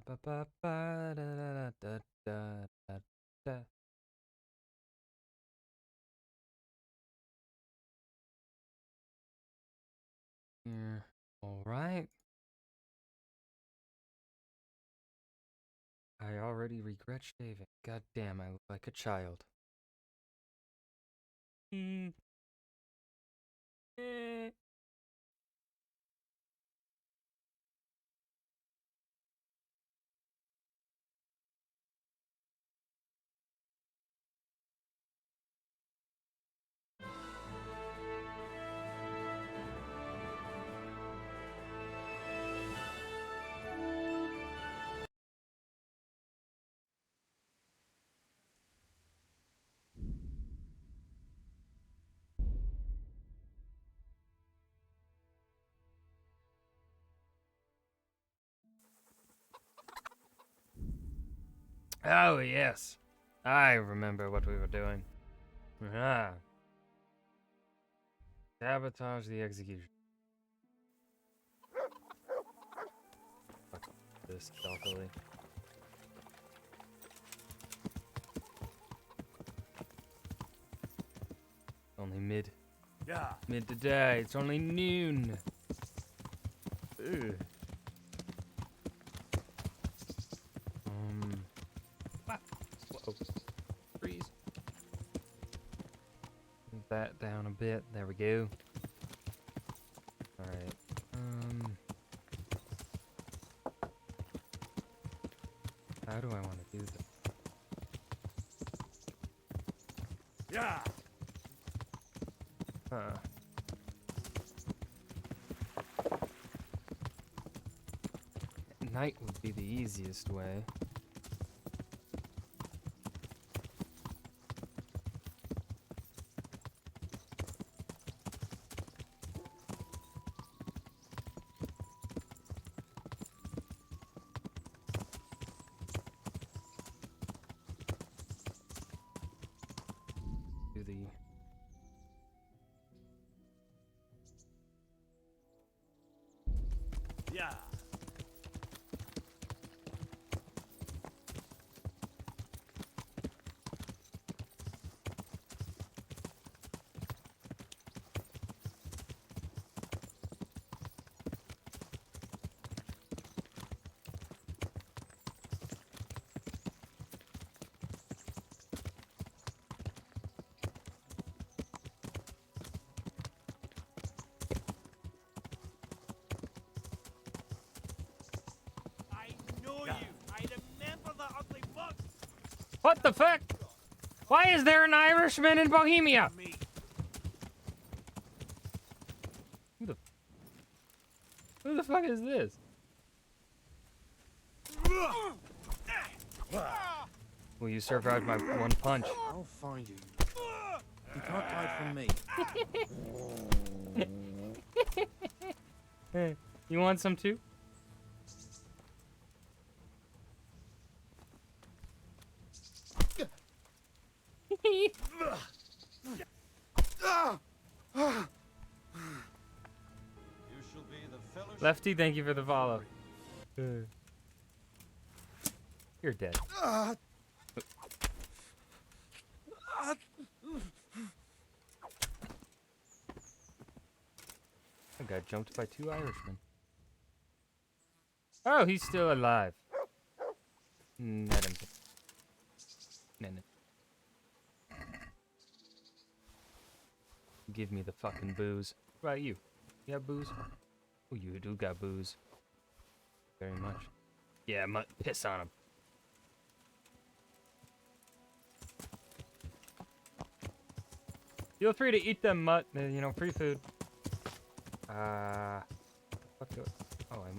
ba ba ba da da da da da. Yeah. All right. I already regret shaving. God damn, I look like a child. Mm. Eh. Oh, yes. I remember what we were doing. Ah. Sabotage the execution. Fuck this stealthily. Only mid. Yeah. Mid today. It's only noon. Ugh. Whoa. Freeze. Move that down a bit. There we go. Alright. How do I want to do this? Yeah. Huh. Night would be the easiest way. Do the Yeah. I know you. I remember that ugly bug. What the fuck? Why is there an Irishman in Bohemia? Me. Who the fuck is this? Well, you survived my one punch. I'll find you. You can't hide from me. Hey, you want some too? You shall be the fellowship. Lefty, thank you for the follow. You're dead. I got jumped by 2 Irishmen. Oh, he's still alive. Net him. Net him. Give me the fucking booze. What about you? You have booze? Oh, you do got booze. Very much. Yeah, piss on him. Feel free to eat them mutt. You know, free food. Fuck it. Oh, I'm.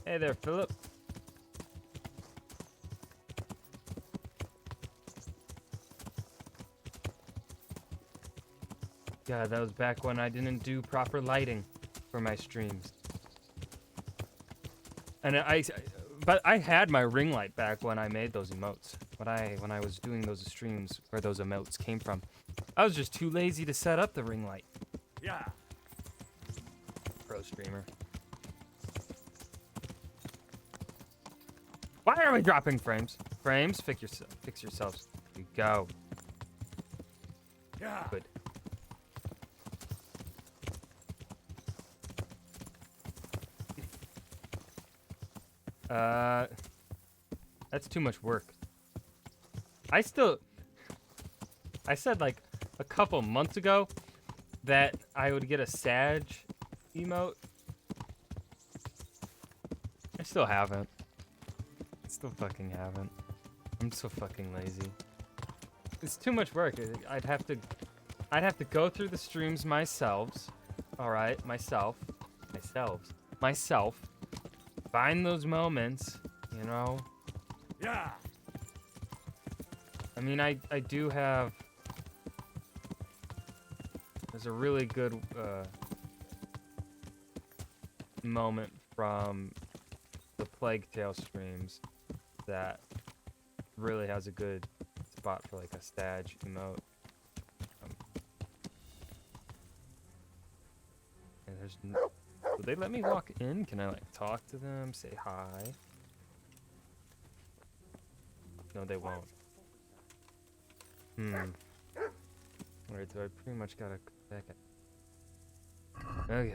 Hey there, Philip. God, that was back when I didn't do proper lighting for my streams. And but I had my ring light back when I made those emotes. When I was doing those streams where those emotes came from. I was just too lazy to set up the ring light. Yeah. Pro streamer. Why are we dropping frames? Frames, fix yourselves. There you go. Yeah. Good. That's too much work. I said like a couple months ago that I would get a Sag emote. I still haven't. Still fucking haven't. I'm so fucking lazy. It's too much work. I'd have to go through the streams myself. All right, myself. Find those moments, you know. Yeah. I mean, I do have. There's a really good moment from the Plague Tale streams that really has a good spot for like a Sag emote. And there's will they let me walk in? Can I like talk to them, say hi? No, they won't. Alright, so I pretty much gotta back it. Okay.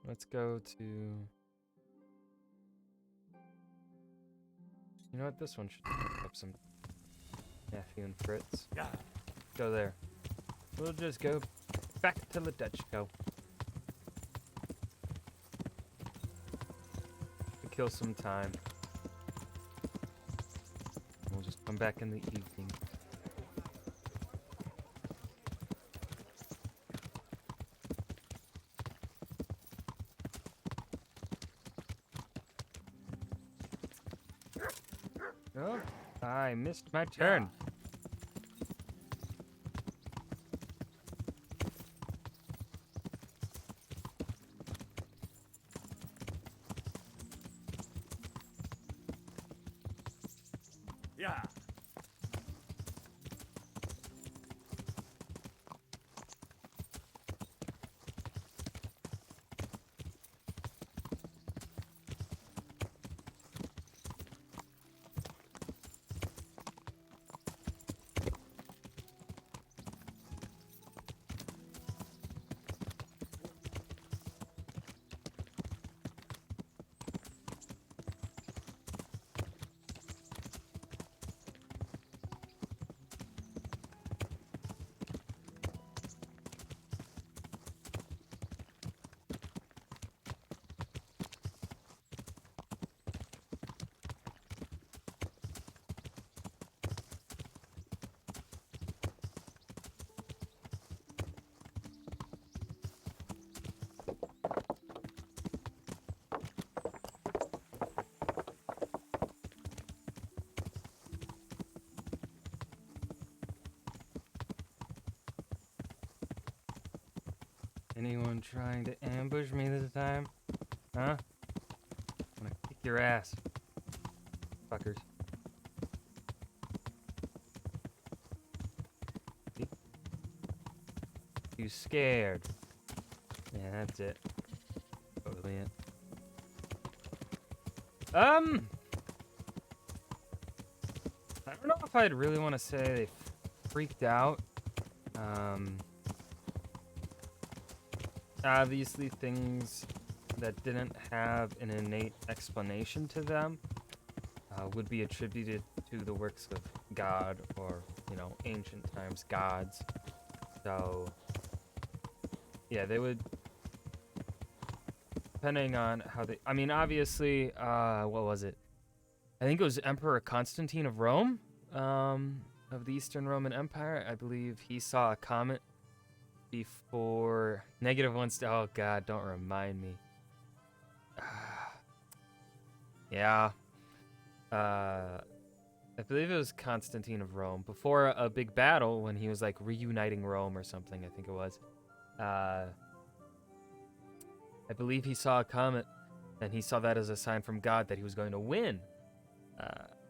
Let's go to. You know what? This one should pick up some Matthew and Fritz. Yeah. Go there. We'll just go back to the Dutch go. To kill some time. We'll just come back in the evening. Oh, I missed my turn. Yeah. Anyone trying to ambush me this time? Huh? I'm gonna kick your ass. Fuckers. See? You scared. Yeah, that's it. Totally it. I don't know if I'd really want to say they freaked out. Obviously things that didn't have an innate explanation to them would be attributed to the works of God or, you know, ancient times gods. So, yeah, they would, depending on how they, I mean, obviously, what was it? I think it was Emperor Constantine of Rome, of the Eastern Roman Empire. I believe he saw a comet before -1. Oh God, don't remind me. Yeah. I believe it was Constantine of Rome. Before a big battle, when he was like reuniting Rome or something, I think it was. I believe he saw a comet, and he saw that as a sign from God that he was going to win.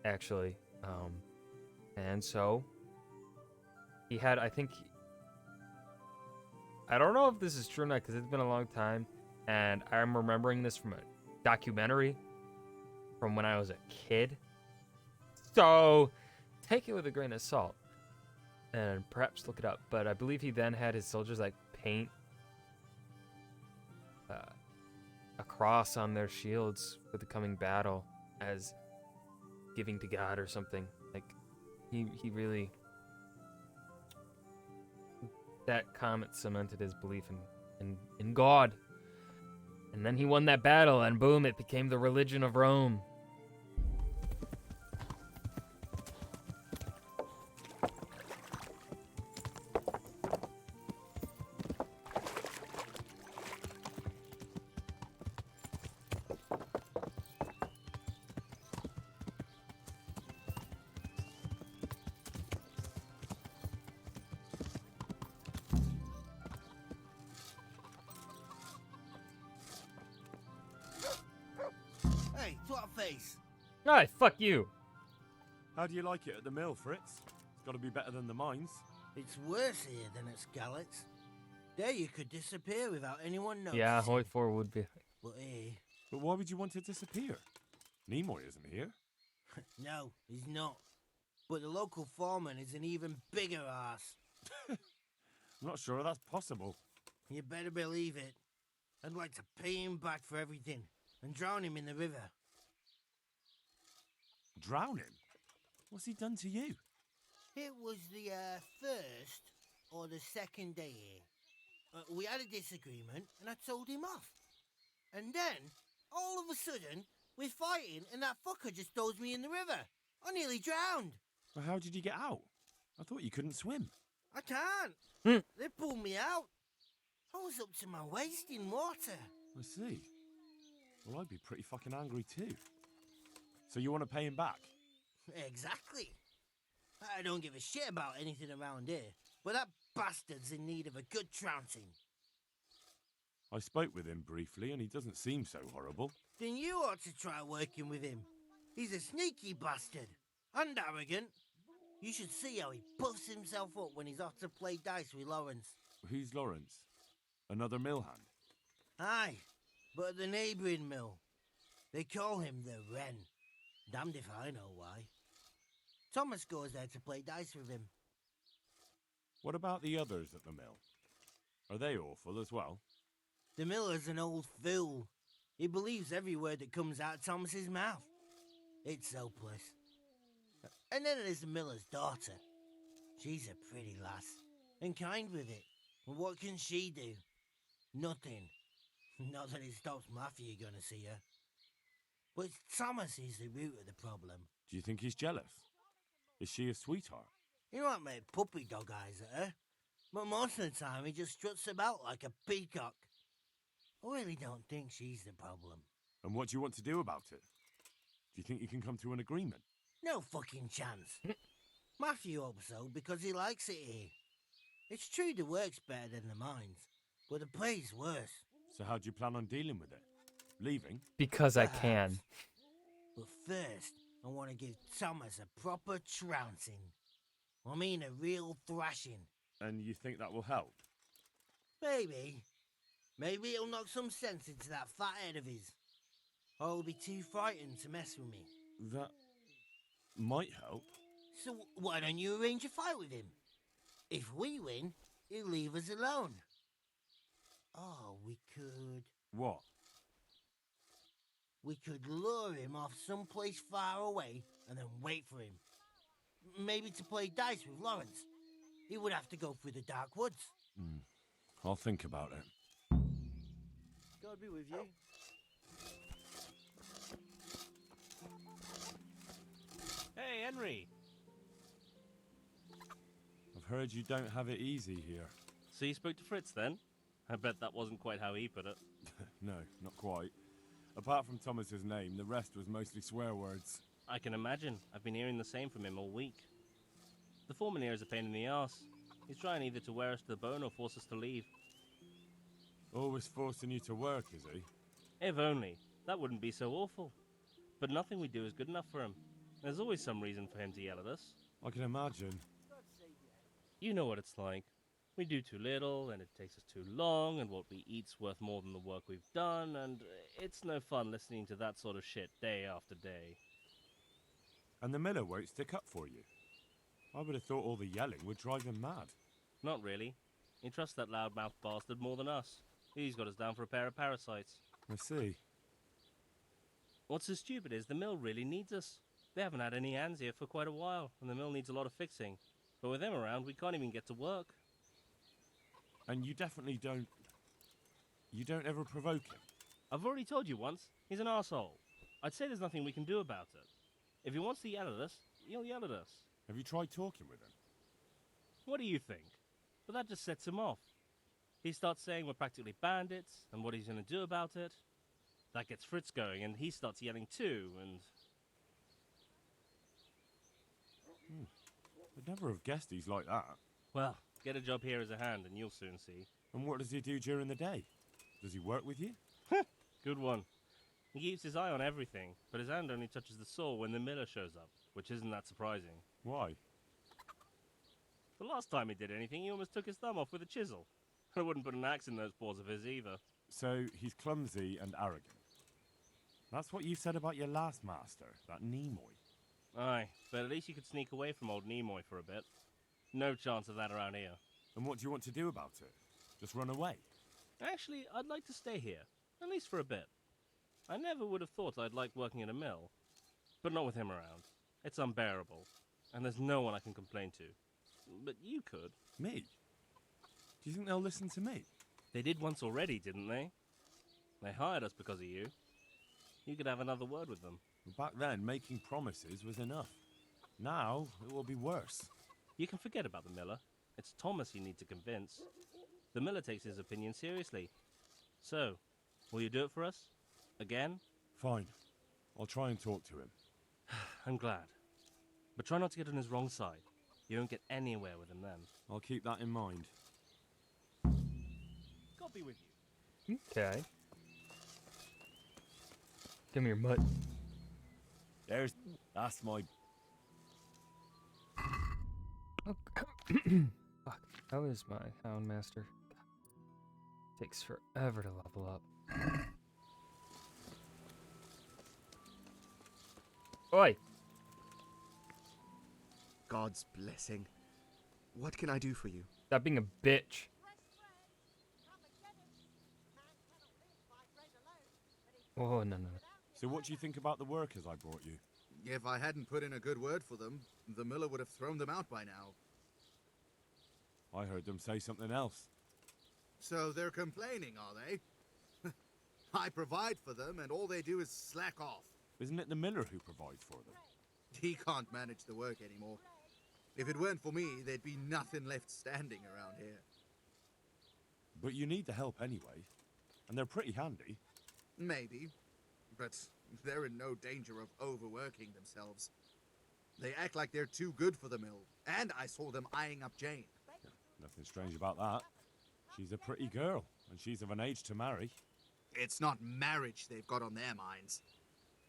Actually, and so he had. I don't know if this is true or not because it's been a long time, and I'm remembering this from a documentary from when I was a kid. So take it with a grain of salt and perhaps look it up. But I believe he then had his soldiers like paint a cross on their shields for the coming battle as giving to God or something. Like he really, that comet cemented his belief in God. And then he won that battle, and boom, it became the religion of Rome. Hey, twat face. Alright, fuck you. How do you like it at the mill, Fritz? It's got to be better than the mines. It's worse here than at Scarlett's. There you could disappear without anyone noticing. Yeah, Hoyt 4 would be. But here, But why would you want to disappear? Nimoy isn't here. no, he's not. But the local foreman is an even bigger ass. I'm not sure that's possible. You better believe it. I'd like to pay him back for everything and drown him in the river. Drown him? What's he done to you? It was the first or the second day here. We had a disagreement and I told him off. And then, all of a sudden, we're fighting and that fucker just throws me in the river. I nearly drowned. Well, how did you get out? I thought you couldn't swim. I can't. They pulled me out. I was up to my waist in water. I see. Well, I'd be pretty fucking angry too. So you want to pay him back? Exactly. I don't give a shit about anything around here, but that bastard's in need of a good trouncing. I spoke with him briefly and he doesn't seem so horrible. Then you ought to try working with him. He's a sneaky bastard and arrogant. You should see how he puffs himself up when he's off to play dice with Lawrence. Who's Lawrence? Another mill hand? Aye, but at the neighbouring mill. They call him the Wren. Damned if I know why. Thomas goes there to play dice with him. What about the others at the mill? Are they awful as well? The miller's an old fool. He believes every word that comes out of Thomas's mouth. It's hopeless. And then there's the miller's daughter. She's a pretty lass, and kind with it. And what can she do? Nothing. Not that it stops Matthew gonna see her. But it's Thomas who's the root of the problem. Do you think he's jealous? Is she a sweetheart? He might make puppy dog eyes at her, but most of the time he just struts about like a peacock. I really don't think she's the problem. And what do you want to do about it? Do you think you can come to an agreement? No fucking chance. Matthew hopes so because he likes it here. It's true the work's better than the mines, but the pay's worse. So how do you plan on dealing with it? Leaving? Because I can. But first, I want to give Thomas a proper trouncing. I mean a real thrashing. And you think that will help? Maybe. Maybe it'll knock some sense into that fat head of his. Or he'll be too frightened to mess with me. That might help. So why don't you arrange a fight with him? If we win, he'll leave us alone. Oh, we could... What? We could lure him off someplace far away and then wait for him. Maybe to play dice with Lawrence. He would have to go through the dark woods. I'll think about it. God be with you. Hey, Henry. I've heard you don't have it easy here. So you spoke to Fritz then? I bet that wasn't quite how he put it. No, not quite. Apart from Thomas's name, the rest was mostly swear words. I can imagine. I've been hearing the same from him all week. The foreman here is a pain in the arse. He's trying either to wear us to the bone or force us to leave. Always forcing you to work, is he? If only. That wouldn't be so awful. But nothing we do is good enough for him. There's always some reason for him to yell at us. I can imagine. You know what it's like. We do too little, and it takes us too long, and what we eat's worth more than the work we've done, and it's no fun listening to that sort of shit day after day. And the miller won't stick up for you. I would have thought all the yelling would drive him mad. Not really. He trusts that loudmouth bastard more than us. He's got us down for a pair of parasites. I see. What's so stupid is the mill really needs us. They haven't had any hands here for quite a while, and the mill needs a lot of fixing. But with them around, we can't even get to work. And you definitely don't... You don't ever provoke him? I've already told you once, he's an arsehole. I'd say there's nothing we can do about it. If he wants to yell at us, he'll yell at us. Have you tried talking with him? What do you think? But that just sets him off. He starts saying we're practically bandits, and what he's going to do about it. That gets Fritz going, and he starts yelling too, and... I'd never have guessed he's like that. Well, get a job here as a hand, and you'll soon see. And what does he do during the day? Does he work with you? Good one. He keeps his eye on everything, but his hand only touches the saw when the miller shows up, which isn't that surprising. Why? The last time he did anything, he almost took his thumb off with a chisel. I wouldn't put an axe in those paws of his either. So, he's clumsy and arrogant. That's what you said about your last master, that Nimoy. Aye, but at least you could sneak away from old Nimoy for a bit. No chance of that around here. And what do you want to do about it? Just run away? Actually, I'd like to stay here, at least for a bit. I never would have thought I'd like working in a mill, but not with him around. It's unbearable, and there's no one I can complain to. But you could. Me? Do you think they'll listen to me? They did once already, didn't they? They hired us because of you. You could have another word with them. Back then, making promises was enough. Now, it will be worse. You can forget about the miller. It's Thomas you need to convince. The miller takes his opinion seriously. So, will you do it for us? Again? Fine. I'll try and talk to him. I'm glad. But try not to get on his wrong side. You won't get anywhere with him then. I'll keep that in mind. God be with you. Okay. Give me your mutt. That's my... Fuck. How is my Houndmaster? Takes forever to level up. Oi! God's blessing. What can I do for you? Stop being a bitch. Oh, no. So what do you think about the workers I brought you? If I hadn't put in a good word for them, the miller would have thrown them out by now. I heard them say something else. So they're complaining, are they? I provide for them, and all they do is slack off. Isn't it the miller who provides for them? He can't manage the work anymore. If it weren't for me, there'd be nothing left standing around here. But you need the help anyway. And they're pretty handy. Maybe, but they're in no danger of overworking themselves. They act like they're too good for the mill, and I saw them eyeing up Jane. Nothing strange about that. She's a pretty girl, and she's of an age to marry. It's not marriage they've got on their minds.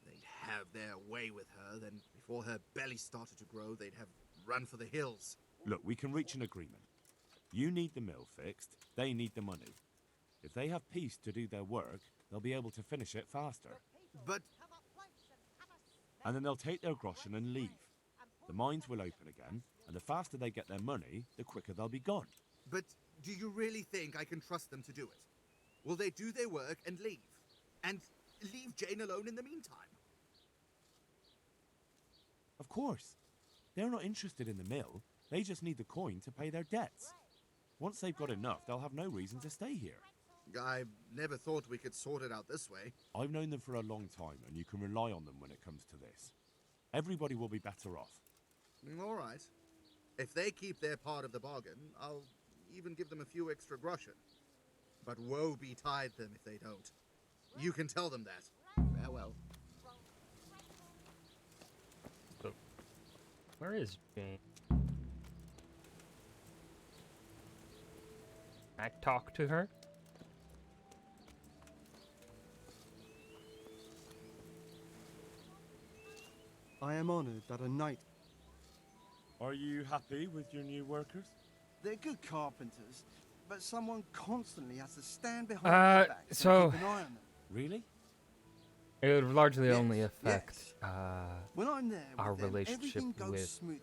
They'd have their way with her, then before her belly started to grow, they'd have run for the hills. Look, we can reach an agreement. You need the mill fixed, they need the money. If they have peace to do their work, they'll be able to finish it faster. But And then they'll take their groschen and leave. The mines will open again, and the faster they get their money, the quicker they'll be gone. do you really think I can trust them to do it? Will they do their work and leave? And leave Jane alone in the meantime? Of course. They're not interested in the mill. They just need the coin to pay their debts. Once they've got enough, they'll have no reason to stay here. I never thought we could sort it out this way. I've known them for a long time, and you can rely on them when it comes to this. Everybody will be better off. All right. If they keep their part of the bargain, I'll even give them a few extra groschen. But woe betide them if they don't. You can tell them that. Farewell. So, where is Jane? I talk to her? I am honored that a knight. Are you happy with your new workers? They're good carpenters, but someone constantly has to stand behind their backs so- and keep an eye on them. Really? It would largely Yes, only affect yes. When I'm there with our them, relationship everything goes with, smoothly.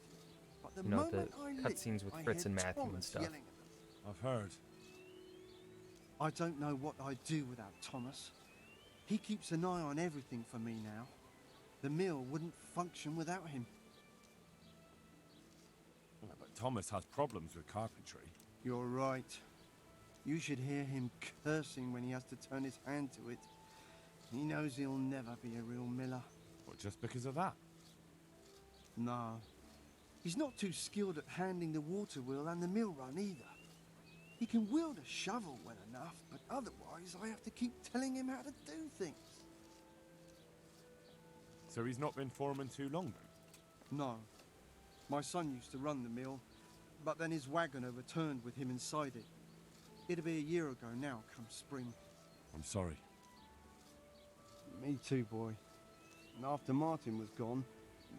But the you know, the moment I leave, cutscenes with I Fritz hear and Matthew and Thomas stuff. yelling at them. I've heard. I don't know what I'd do without Thomas. He keeps an eye on everything for me now. The mill wouldn't function without him. Yeah, but Thomas has problems with carpentry. You're right. You should hear him cursing when he has to turn his hand to it. He knows he'll never be a real miller. What, just because of that? No. He's not too skilled at handling the water wheel and the mill run either. He can wield a shovel well enough, but otherwise I have to keep telling him how to do things. So he's not been foreman too long then? No. My son used to run the mill, but then his wagon overturned with him inside it. It'll be a year ago now, come spring. I'm sorry. Me too, boy. And after Martin was gone,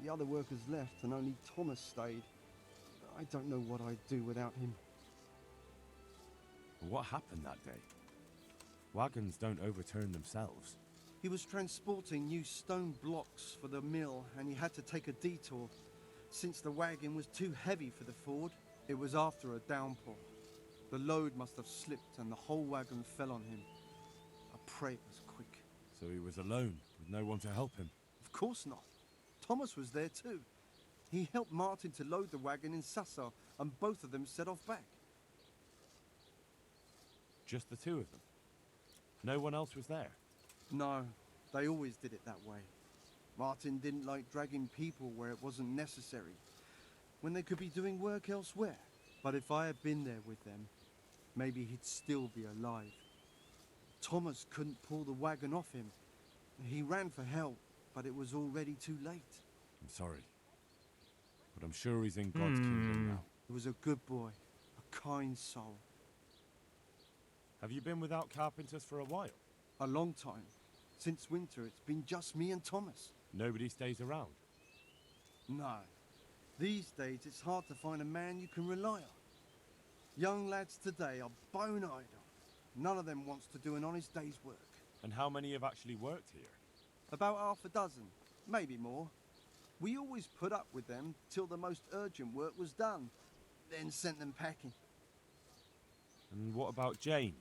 the other workers left and only Thomas stayed. I don't know what I'd do without him. What happened that day? Wagons don't overturn themselves. He was transporting new stone blocks for the mill and he had to take a detour. Since the wagon was too heavy for the ford, it was after a downpour. The load must have slipped and the whole wagon fell on him. I pray it was quick. So he was alone, with no one to help him. Of course not. Thomas was there too. He helped Martin to load the wagon in Sassa and both of them set off back. Just the two of them? No one else was there? No, they always did it that way. Martin didn't like dragging people where it wasn't necessary, when they could be doing work elsewhere. But if I had been there with them, maybe he'd still be alive. Thomas couldn't pull the wagon off him. He ran for help, but it was already too late. I'm sorry. But I'm sure he's in God's kingdom now. He was a good boy, a kind soul. Have you been without carpenters for a while? A long time. Since winter, it's been just me and Thomas. Nobody stays around? No. These days, it's hard to find a man you can rely on. Young lads today are bone idle. None of them wants to do an honest day's work. And how many have actually worked here? About half a dozen, maybe more. We always put up with them till the most urgent work was done, then sent them packing. And what about Jane?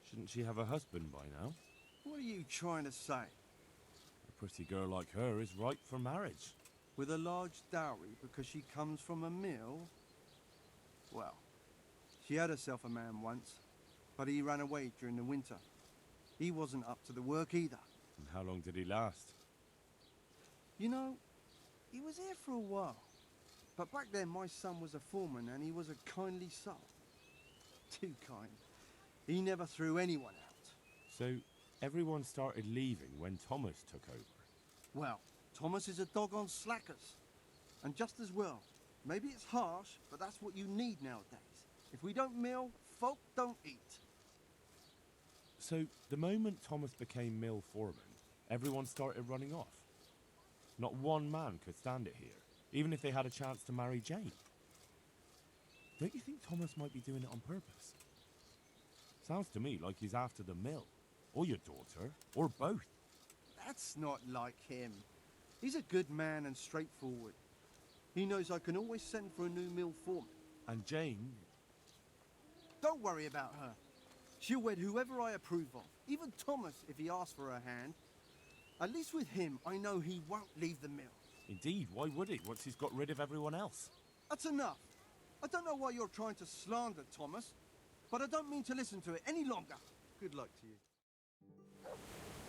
Shouldn't she have a husband by now? What are you trying to say? A pretty girl like her is ripe for marriage. With a large dowry because she comes from a mill? Well, she had herself a man once, but he ran away during the winter. He wasn't up to the work either. And how long did he last? You know, he was here for a while. But back then my son was a foreman and he was a kindly soul. Too kind. He never threw anyone out. So everyone started leaving when Thomas took over. Well, Thomas is a dog on slackers. And just as well. Maybe it's harsh, but that's what you need nowadays. If we don't mill, folk don't eat. So the moment Thomas became mill foreman, everyone started running off. Not one man could stand it here, even if they had a chance to marry Jane. Don't you think Thomas might be doing it on purpose? Sounds to me like he's after the mill, or your daughter, or both. That's not like him. He's a good man and straightforward. He knows I can always send for a new mill foreman. And Jane, Don't worry about her. She'll wed whoever I approve of, even Thomas if he asks for her hand. At least with him, I know he won't leave the mill. indeed, why would he once he's got rid of everyone else? That's enough. I don't know why you're trying to slander Thomas, but I don't mean to listen to it any longer. Good luck to you.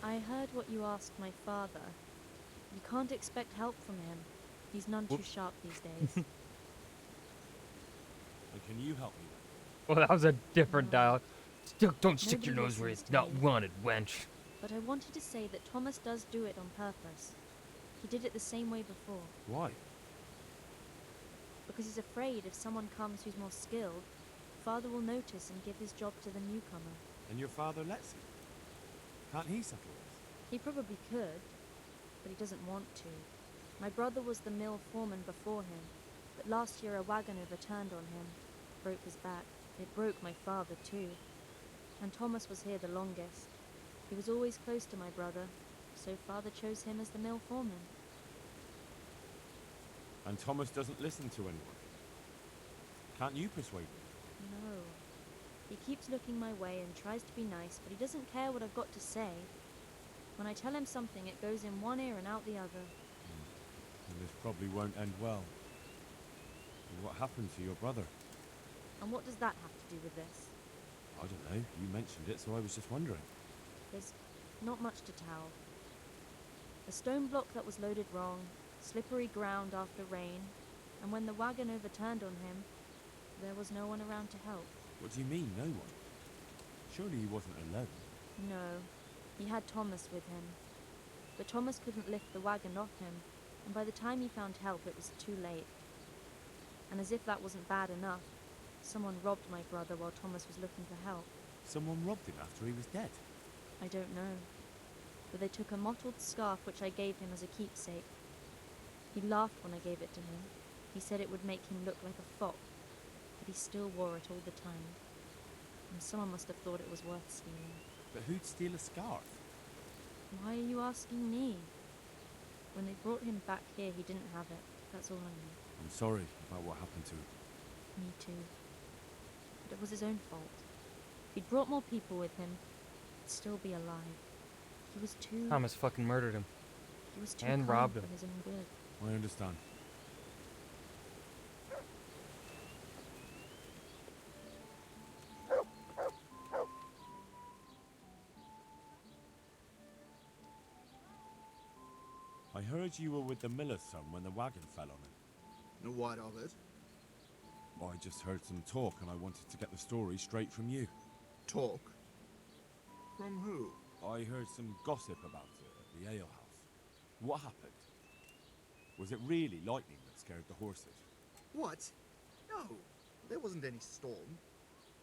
I heard what you asked my father. You can't expect help from him. He's none too sharp these days. And can you help me then? Well, that was a different No. dialogue. Still, don't stick your Nobody nose where listens it's to not me. wanted, wench. But I wanted to say that Thomas does do it on purpose. He did it the same way before. Why? Because he's afraid if someone comes who's more skilled, Father will notice and give his job to the newcomer. And your father lets him? Can't he settle this? He probably could, but he doesn't want to. My brother was the mill foreman before him, but last year a wagon overturned on him, broke his back. It broke my father too. And Thomas was here the longest. He was always close to my brother, so Father chose him as the mill foreman. And Thomas doesn't listen to anyone? Can't you persuade him? No. He keeps looking my way and tries to be nice, but he doesn't care what I've got to say. When I tell him something, it goes in one ear and out the other. And this probably won't end well. And what happened to your brother? And what does that have to do with this? I don't know. You mentioned it, so I was just wondering. There's not much to tell. A stone block that was loaded wrong, slippery ground after rain, and when the wagon overturned on him, there was no one around to help. What do you mean, no one? Surely he wasn't alone. No, he had Thomas with him. But Thomas couldn't lift the wagon off him, and by the time he found help, it was too late. And as if that wasn't bad enough, someone robbed my brother while Thomas was looking for help. Someone robbed him after he was dead. I don't know. But they took a mottled scarf which I gave him as a keepsake. He laughed when I gave it to him. He said it would make him look like a fop, but he still wore it all the time. And someone must have thought it was worth stealing. But who'd steal a scarf? Why are you asking me? When they brought him back here, he didn't have it. That's all I know. I'm sorry about what happened to him. Me too. But it was his own fault. If he'd brought more people with him, he'd still be alive. He was too... Thomas fucking murdered him. He was too and kind robbed for him. his own good. I understand. I heard you were with the miller's son when the wagon fell on him. What of it? I just heard some talk and I wanted to get the story straight from you. Talk? From who? I heard some gossip about it at the ale house. What happened? Was it really lightning that scared the horses? What? No, there wasn't any storm.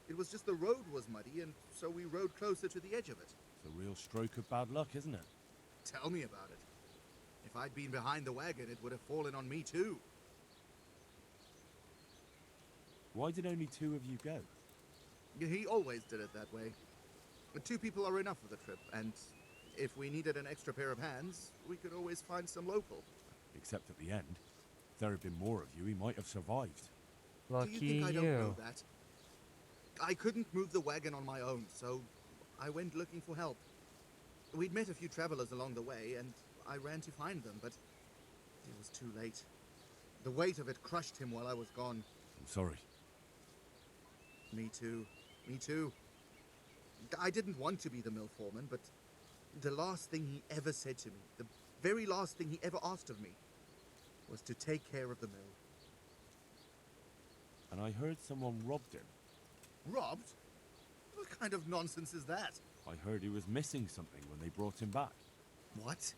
It was just the road was muddy, and so we rode closer to the edge of it. It's a real stroke of bad luck, isn't it? Tell me about it. If I'd been behind the wagon, it would have fallen on me too. Why did only 2 of you go? He always did it that way. But 2 people are enough for the trip, and if we needed an extra pair of hands, we could always find some local. Except at the end. If there had been more of you, he might have survived. Lucky Do you think I don't you. know that? I couldn't move the wagon on my own, so I went looking for help. We'd met a few travelers along the way, and I ran to find them, but it was too late. The weight of it crushed him while I was gone. I'm sorry. Me too. Me too. I didn't want to be the mill foreman, but the last thing he ever said to me, the very last thing he ever asked of me, was to take care of the mill. And I heard someone robbed him. Robbed? What kind of nonsense is that? I heard he was missing something when they brought him back. What?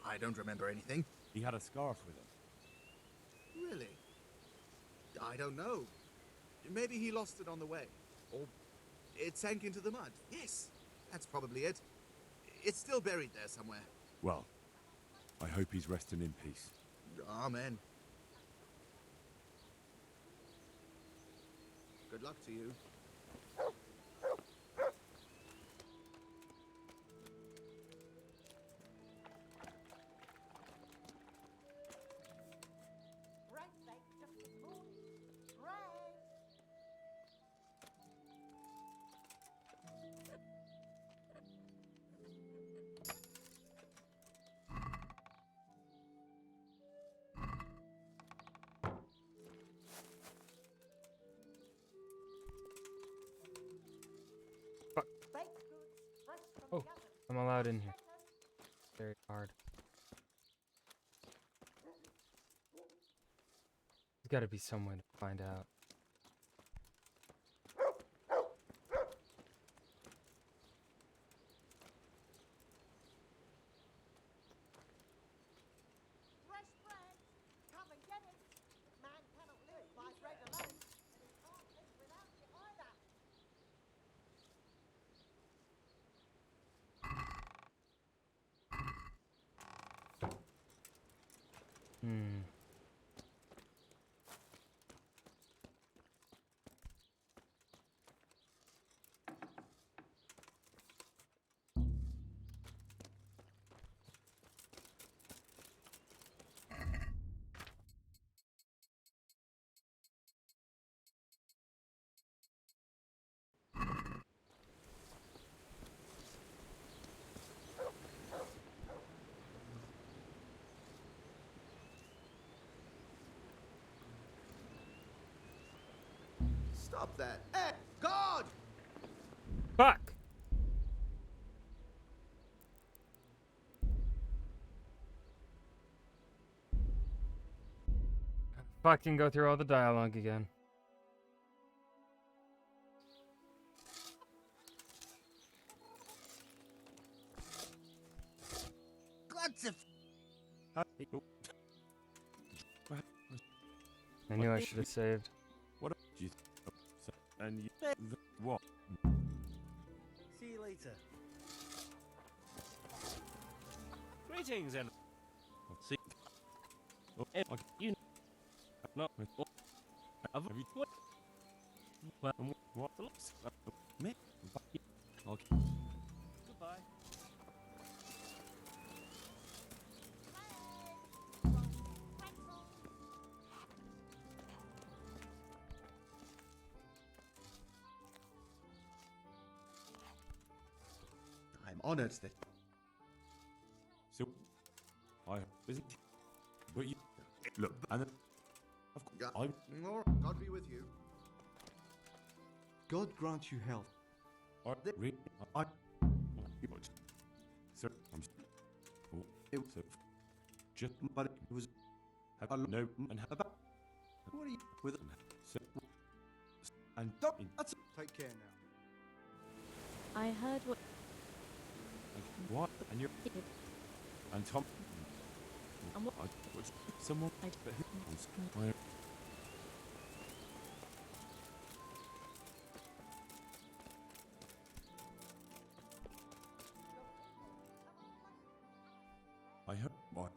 I don't remember anything. He had a scarf with him. Really? I don't know. Maybe he lost it on the way. Or it sank into the mud. Yes, that's probably it. It's still buried there somewhere. Well, I hope he's resting in peace. Amen. Good luck to you. Oh, I'm allowed in here. Very hard. There's gotta be some way to find out. Hmm. Stop that. Hey, God! Fuck! Fucking go through all the dialogue again. Glad to. I knew I should have saved. What do you and you, what? See you later. Greetings, and see. Okay. You no. Have you what? Well, what? Me? Okay. goodbye. I'm honored that. So, I isn't. But you look, and then, of course, God be with you. God grant you health. I sir, I'm It, so just but it was have a no and have about. What are you with? so and Stop. That's take care now. I heard what what and you you did. and Tom And what I was someone I but who was where I heard what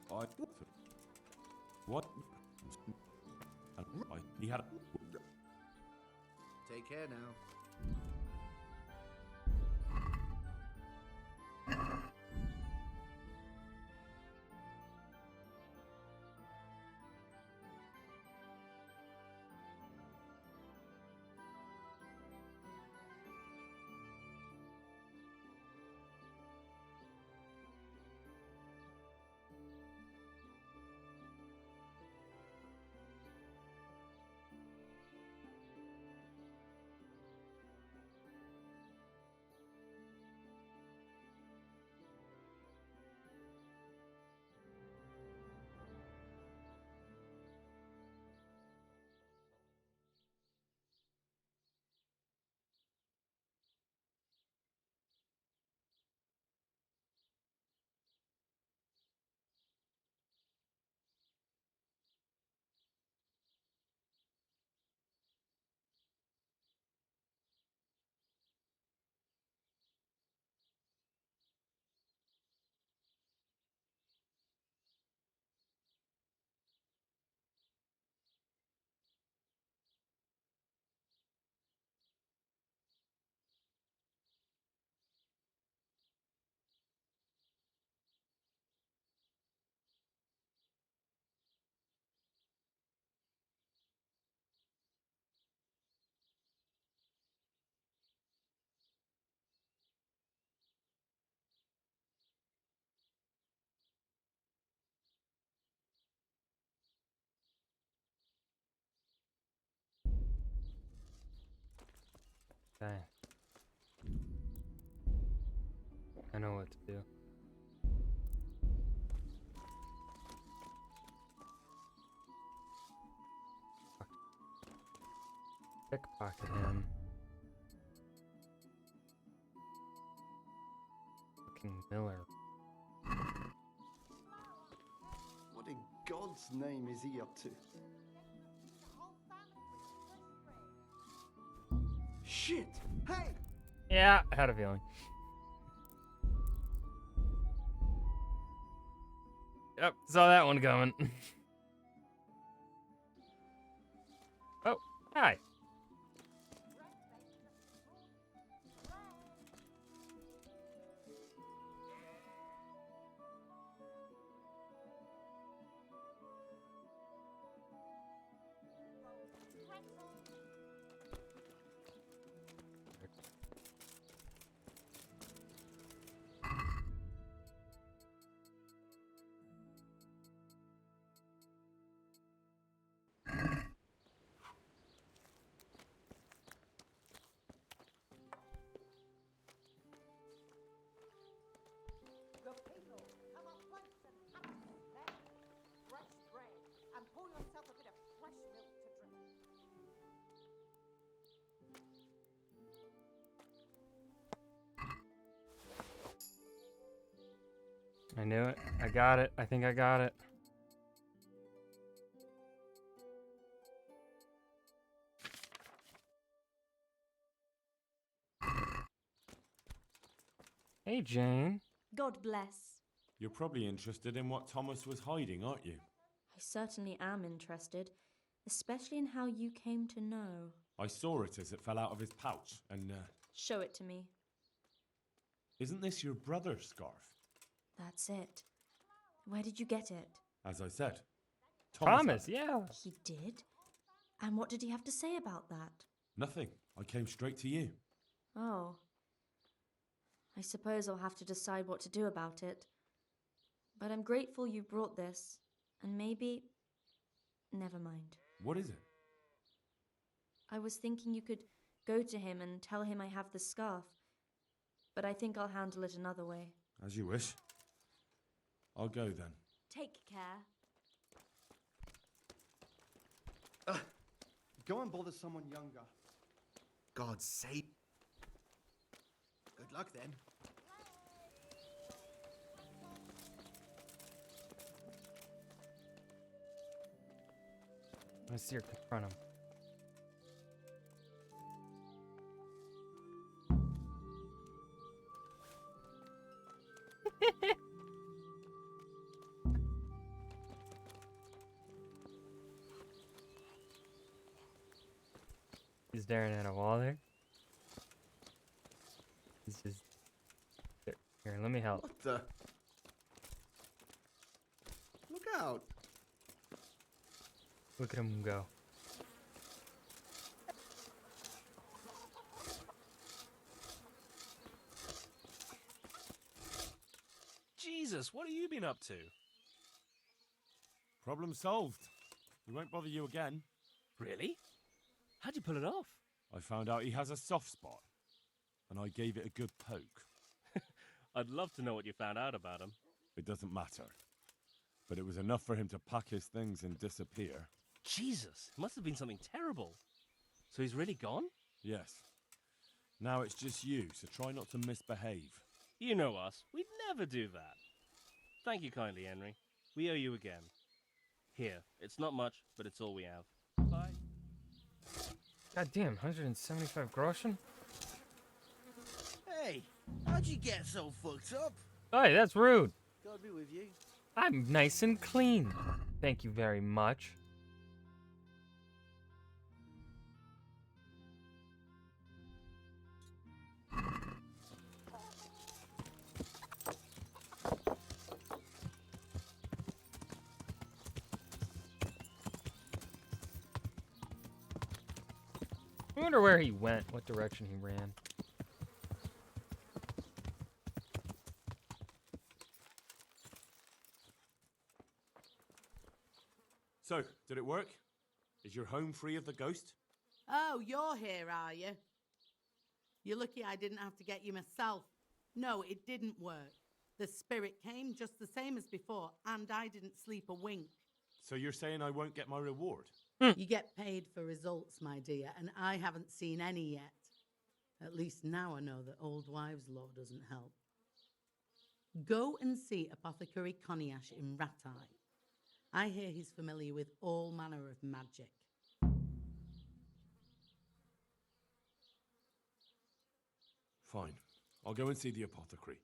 and he had a Take care now. Okay. I know what to do. Pickpocket him. Fucking Miller. What in God's name is he up to? Shit! Hey! Yeah, I had a feeling. Yep, saw that one coming. I knew it. I got it. I think I got it. Hey, Jane. God bless. You're probably interested in what Thomas was hiding, aren't you? I certainly am interested, especially in how you came to know. I saw it as it fell out of his pouch, and, Show it to me. isn't this your brother's scarf? That's it. Where did you get it? As I said. Thomas, had it. yeah. He did? And what did he have to say about that? Nothing. I came straight to you. Oh. I suppose I'll have to decide what to do about it. But I'm grateful you brought this, and maybe... Never mind. What is it? I was thinking you could go to him and tell him I have the scarf, but I think I'll handle it another way. As you wish. I'll go then. Take care. Go and bother someone younger. God's sake. Good luck then. Let's see her confront him. He's staring at a wall there. He's just... Here, let me help. What the? Look out. Look at him go. Jesus, what have you been up to? Problem solved. We won't bother you again. Really? How'd you pull it off? I found out he has a soft spot, and I gave it a good poke. I'd love to know what you found out about him. It doesn't matter. But it was enough for him to pack his things and disappear. Jesus, it must have been something terrible. So he's really gone? Yes. Now it's just you, so try not to misbehave. You know us. We'd never do that. Thank you kindly, Henry. We owe you again. Here, it's not much, but it's all we have. Bye. God damn, 175 groschen? Hey, how'd you get so fucked up? Hey, that's rude. God be with you. I'm nice and clean. Thank you very much. I wonder where he went, what direction he ran. So, did it work? Is your home free of the ghost? Oh, you're here, are you? You're lucky I didn't have to get you myself. No, it didn't work. The spirit came just the same as before, and I didn't sleep a wink. So you're saying I won't get my reward? You get paid for results, my dear, and I haven't seen any yet. At least now I know that old wives' law doesn't help. Go and see Apothecary Coniash in Ratai. I hear he's familiar with all manner of magic. Fine. I'll go and see the apothecary.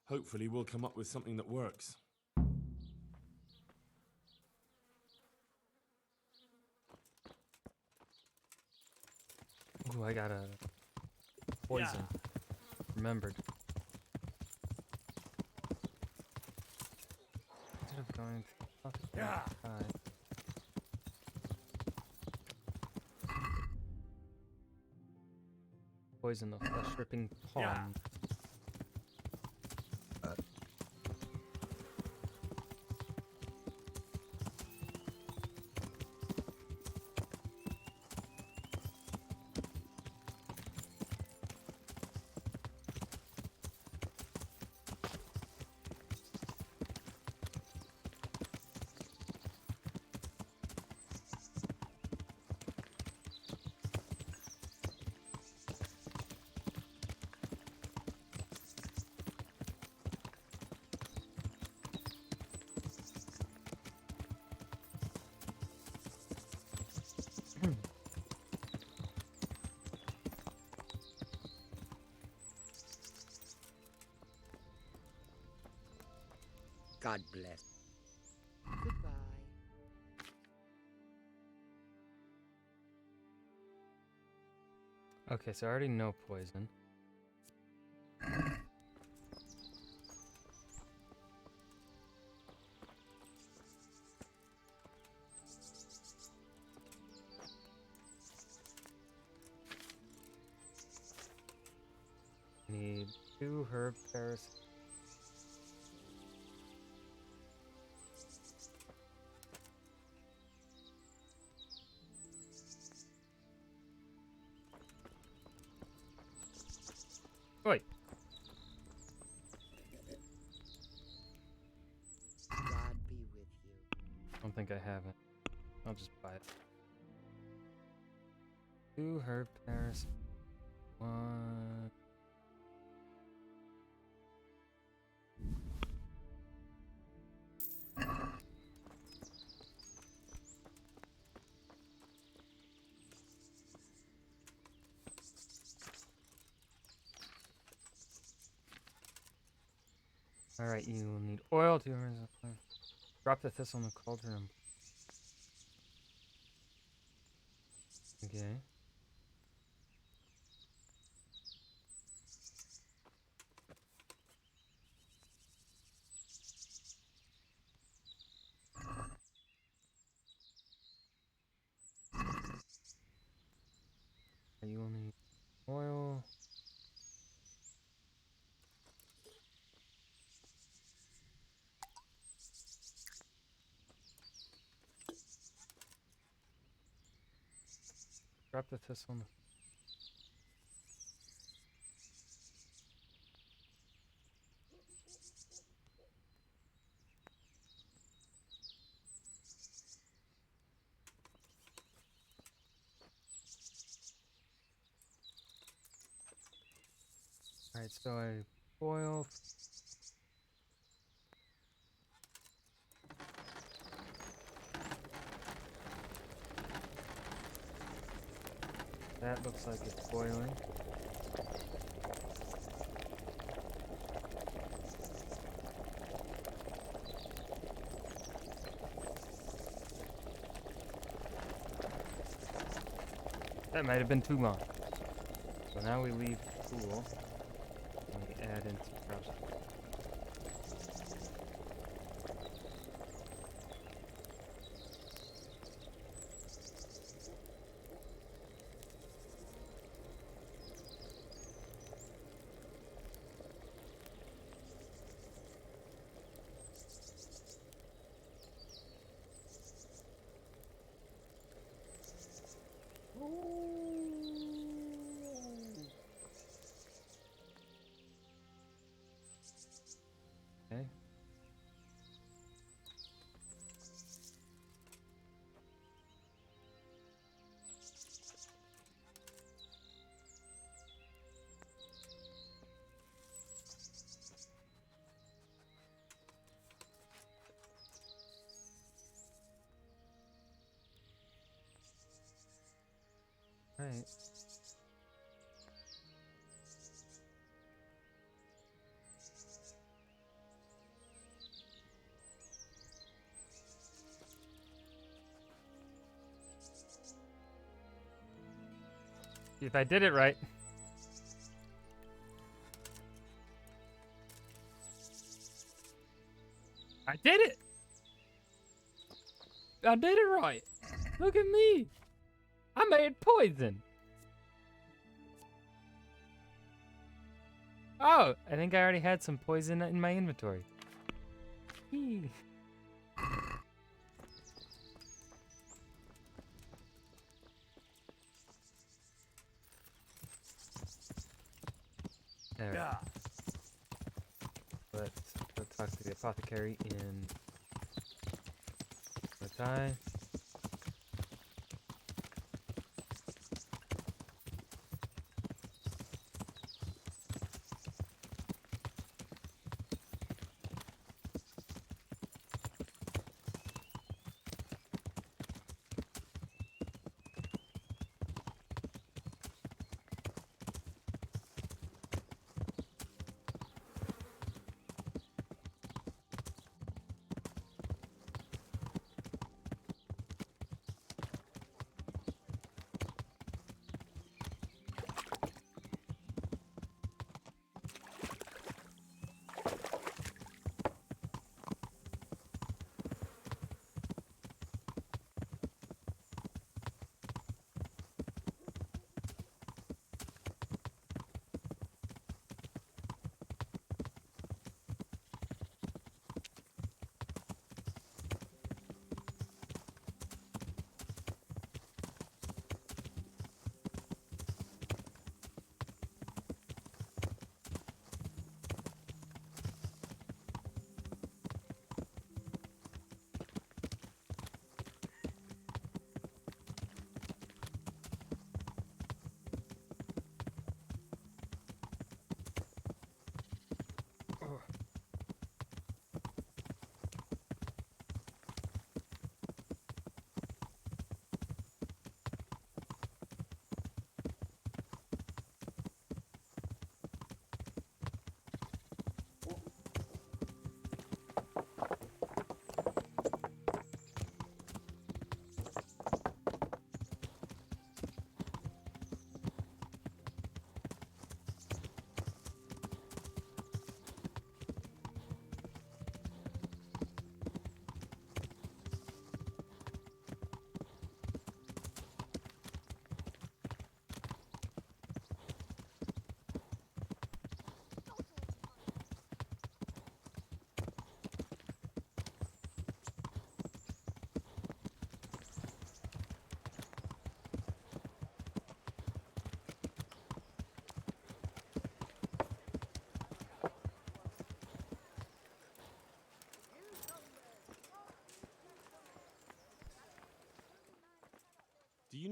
Hopefully we'll come up with something that works. Ooh, I got a poison. Remembered. Instead of going to poison the flesh-ripping palm. God bless. Goodbye. Okay, so I already know poison. Need 2 herb pears. Wait. God be with you. I don't think I have it. I'll just buy it. 2 herb pears. 1. Alright, you will need oil to drop the thistle in the cauldron. Okay. You will need oil. Drop the thistle in the... Alright, so I boil. That looks like it's boiling. That might have been too long. So now we leave cool. And we add in some crops. Okay. Alright. See if I did it right. I did it! I did it right! Look at me! I made poison! Oh! I think I already had some poison in my inventory. Eee. There. Yeah. Let's go talk to the apothecary in Matai.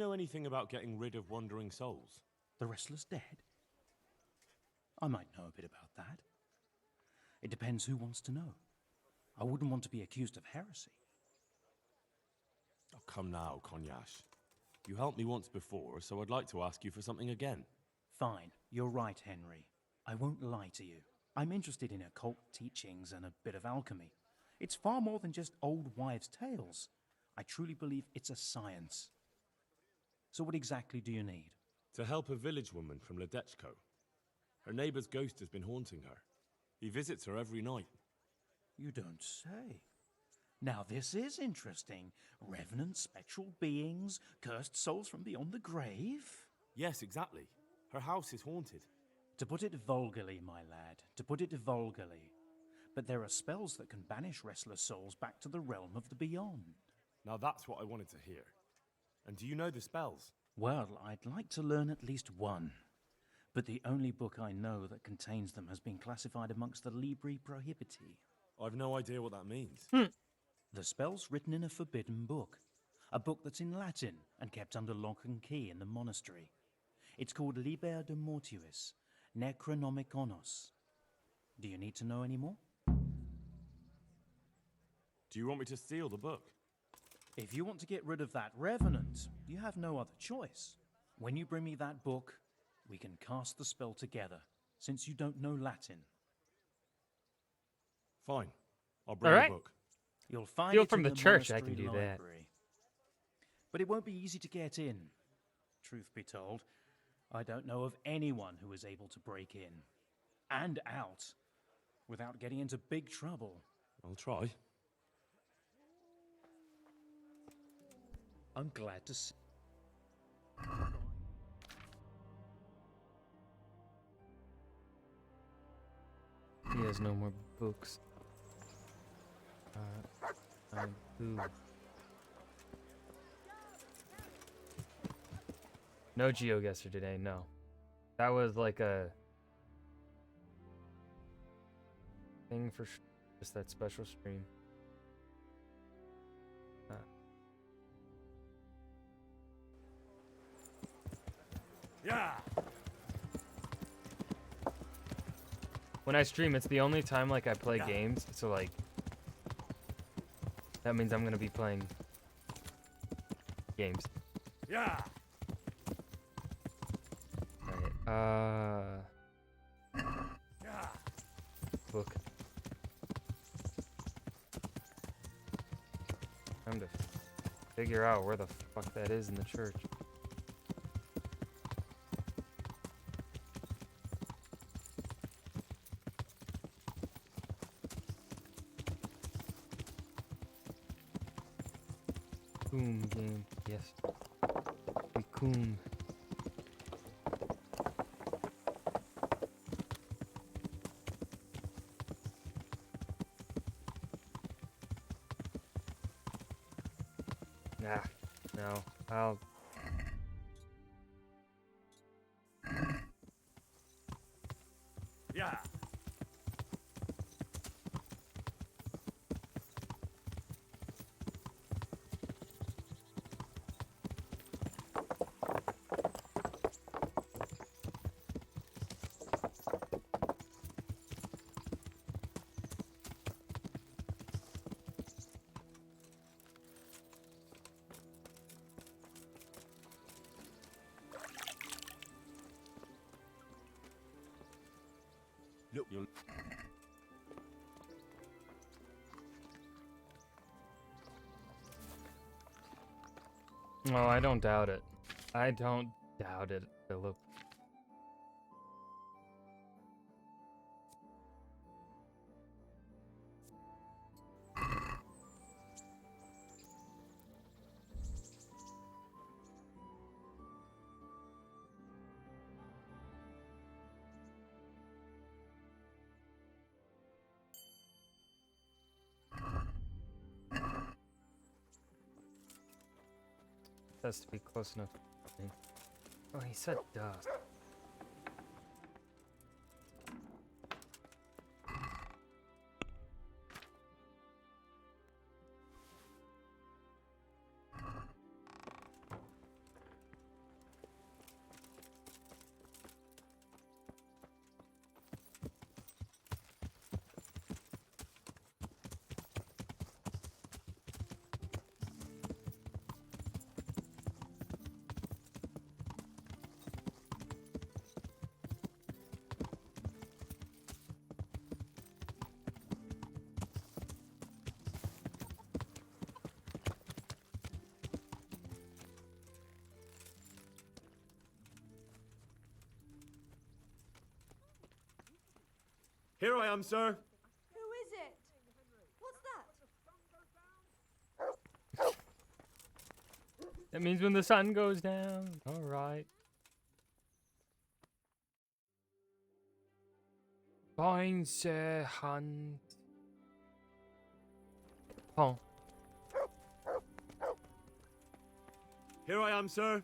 know anything about getting rid of wandering souls? The Wrestler's dead? I might know a bit about that. It depends who wants to know. I wouldn't want to be accused of heresy. Oh, come now, Konyash. You helped me once before, so I'd like to ask you for something again. Fine, you're right, Henry. I won't lie to you. I'm interested in occult teachings and a bit of alchemy. It's far more than just old wives' tales. I truly believe it's a science. So what exactly do you need? To help a village woman from Ledechko. Her neighbor's ghost has been haunting her. He visits her every night. You don't say. Now this is interesting. Revenant spectral beings, cursed souls from beyond the grave? Yes, exactly. Her house is haunted. To put it vulgarly, my lad, to put it vulgarly. But there are spells that can banish restless souls back to the realm of the beyond. Now that's what I wanted to hear. And do you know the spells? Well, I'd like to learn at least one. But the only book I know that contains them has been classified amongst the Libri Prohibiti. I've no idea what that means. The spell's written in a forbidden book. A book that's in Latin and kept under lock and key in the monastery. It's called Liber de Mortuis, Necronomiconos. Do you need to know any more? Do you want me to steal the book? If you want to get rid of that revenant, you have no other choice. When you bring me that book, we can cast the spell together, since you don't know Latin. Fine. I'll bring All the right. book. You'll find Steal it from in the the church, I monastery can do that. library. But it won't be easy to get in. Truth be told, I don't know of anyone who is able to break in and out without getting into big trouble. I'll try. I'm glad to see. He has no more books. I do. No GeoGuessr today, no. That was like a thing for just that special stream. Yeah. When I stream, it's the only time like I play games, so like that means I'm gonna be playing games. Yeah. Alright, Yeah. book. Time to figure out where the fuck that is in the church. Coom game, yes. We coom. Nah, no, I'll... Yeah. Look, you'll... Oh, I don't doubt it. I don't doubt it, Philip. Has to be close enough. Oh, he said dust. Here I am, sir. Who is it? What's that? That means when the sun goes down. All right. Fine, sir, Hunt. Oh. Here I am, sir.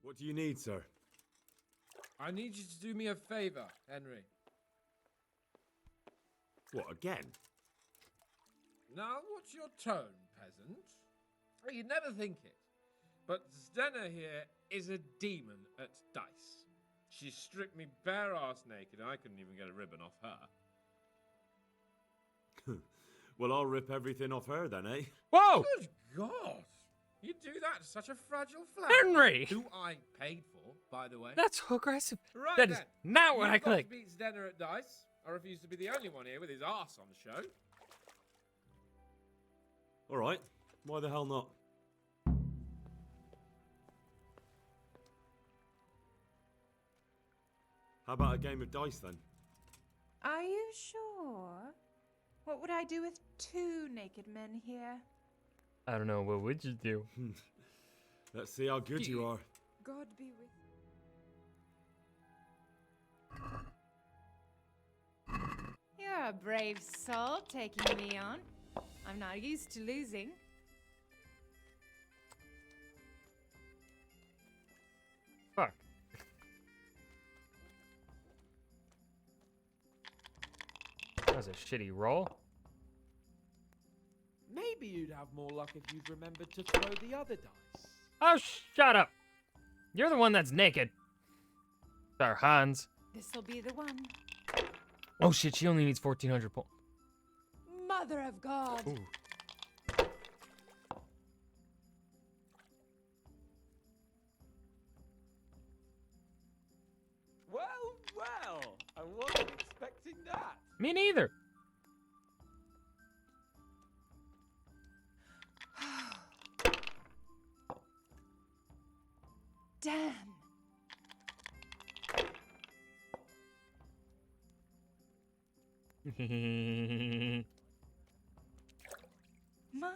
What do you need, sir? I need you to do me a favor, Henry. What, again? Now, what's your tone, peasant? You'd never think it, but Zdenna here is a demon at dice. She stripped me bare-ass naked, and I couldn't even get a ribbon off her. Well, I'll rip everything off her then, eh? Whoa! Good God! You do that to such a fragile flower. Henry! Who I paid for, by the way. That's so aggressive. Right That is then. not what You've I got to clicked. beat Zdenna at dice. I refuse to be the only one here with his arse on show. All right. Why the hell not? How about a game of dice then? Are you sure? What would I do with two naked men here? I don't know. What would you do? Let's see how good you are. God be with you. You're a brave soul taking me on. I'm not used to losing. Fuck. That was a shitty roll. Maybe you'd have more luck if you'd remembered to throw the other dice. Oh, shut up. You're the one that's naked. Sorry, Hans. This'll be the one. Oh shit, she only needs 1,400 points. Mother of God. Ooh. Well, I wasn't expecting that. Me neither. Damn. My.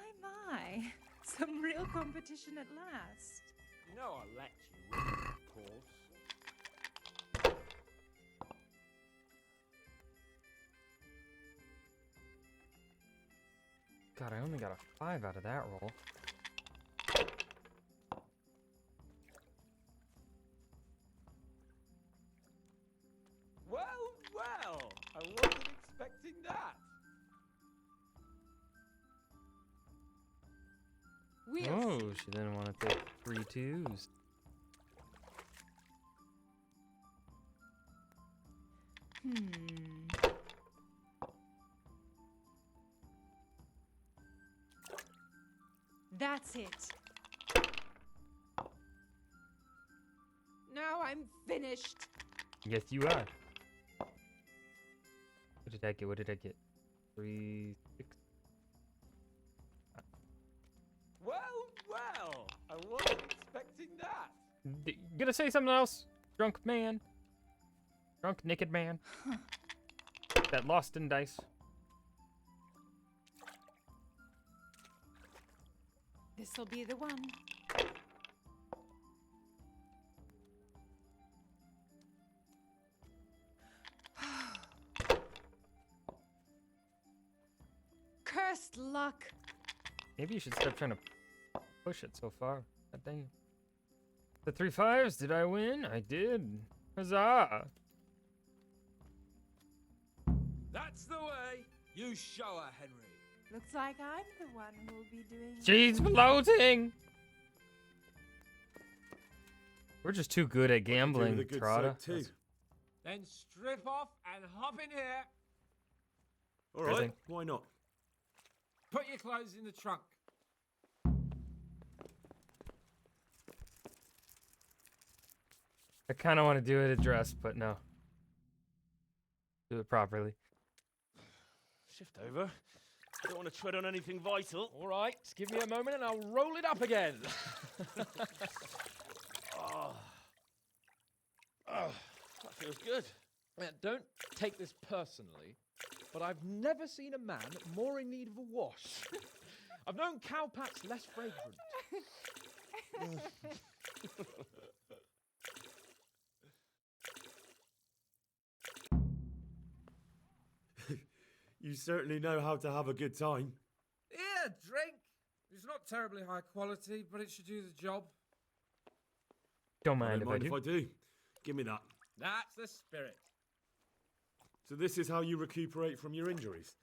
Some real competition at last. You know I'll let you win, of course. God, I only got a 5 out of that roll. Well, I wasn't expecting that. Oh, she didn't want to take 3 2s. That's it. Now I'm finished. Yes, you are. What did I get? What did I get? 3 6. Well, I wasn't expecting that. Gonna say something else? Drunk man. Drunk naked man. That lost in dice. This'll be the one. Cursed luck. Maybe you should stop trying to push it so far. God damn. The 3 5s, did I win? I did. Huzzah! That's the way. You show her, Henry. Looks like I'm the one who'll be doing. She's floating! We're just too good at gambling, with a good Trotta. soak too. Then strip off and hop in here. All right, why not? Put your clothes in the trunk. I kind of want to do it addressed, but no. Do it properly. Shift over. Don't want to tread on anything vital. All right, just give me a moment and I'll roll it up again. Oh, that feels good. Don't take this personally, but I've never seen a man more in need of a wash. I've known cowpats less fragrant. You certainly know how to have a good time. Yeah, drink. It's not terribly high quality, but it should do the job. Don't mind I if don't I mind do. if I do. Give me that. That's the spirit. So this is how you recuperate from your injuries?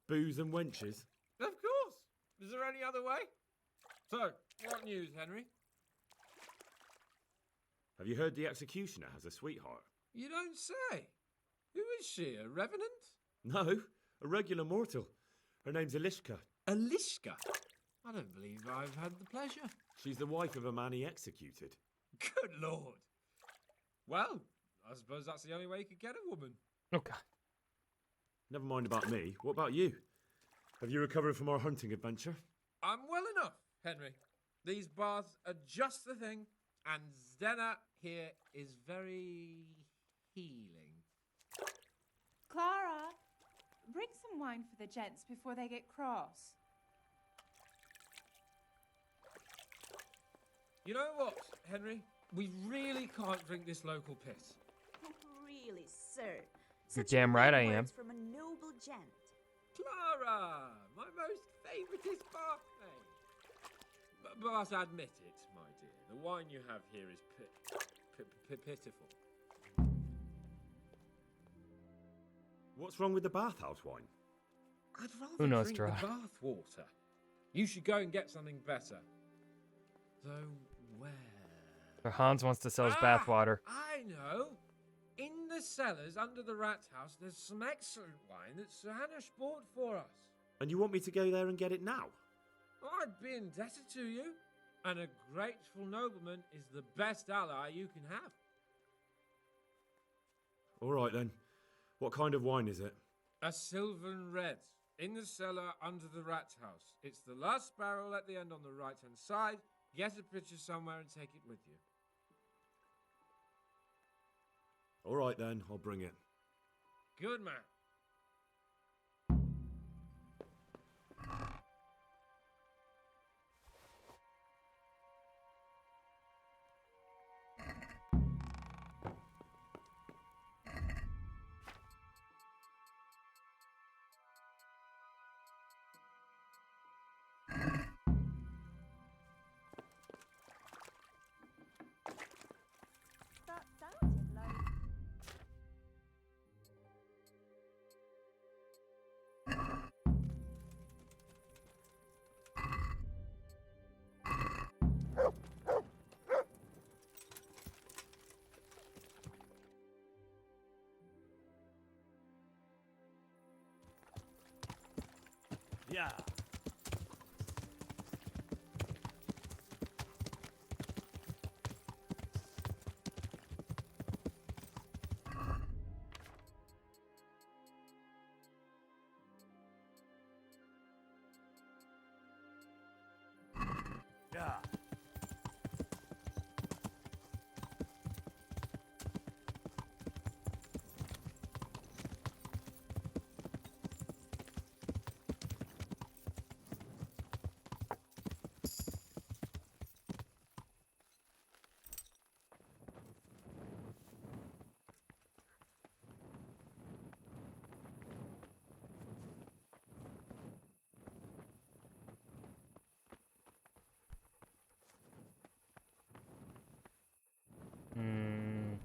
Booze and wenches? Of course. Is there any other way? So, what news, Henry? Have you heard the executioner has a sweetheart? You don't say. Who is she, a revenant? No, a regular mortal. Her name's Elishka. Elishka? I don't believe I've had the pleasure. She's the wife of a man he executed. Good lord. Well, I suppose that's the only way you could get a woman. Oh, God. Never mind about me. What about you? Have you recovered from our hunting adventure? I'm well enough, Henry. These baths are just the thing, and Zdena here is very healing. Clara, bring some wine for the gents before they get cross. You know what, Henry? We really can't drink this local piss. Really, sir. You're Such damn right I fine am. words from a noble gent. Clara, my most favouriteest bathmate. But admit it, my dear, the wine you have here is pitiful. What's wrong with the bathhouse wine? I'd rather Who knows, drink Dra? the bath water. You should go and get something better. Though where? Or Hans wants to sell his Ah, bathwater. I know. In the cellars under the rat house, there's some excellent wine that Sir Hanish bought for us. And you want me to go there and get it now? I'd be indebted to you. And a grateful nobleman is the best ally you can have. All right then. What kind of wine is it? A Sylvan Red, in the cellar under the rat house. It's the last barrel at the end on the right-hand side. Get a picture somewhere and take it with you. All right then, I'll bring it. Good man. That sounded like... Yeah. Yeah. Hmm.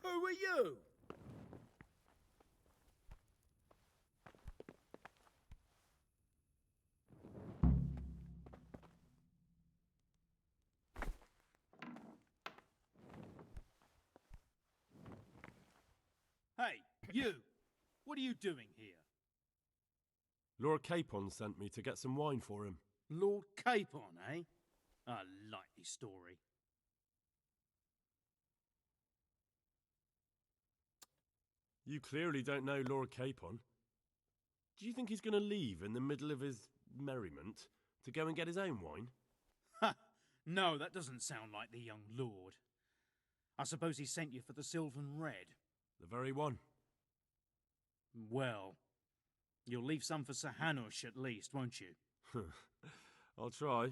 Who are you? Hey, you! What are you doing here? Lord Capon sent me to get some wine for him. Lord Capon, eh? A likely story. You clearly don't know Lord Capon. Do you think he's going to leave in the middle of his merriment to go and get his own wine? Ha! No, that doesn't sound like the young lord. I suppose he sent you for the Sylvan Red. The very one. Well, you'll leave some for Sir Hanush at least, won't you? I'll try.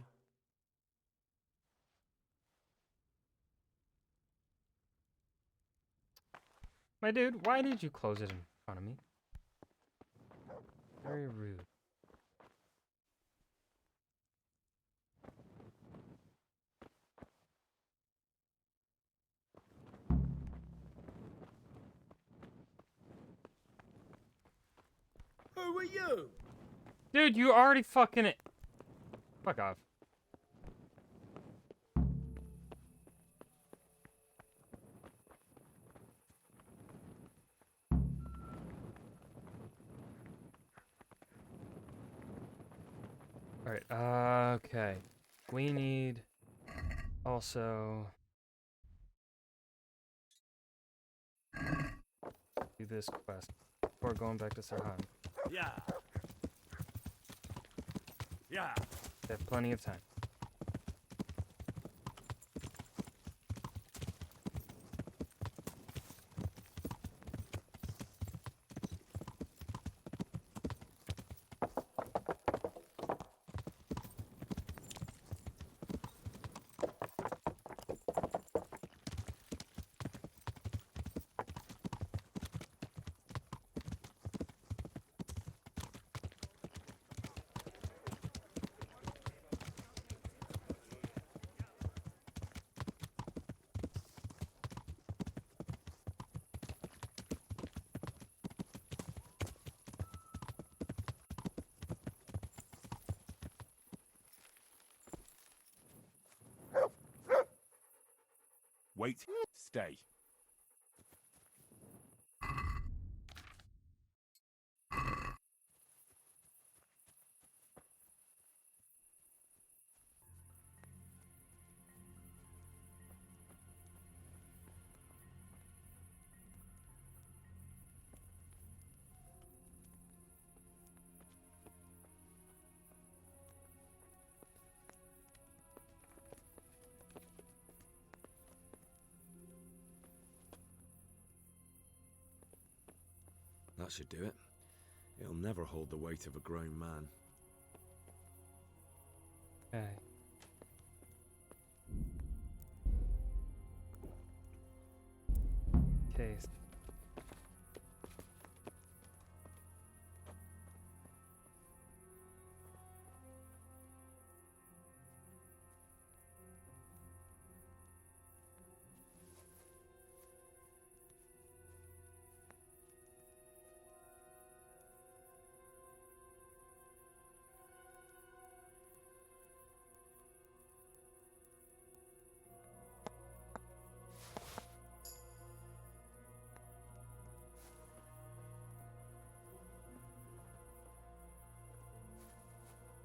My dude, why did you close it in front of me? Very rude. Who are you? Dude, you already fucking it. Fuck off. Alright, okay. We need also do this quest before going back to Sarhan. Yeah. Yeah. We have plenty of time. Wait, stay. That should do it. It'll never hold the weight of a grown man. Okay. Okay.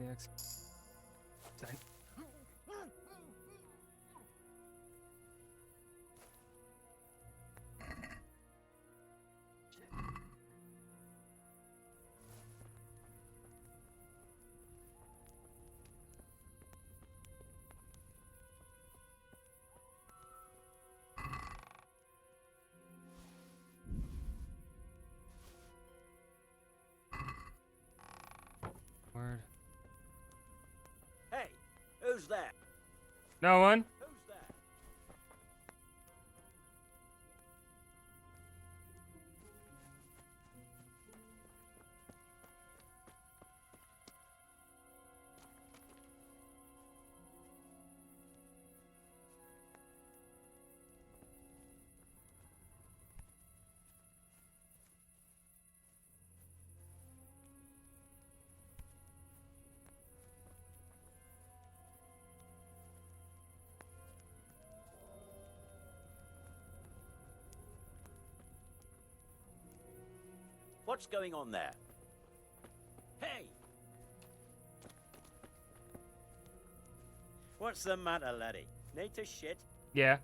Next. Word. Hey, who's there? No one? Who's there? What's going on there? Hey! What's the matter, laddie? Need to shit? Yeah,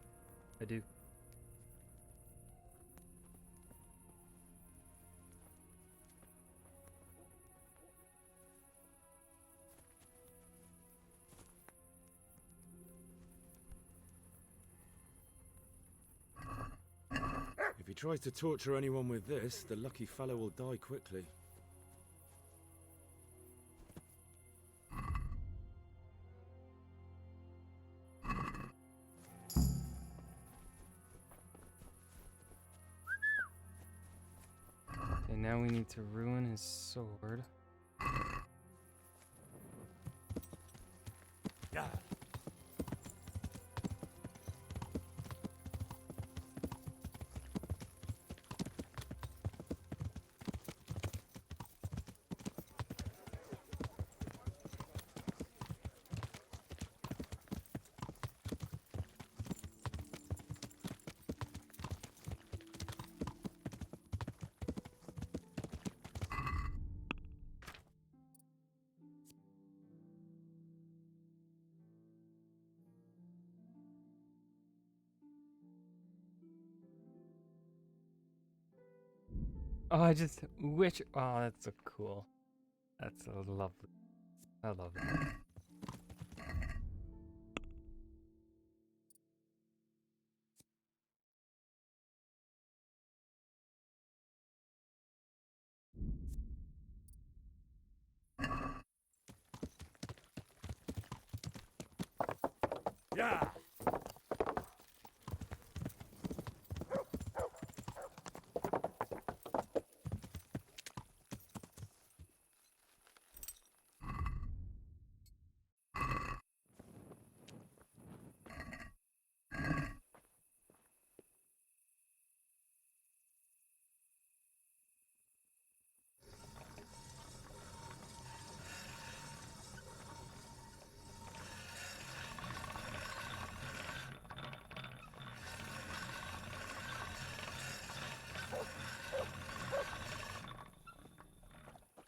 I do. If he tries to torture anyone with this, the lucky fellow will die quickly. Okay, now we need to ruin his sword. Yeah. Oh, I just wish. Oh, that's so cool. That's so lovely. I love it. Yeah.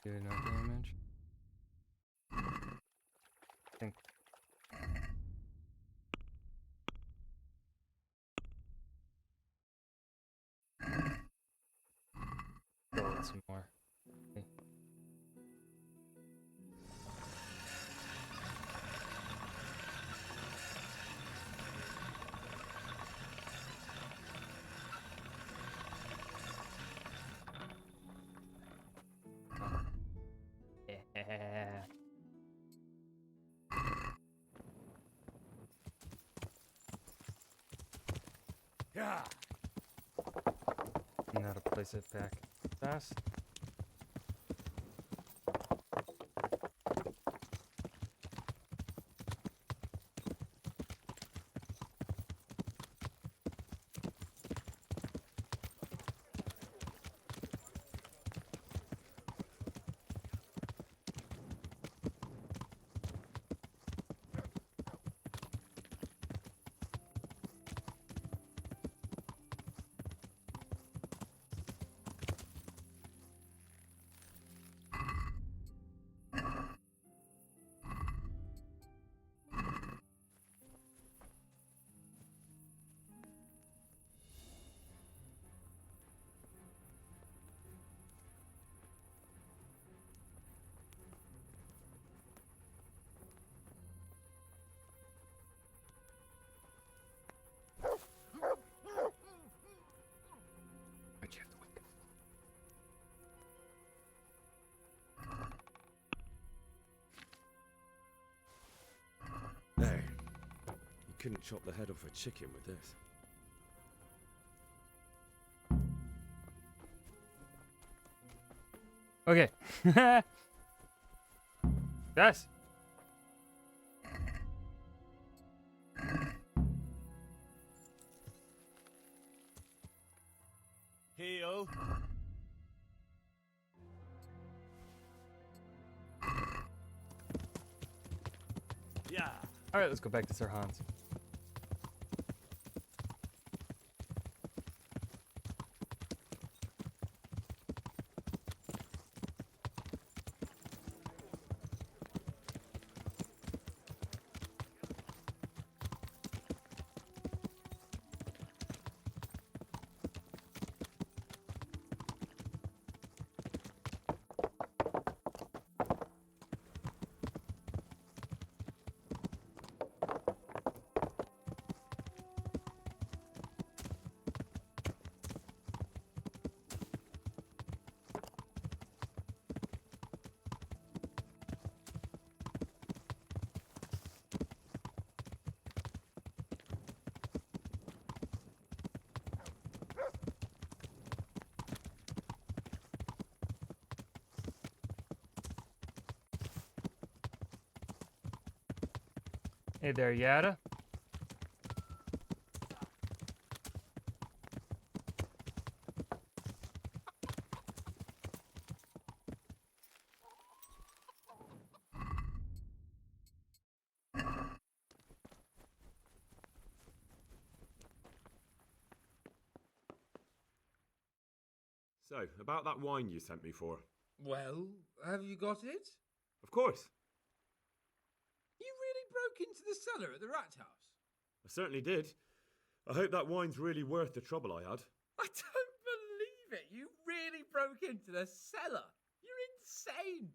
Do no damage. I think. Go with some more. Okay. Yeah. Yeah. Now to place it back fast. Why'd you have to wake up? Hey, you couldn't chop the head off a chicken with this. Okay. Yes. Heal. Yeah. All right, let's go back to Sir Hans. Hey there, Yada. So, about that wine you sent me for. Well, have you got it? Of course. You really broke into the cellar at the rat house? I certainly did. I hope that wine's really worth the trouble I had. I don't believe it. You really broke into the cellar. You're insane.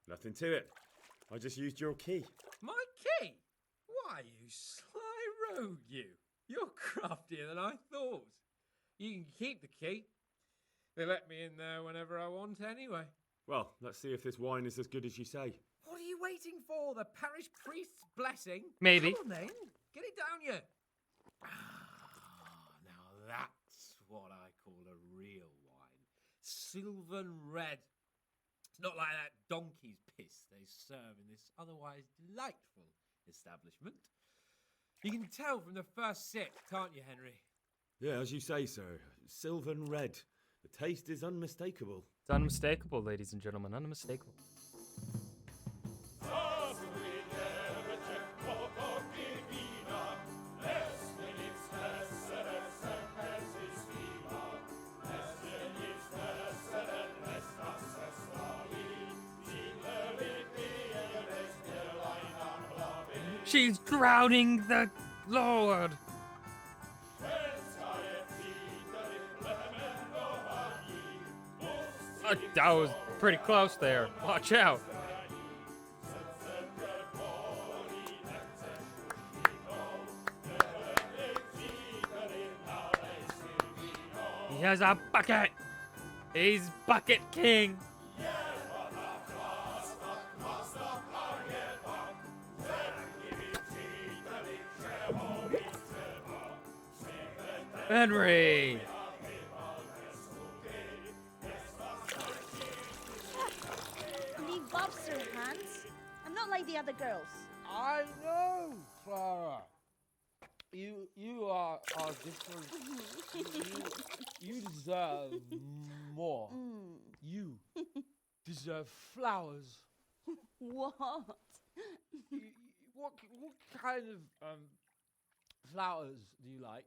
Nothing to it. I just used your key. My key? Why, you sly rogue, you. You're craftier than I thought. You can keep the key. They let me in there whenever I want anyway. Well, let's see if this wine is as good as you say. What are you waiting for? The parish priest's blessing? Maybe. Come on then. Get it down you. Now that's what I call a real wine. Sylvan red. It's not like that donkey's piss they serve in this otherwise delightful establishment. You can tell from the first sip, can't you, Henry? Yeah, as you say, sir. Sylvan red. The taste is unmistakable. It's unmistakable, ladies and gentlemen. Unmistakable. She's drowning the Lord. That was pretty close there. Watch out. He has a bucket. He's Bucket King. Henry. Leave Bob's hands. I'm not like the other girls. I know, Clara. You are different. You deserve more. You deserve flowers. What? What kind of flowers do you like?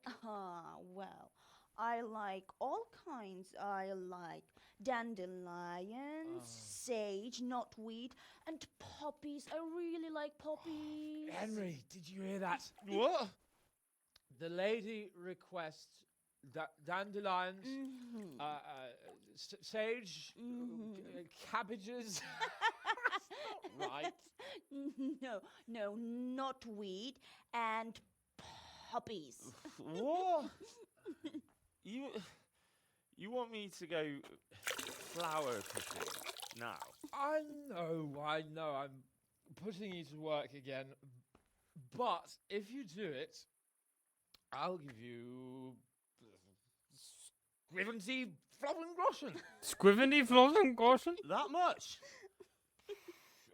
Well, I like all kinds. I like dandelions, sage, knotweed, and poppies. I really like poppies. Henry, did you hear that? What? The lady requests dandelions, sage, cabbages. That's not right. No, knotweed and poppies. What? You want me to go flower picking now? I know. I'm putting you to work again. But if you do it, I'll give you Squiventy Florengroschen. Squiventy Florengroschen? That much?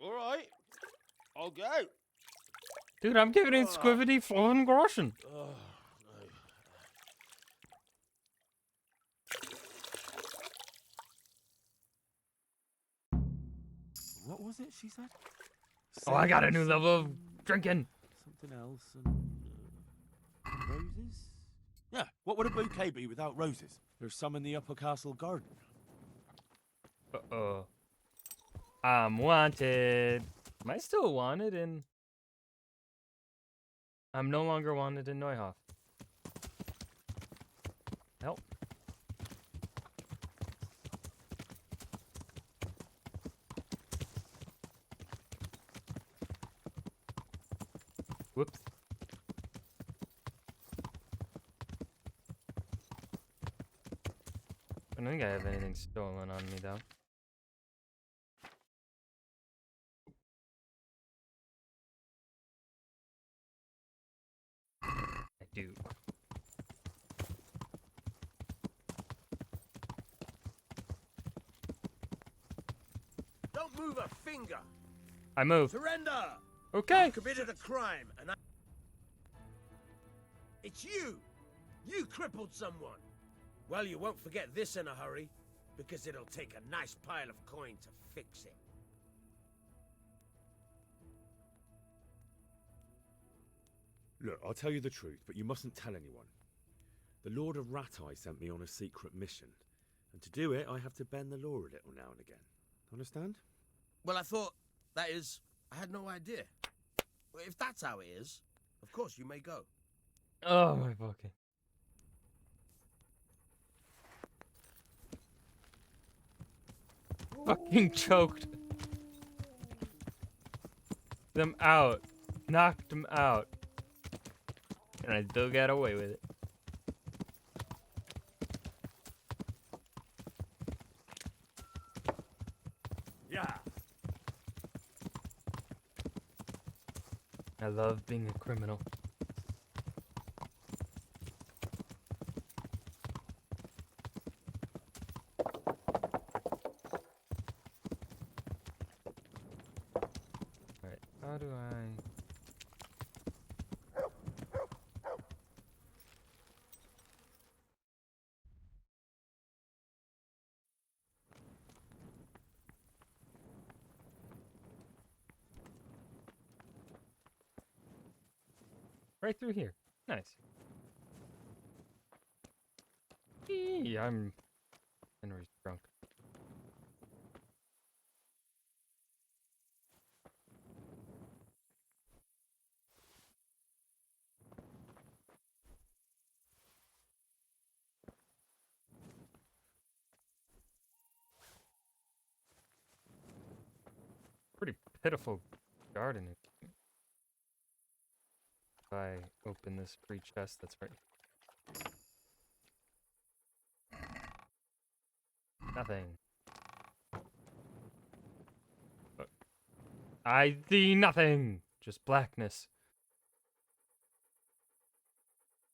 All right, I'll go. Dude, I'm giving it Squiventy Florengroschen. Oh, no. What was it she said? Oh, I got a new level of drinking. Something else and roses? Yeah, what would a bouquet be without roses? There's some in the upper castle garden. Uh-oh. I'm wanted. Am I still wanted in... I'm no longer wanted in Neuhof. Help. Whoops. I don't think I have anything stolen on me, though. I do. Don't move a finger. I move. Surrender! Okay. You committed a crime, and it's you! You crippled someone! Well, you won't forget this in a hurry, because it'll take a nice pile of coin to fix it. Look, I'll tell you the truth, but you mustn't tell anyone. The Lord of Ratai sent me on a secret mission, and to do it, I have to bend the law a little now and again. Understand? Well, I thought, that is, I had no idea. Well, if that's how it is, of course you may go. Oh my fucking. Fucking choked them out. Knocked them out. And I still got away with it. Yeah. I love being a criminal. Alright, how do I... Right through here. Nice. Eee, I'm... Henry's drunk. Pretty pitiful garden. If I open this free chest that's right. Nothing. But I see nothing. Just blackness.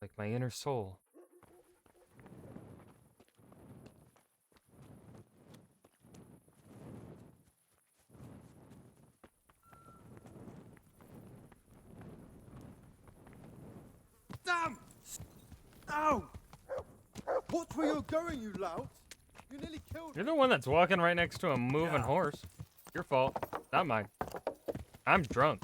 Like my inner soul. Damn! Ow! Watch where you're going, you lout! You nearly killed You're the one that's walking right next to a moving horse. Your fault, not mine. I'm drunk.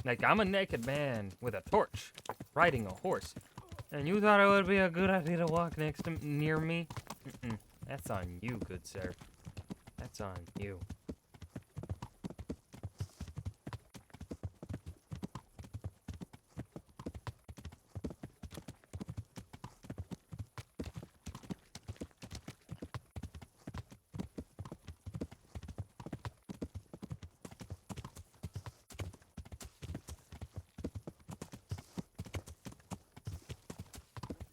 Like, I'm a naked man with a torch, riding a horse. And you thought it would be a good idea to walk near me? Mm-mm. That's on you, good sir. That's on you.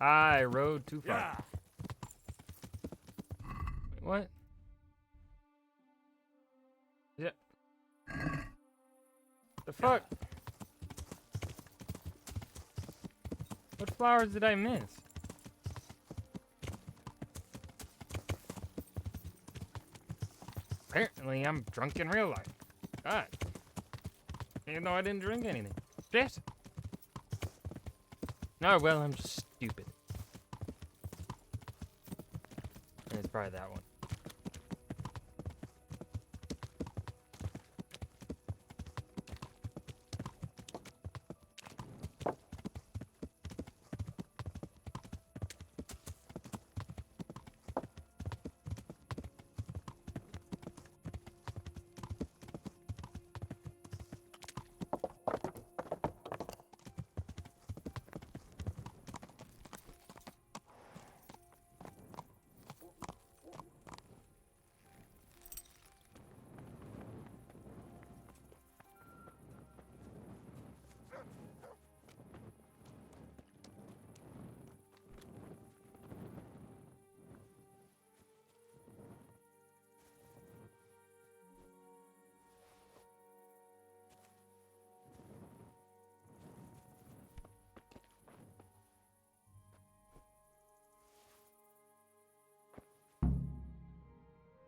I rode too far. Wait, what? Yeah. The fuck? What flowers did I miss? Apparently, I'm drunk in real life. God. Even though I didn't drink anything. Shit. Oh, well, I'm just stupid. And it's probably that one.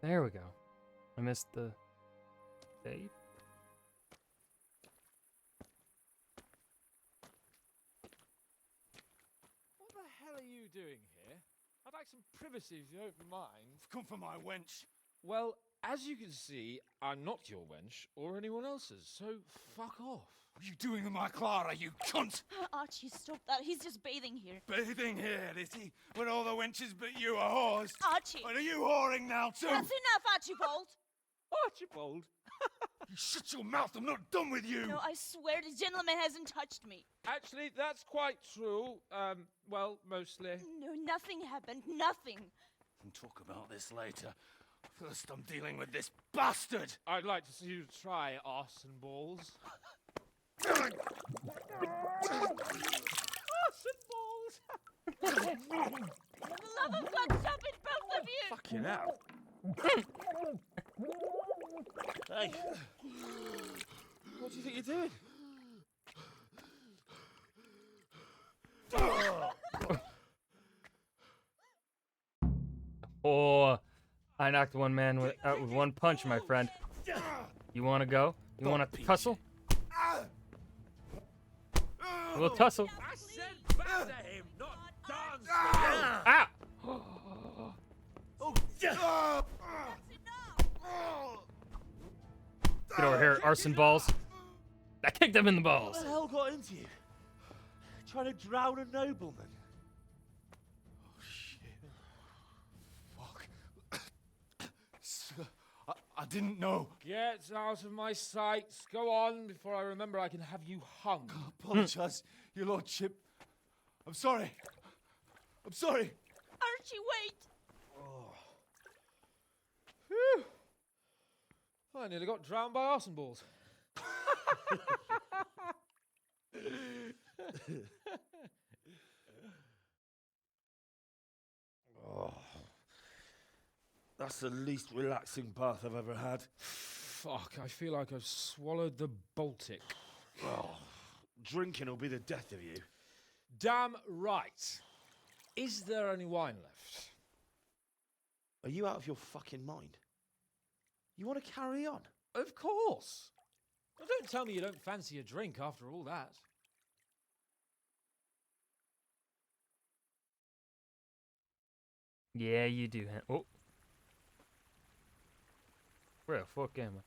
There we go. I missed the save. What the hell are you doing here? I'd like some privacy if you don't mind. Come for my wench. Well, as you can see, I'm not your wench or anyone else's, so fuck off. What are you doing with my Clara, you cunt? Archie, stop that. He's just bathing here. Bathing here, is he? When all the wenches but you are whores? Archie! And are you whoring now too? That's enough, Archibald! Archibald? You shut your mouth, I'm not done with you! No, I swear this gentleman hasn't touched me. Actually, that's quite true. Well, mostly. No, nothing happened. Nothing. We'll talk about this later. First, I'm dealing with this bastard! I'd like to see you try arse and balls. Arse balls! For the love of God, stop it, both of you! Fucking hell. Hey. What do you think you're doing? Oh, I knocked one man out with one punch, my friend. You want to go? You want to tussle? A little tussle. I said back to him, not dance with him. Ah! Get over here, arson balls. I kicked him in the balls. What the hell got into you? Trying to drown a nobleman? Oh, shit. Fuck. I didn't know. Get out of my sight. Go on before I remember I can have you hung. I apologise, your lordship. I'm sorry. I'm sorry. Archie, wait! Oh. Phew. I nearly got drowned by arson balls. Oh, that's the least relaxing bath I've ever had. Fuck, I feel like I've swallowed the Baltic. Oh, drinking will be the death of you. Damn right. Is there any wine left? Are you out of your fucking mind? You want to carry on? Of course. Well, don't tell me you don't fancy a drink after all that. Yeah, you do. Oh. Where the fuck am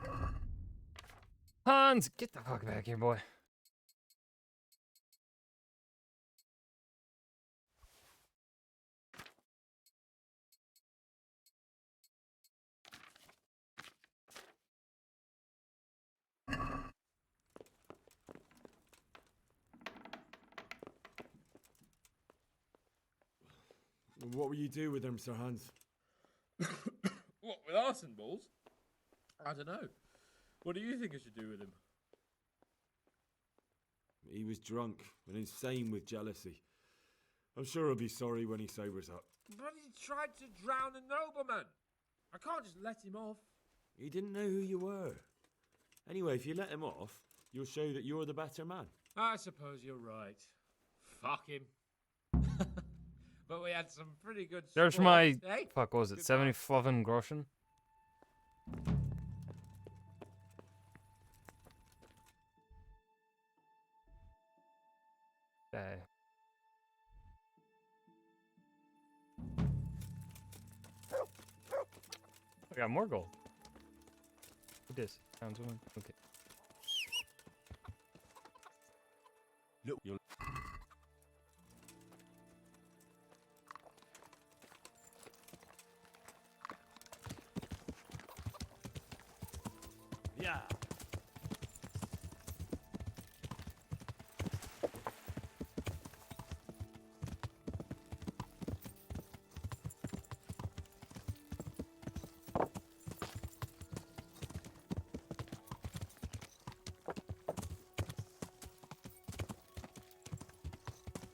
I? Hans, get the fuck back here, boy. What will you do with them, Sir Hans? What, with arson balls? I don't know. What do you think I should do with him? He was drunk and insane with jealousy. I'm sure he'll be sorry when he sobers up. But he tried to drown a nobleman. I can't just let him off. He didn't know who you were. Anyway, if you let him off, you'll show that you're the better man. I suppose you're right. Fuck him. But we had some pretty good There's sport, my... eh? Fuck, what was it? 77 groschen? Okay. I got more gold. What this? Townswoman? Okay. Look, you'll... Yeah.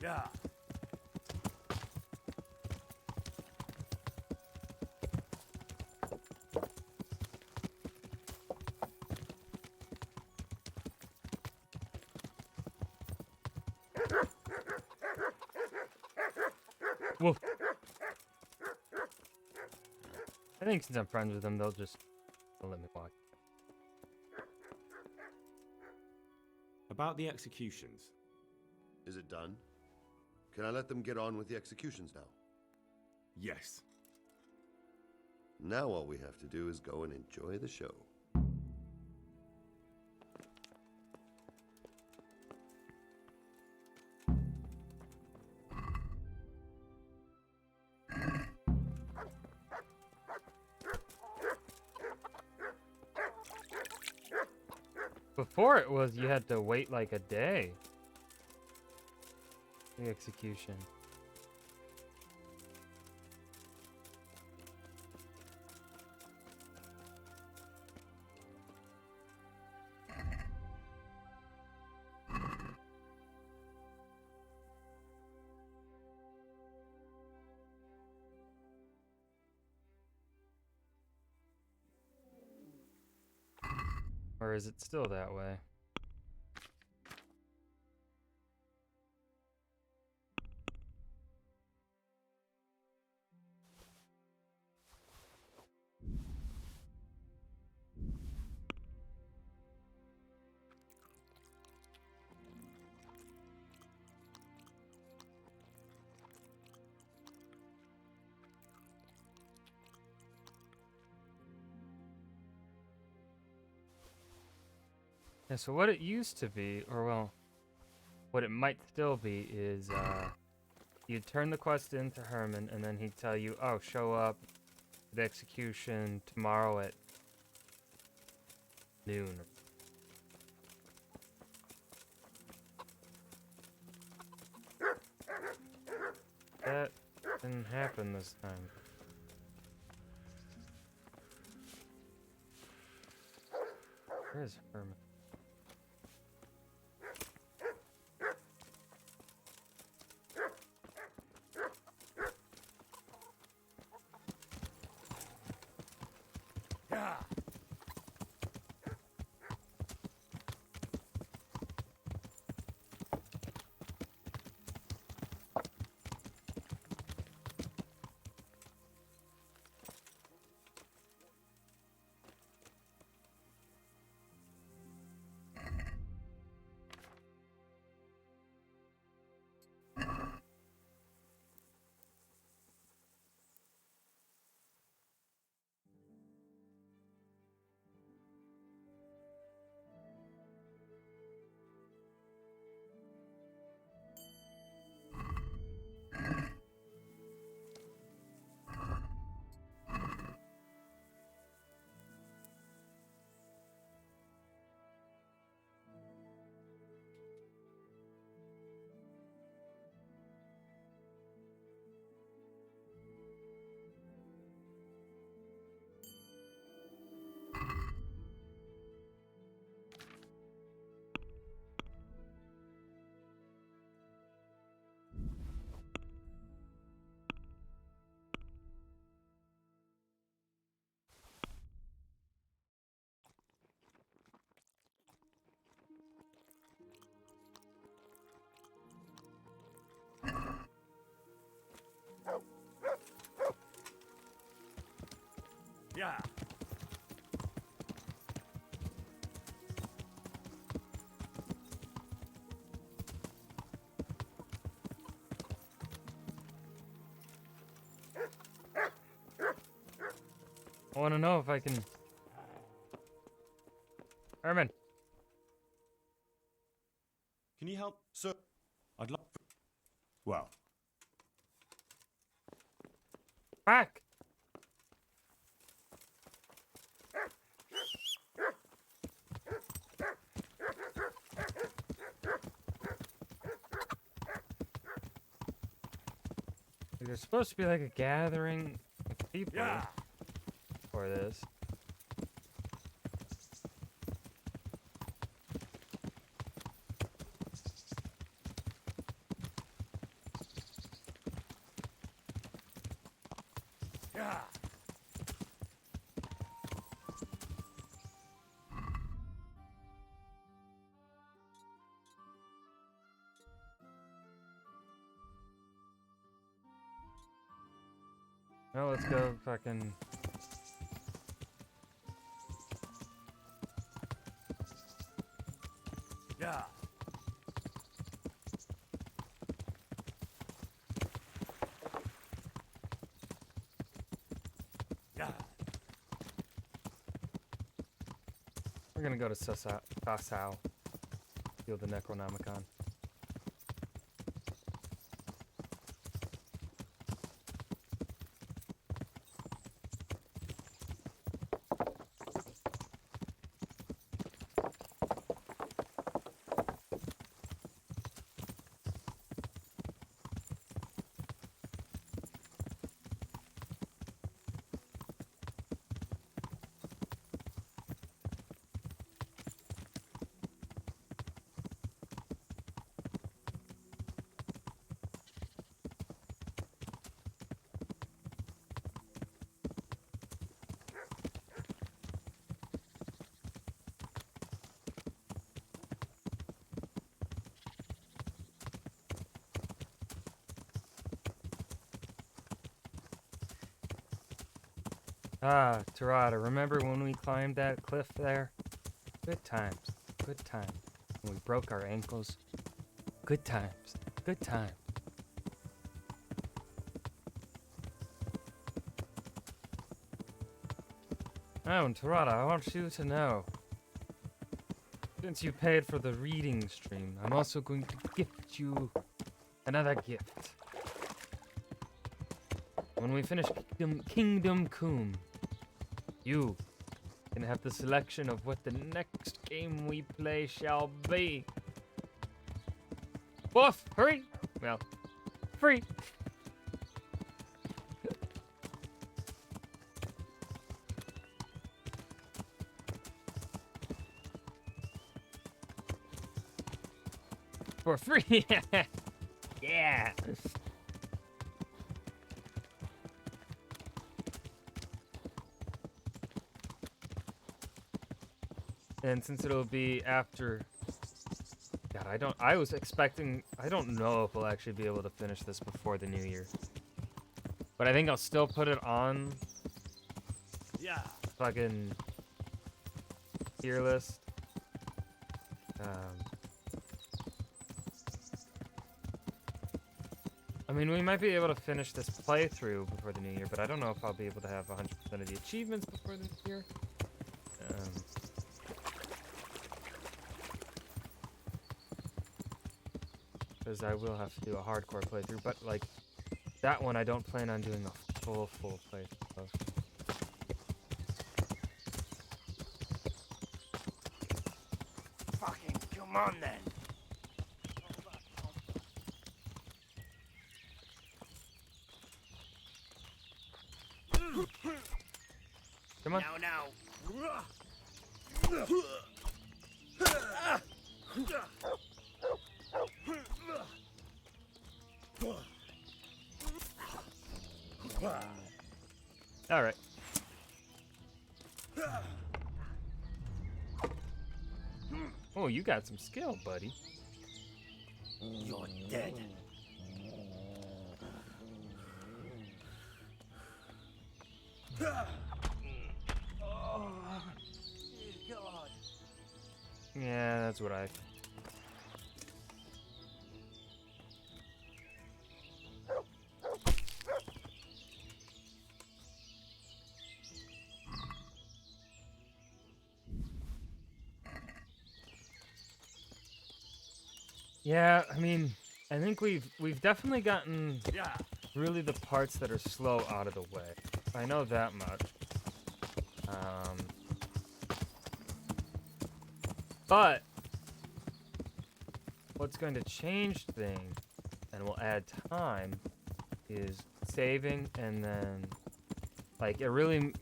Yeah. Woof. I think since I'm friends with them, they'll just let me walk. About the executions. Is it done? Can I let them get on with the executions now? Yes. Now all we have to do is go and enjoy the show. Before it was you had to wait like a day. The execution. Or is it still that way? Yeah, so what it used to be, or well, what it might still be is, you'd turn the quest in to Herman, and then he'd tell you, oh, show up at the execution tomorrow at noon. That didn't happen this time. Where's Herman? Yeah. I want to know if I can... Herman! Can you help, sir? I'd like... Well... Back! There's supposed to be like a gathering of people for this. Yeah. Well, let's go fucking... Yeah. Yeah. We're gonna go to Sasau. Steal the Necronomicon. Ah, Tarada, remember when we climbed that cliff there? Good times. Good times. When we broke our ankles. Good times. Good times. Oh, and Tarada, I want you to know. Since you paid for the reading stream, I'm also going to gift you another gift. When we finish Kingdom Come, you can have the selection of what the next game we play shall be. For free! Well, free! For free! Yeah! And since it'll be after... God, I was expecting... I don't know if we'll actually be able to finish this before the new year. But I think I'll still put it on... Yeah. Fucking... tier list. I mean, we might be able to finish this playthrough before the new year, but I don't know if I'll be able to have 100% of the achievements before the new year. Because I will have to do a hardcore playthrough, but like that one I don't plan on doing a full playthrough of. Fucking come on then. Come on. Now. All right. Oh, you got some skill, buddy. You're dead. Oh, dear God. Yeah, that's what I... Yeah, I mean, I think we've definitely gotten really the parts that are slow out of the way. I know that much. But what's going to change things and will add time is saving, and then like it really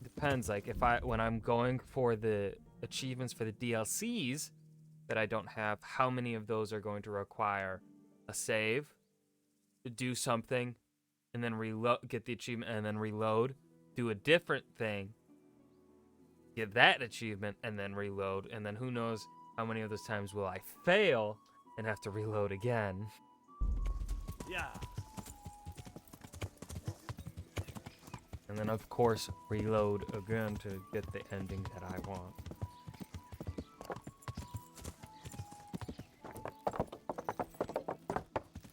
depends. Like when I'm going for the achievements for the DLCs that I don't have, how many of those are going to require a save to do something and then reload, get the achievement and then reload, do a different thing, get that achievement and then reload, and then who knows how many of those times will I fail and have to reload again. Yeah. And then, of course, reload again to get the ending that I want.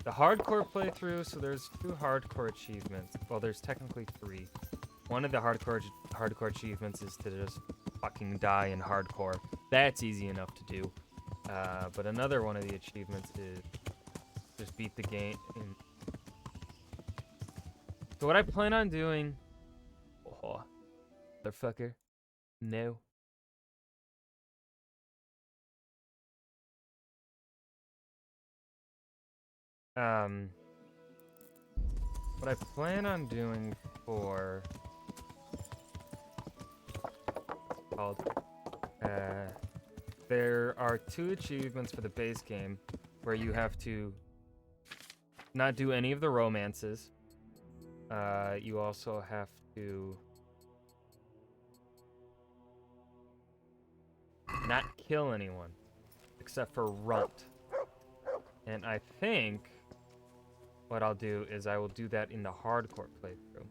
The hardcore playthrough, so there's 2 hardcore achievements. Well, there's technically 3. One of the hardcore achievements is to just fucking die in hardcore. That's easy enough to do. But another one of the achievements is just beat the game. So what I plan on doing... Oh, motherfucker. No. What I plan on doing for... called... there are 2 achievements for the base game where you have to not do any of the romances. You also have to not kill anyone except for Runt. And I think what I'll do is I will do that in the hardcore playthrough.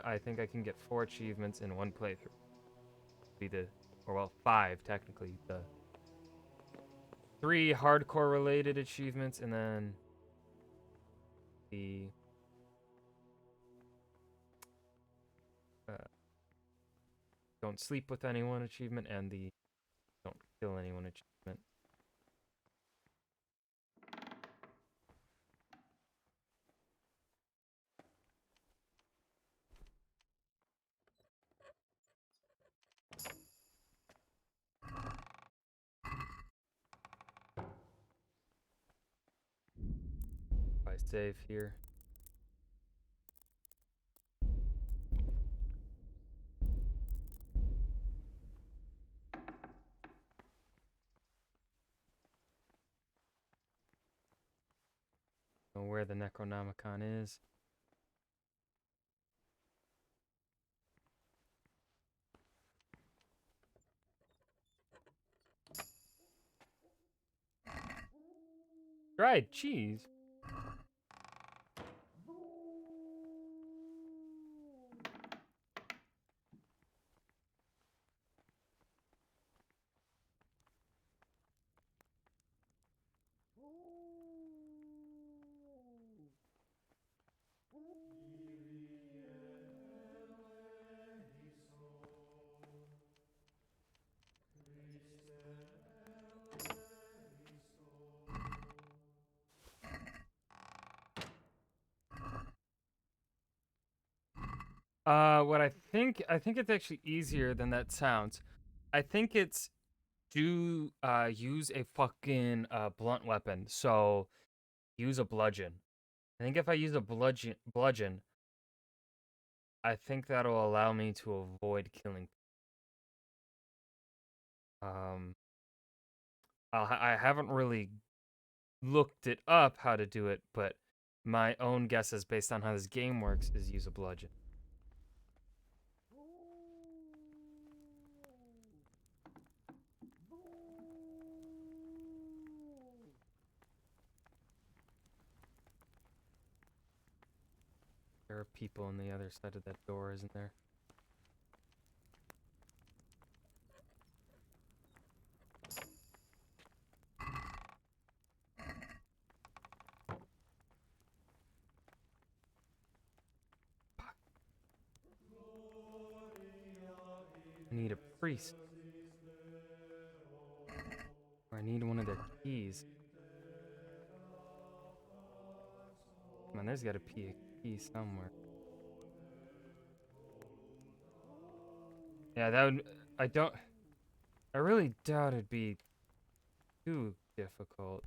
I think I can get 4 achievements in one playthrough. Or well, 5 technically. The 3 hardcore related achievements and then the don't sleep with anyone achievement and the don't kill anyone achievement. I save here. Know where the Necronomicon is. Dried cheese. What I think it's actually easier than that sounds. I think it's use a fucking blunt weapon. So use a bludgeon. I think if I use a bludgeon, I think that'll allow me to avoid killing. I haven't really looked it up how to do it, but my own guesses based on how this game works is use a bludgeon. There are people on the other side of that door, isn't there? I need a priest. Or I need one of their keys. Come on, there's got to be a key somewhere. Yeah, that would... I really doubt it'd be too difficult.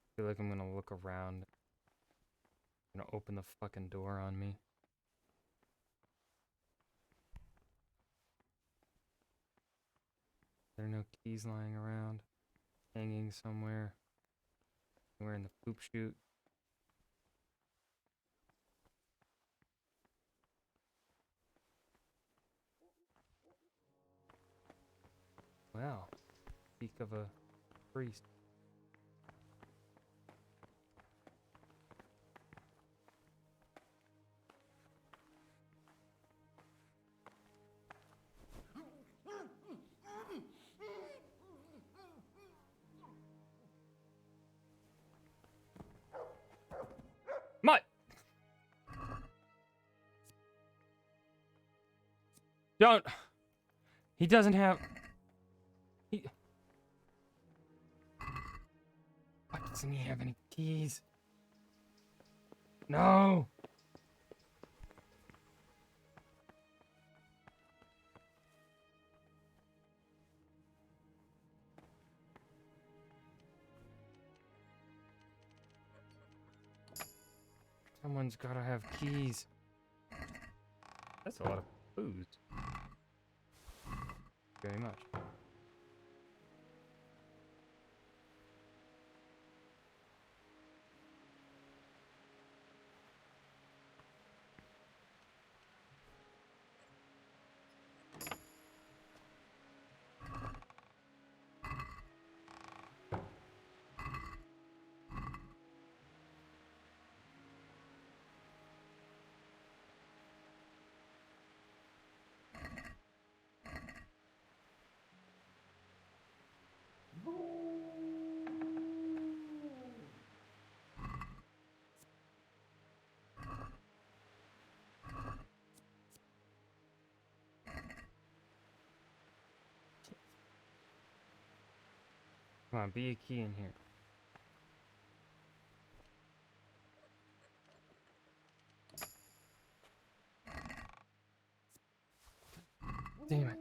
I feel like I'm gonna look around. I'm gonna open the fucking door on me. There are no keys lying around, hanging somewhere. We're in the poop chute. Wow. Speak of a priest. Mutt! Don't! He doesn't have... Why doesn't he have any keys? No! Someone's gotta have keys. That's a lot of booze. Very much. Come on, be a key in here. Damn it.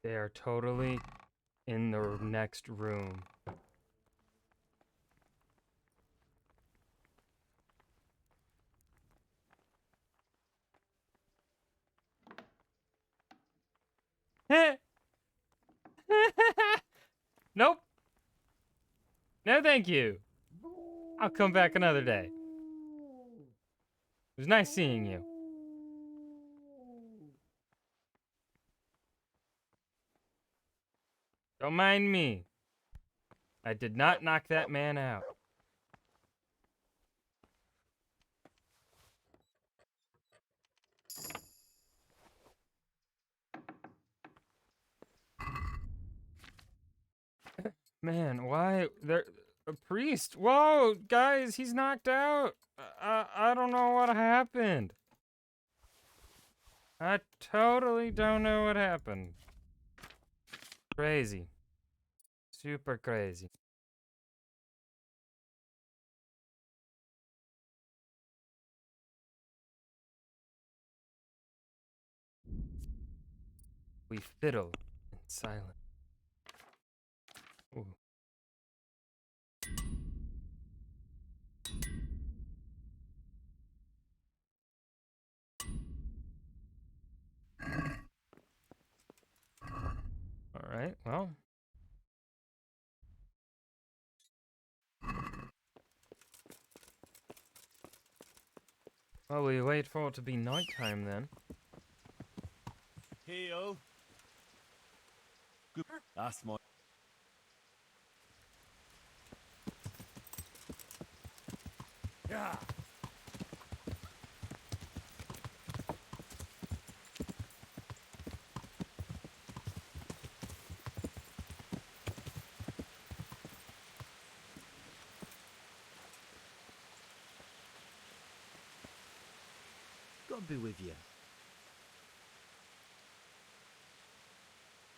They are totally in the next room. Nope. No, thank you. I'll come back another day. It was nice seeing you. Don't mind me. I did not knock that man out. Man, why? There, a priest. Whoa, guys, he's knocked out. I don't know what happened. I totally don't know what happened. Crazy. Super crazy. We fiddle in silence. Ooh. All right, well. Well, we wait for it to be nighttime then. Hey-o. Good. That's my... Yeah. God be with you.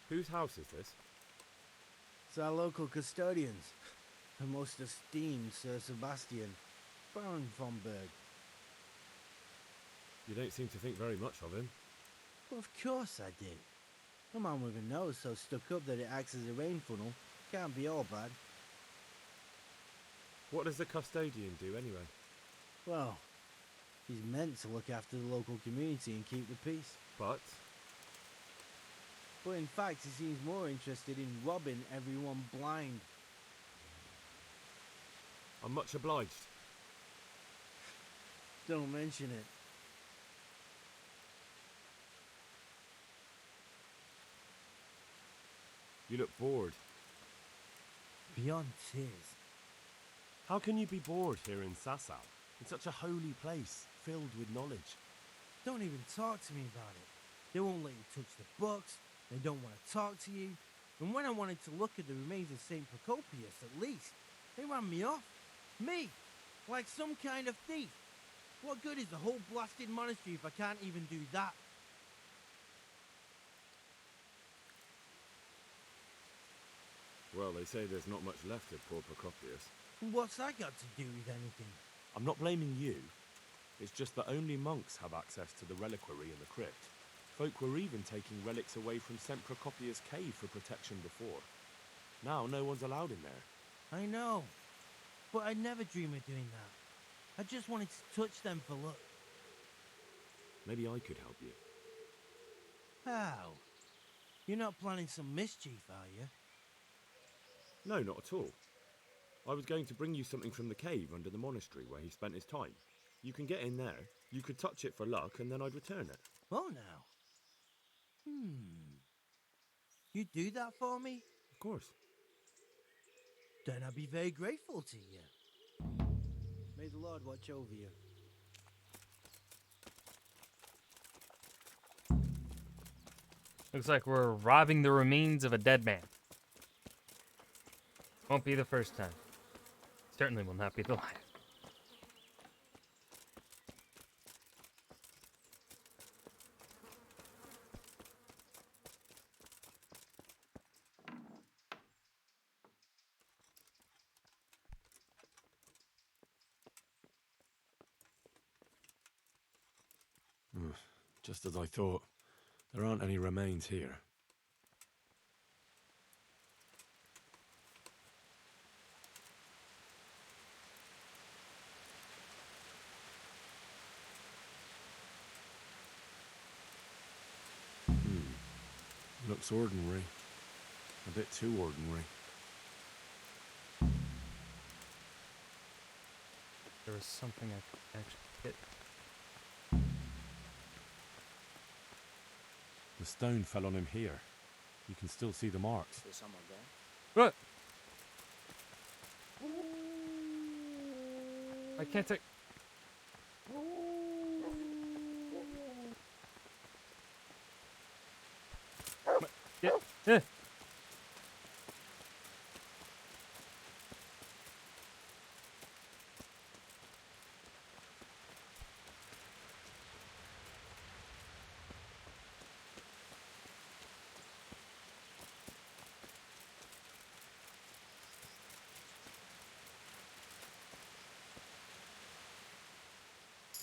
Whose house is this? It's our local custodians. The most esteemed Sir Sebastian, Baron von Berg. You don't seem to think very much of him. Well, of course I did. A man with a nose so stuck up that it acts as a rain funnel can't be all bad. What does the custodian do anyway? Well, he's meant to look after the local community and keep the peace. But in fact, he seems more interested in robbing everyone blind. I'm much obliged. Don't mention it. You look bored. Beyond tears. How can you be bored here in Sasau? It's such a holy place, filled with knowledge. Don't even talk to me about it. They won't let you touch the books. They don't want to talk to you. And when I wanted to look at the remains of St. Procopius, at least, they ran me off. Me! Like some kind of thief. What good is the whole blasted monastery if I can't even do that? Well, they say there's not much left of poor Procopius. What's that got to do with anything? I'm not blaming you. It's just that only monks have access to the reliquary in the crypt. Folk were even taking relics away from St. Procopius' cave for protection before. Now no one's allowed in there. I know. But I'd never dream of doing that. I just wanted to touch them for luck. Maybe I could help you. How? You're not planning some mischief, are you? No, not at all. I was going to bring you something from the cave under the monastery where he spent his time. You can get in there, you could touch it for luck, and then I'd return it. Oh, now. You do that for me? Of course. Then I'd be very grateful to you. May the Lord watch over you. Looks like we're robbing the remains of a dead man. Won't be the first time. Certainly will not be the last. Just as I thought. There aren't any remains here. Looks ordinary. A bit too ordinary. There was something I could actually hit. The stone fell on him here. You can still see the marks. Is there someone there? What? I can't take. Yeah.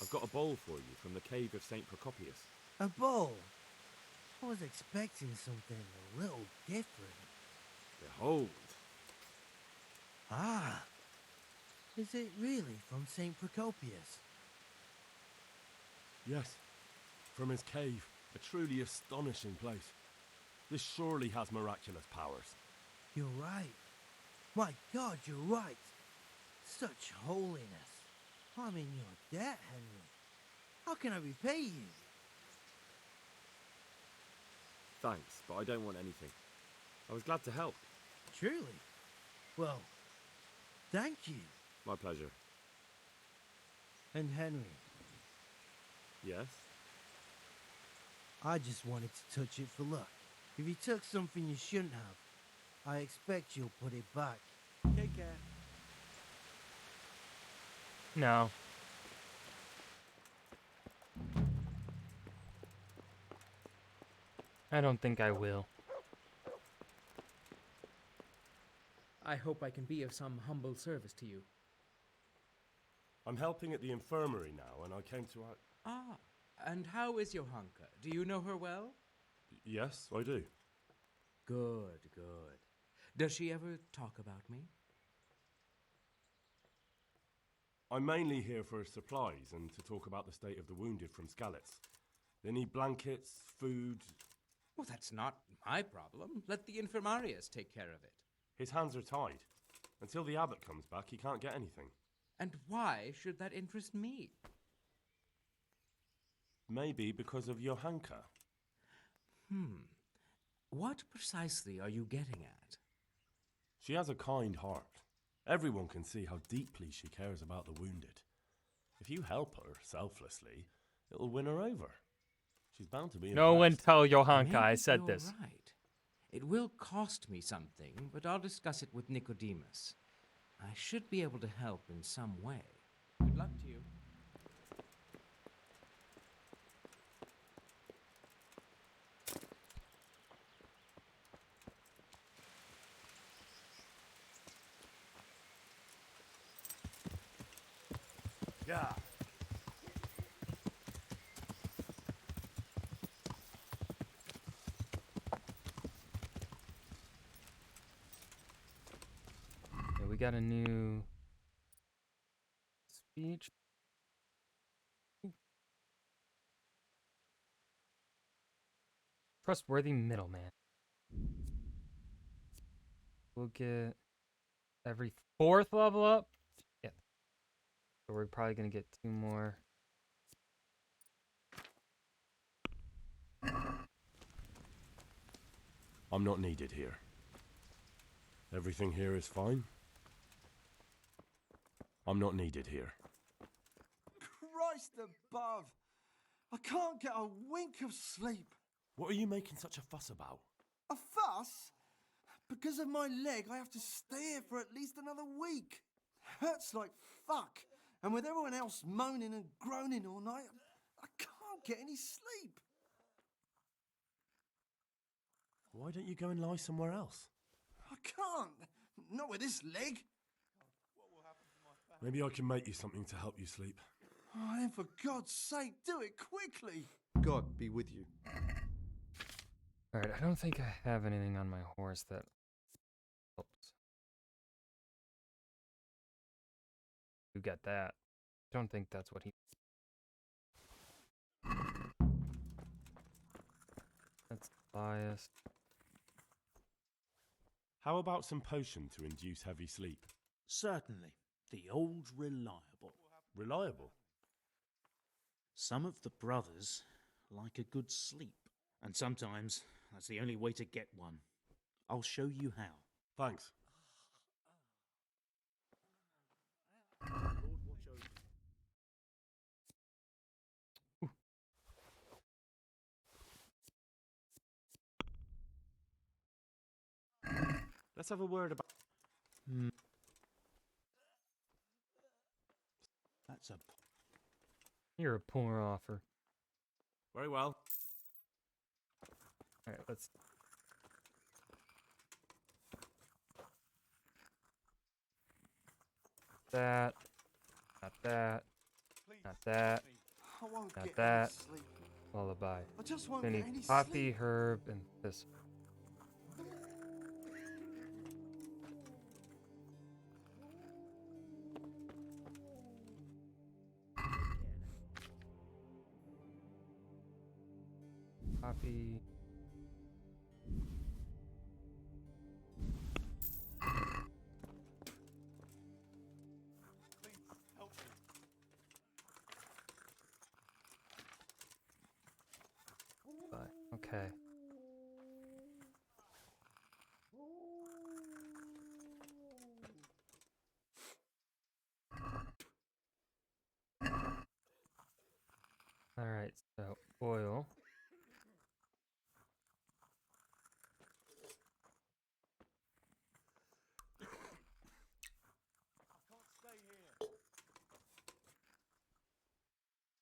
I've got a bowl for you from the cave of St. Procopius. A bowl? I was expecting something a little different. Behold. Ah. Is it really from St. Procopius? Yes, from his cave. A truly astonishing place. This surely has miraculous powers. You're right. My God, you're right. Such holiness. I'm in your debt, Henry. How can I repay you? Thanks, but I don't want anything. I was glad to help. Truly? Well, thank you. My pleasure. And Henry, Yes? I just wanted to touch it for luck. If you took something you shouldn't have, I expect you'll put it back. Take care. No. I don't think I will. I hope I can be of some humble service to you. I'm helping at the infirmary now, and I came to... Ah, and how is Johanka? Do you know her well? Yes, I do. Good, good. Does she ever talk about me? I'm mainly here for supplies and to talk about the state of the wounded from Skalitz. They need blankets, food... Well, that's not my problem. Let the infirmarius take care of it. His hands are tied. Until the abbot comes back, he can't get anything. And why should that interest me? Maybe because of Johanka. What precisely are you getting at? She has a kind heart. Everyone can see how deeply she cares about the wounded. If you help her selflessly, it'll win her over. She's bound to be No one impressed. tell Johanka Maybe I said you're this. Right. It will cost me something, but I'll discuss it with Nicodemus. I should be able to help in some way. Good luck to you. Yeah. Yeah, we got a new speech. Trustworthy middleman. We'll get every 4th level up. Yeah. So we're probably gonna get 2 more. I'm not needed here. Everything here is fine. I'm not needed here. Christ above! I can't get a wink of sleep. What are you making such a fuss about? A fuss? Because of my leg, I have to stay here for at least another week. Hurts like fuck. And with everyone else moaning and groaning all night, I can't get any sleep. Why don't you go and lie somewhere else? I can't. Not with this leg. Maybe I can make you something to help you sleep. Oh, then for God's sake, do it quickly. God be with you. Alright, I don't think I have anything on my horse that helps. You get that. Don't think that's what he... That's biased. How about some potion to induce heavy sleep? Certainly. The old reliable. Reliable? Some of the brothers like a good sleep, and sometimes that's the only way to get one. I'll show you how. Thanks. Let's have a word about... That's a... You're a poor offer. Very well. Alright, let's... That. Not that. Not that. I won't Not get that. any sleep. Lullaby. I just won't We get need any poppy, sleep. herb, and this. Poppy. Okay. Alright, so oil.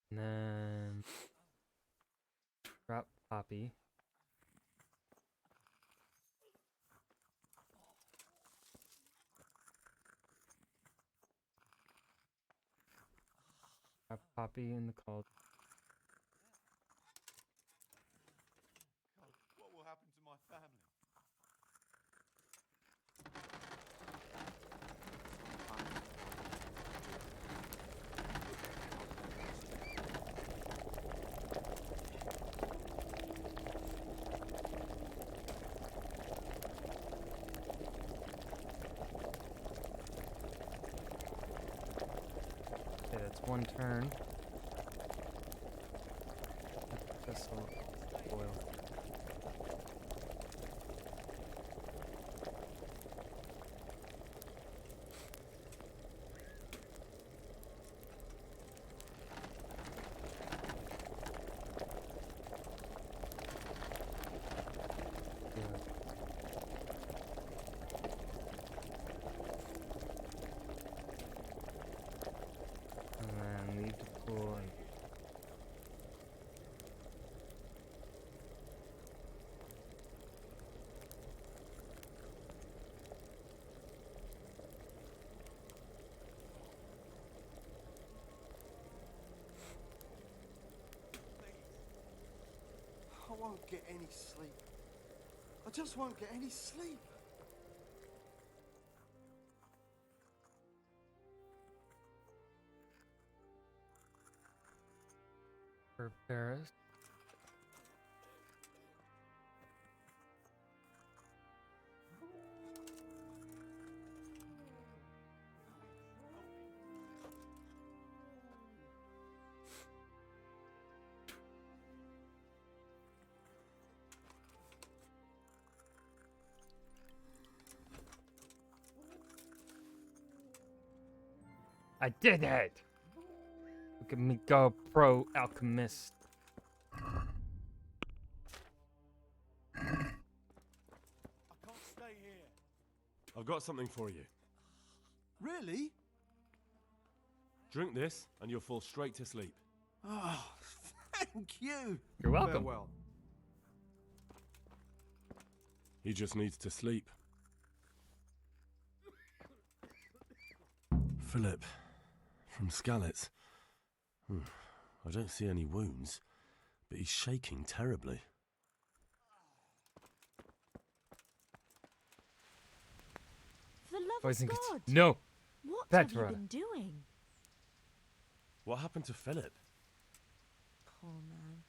And then drop poppy. Poppy in the cauldron. God, what will happen to my family? Okay, that's one turn. This will boil. And then leave the pool and I won't get any sleep. I just won't get any sleep. for Paris. I did it! Look at me go, pro alchemist. I can't stay here. I've got something for you. Really? Drink this, and you'll fall straight to sleep. Oh, thank you. You're welcome. Farewell. He just needs to sleep. Philip, from Skalitz. I don't see any wounds, but he's shaking terribly. For the love Poison of gets- God! No! What That's have you right. been doing? What happened to Philip? Poor man.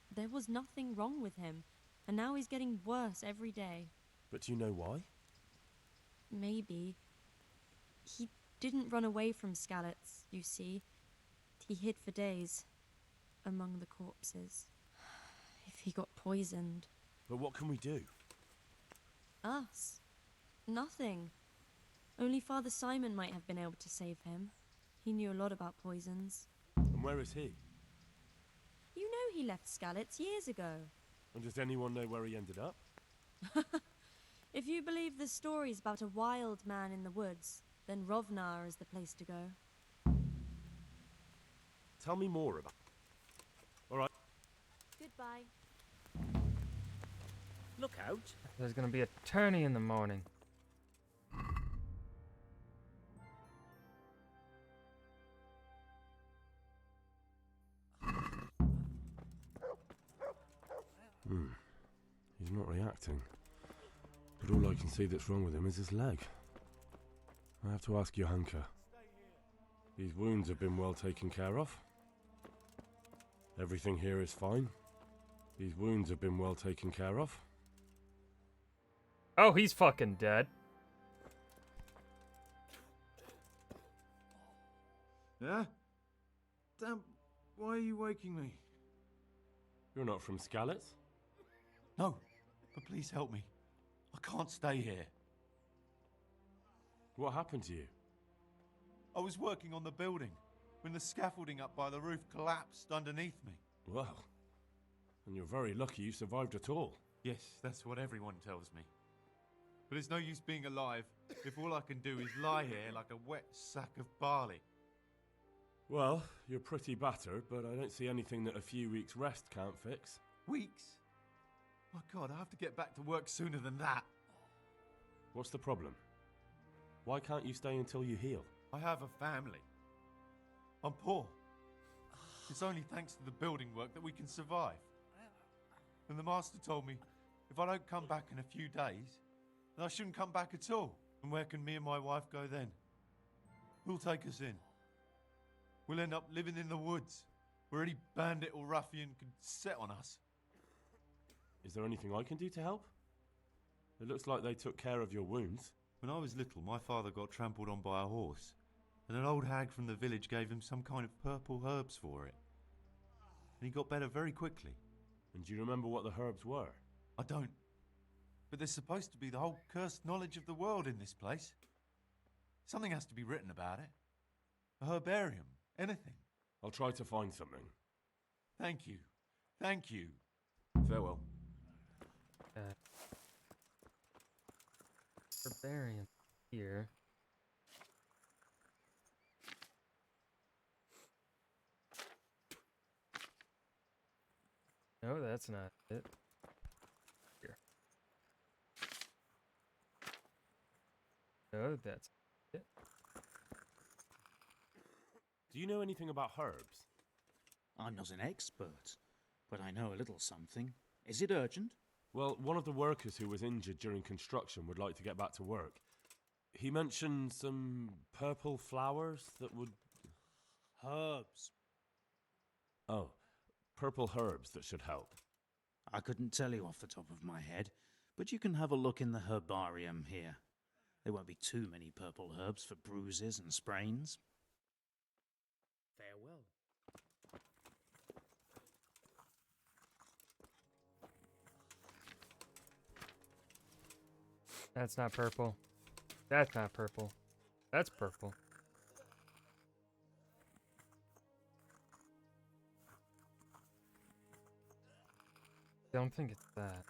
There was nothing wrong with him, and now he's getting worse every day. But do you know why? Maybe. He didn't run away from Skalitz, you see. He hid for days, among the corpses. If he got poisoned. But what can we do? Us? Nothing. Only Father Simon might have been able to save him. He knew a lot about poisons. And where is he? You know he left Skalitz years ago. And does anyone know where he ended up? If you believe the stories about a wild man in the woods, then Rovnar is the place to go. Tell me more about... All right. Goodbye. Look out. There's gonna be a tourney in the morning. He's not reacting. But all I can see that's wrong with him is his leg. I have to ask Johanka. These wounds have been well taken care of. Everything here is fine. These wounds have been well taken care of. Oh, he's fucking dead. Yeah? Damn, why are you waking me? You're not from Skalitz? No, but please help me. I can't stay here. What happened to you? I was working on the building when the scaffolding up by the roof collapsed underneath me. Well, and you're very lucky you survived at all. Yes, that's what everyone tells me. But it's no use being alive if all I can do is lie here like a wet sack of barley. Well, you're pretty battered, but I don't see anything that a few weeks' rest can't fix. Weeks? My God, I have to get back to work sooner than that. What's the problem? Why can't you stay until you heal? I have a family. I'm poor. It's only thanks to the building work that we can survive. And the master told me if I don't come back in a few days, then I shouldn't come back at all. And where can me and my wife go then? Who'll take us in? We'll end up living in the woods, where any bandit or ruffian can set on us. Is there anything I can do to help? It looks like they took care of your wounds. When I was little, my father got trampled on by a horse, and an old hag from the village gave him some kind of purple herbs for it. And he got better very quickly. And do you remember what the herbs were? I don't. But there's supposed to be the whole cursed knowledge of the world in this place. Something has to be written about it. A herbarium. Anything. I'll try to find something. Thank you. Thank you. Farewell. Barbarian here. No, that's not it. Here. No, that's it. Do you know anything about herbs? I'm not an expert, but I know a little something. Is it urgent? Well, one of the workers who was injured during construction would like to get back to work. He mentioned some purple flowers that would... Herbs. Oh, purple herbs that should help. I couldn't tell you off the top of my head, but you can have a look in the herbarium here. There won't be too many purple herbs for bruises and sprains. Farewell. That's not purple. That's not purple. That's purple. Don't think it's that.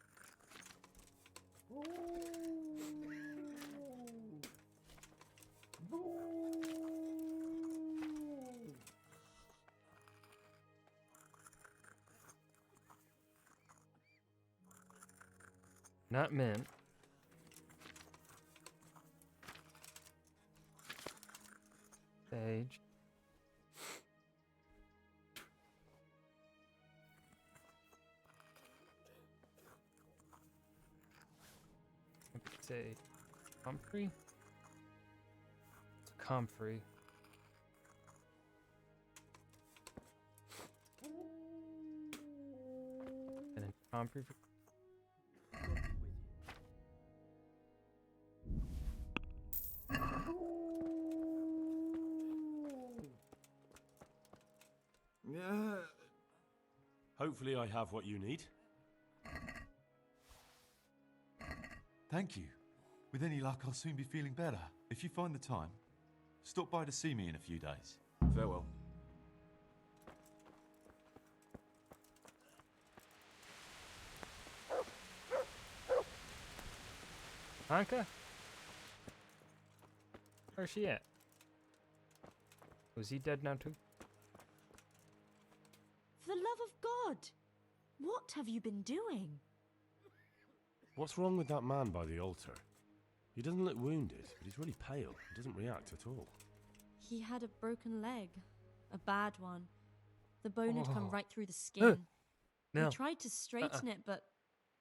Not mint. Sage. Let's say comfrey. Comfrey. And then comfrey. Hopefully I have what you need. Thank you. With any luck, I'll soon be feeling better. If you find the time, stop by to see me in a few days. Farewell. Hanka? Where's she at? Was he dead now too? For the love of God! What have you been doing? What's wrong with that man by the altar? He doesn't look wounded, but he's really pale and doesn't react at all. He had a broken leg. A bad one. The bone had come Oh. right through the skin. No. We tried to straighten it, but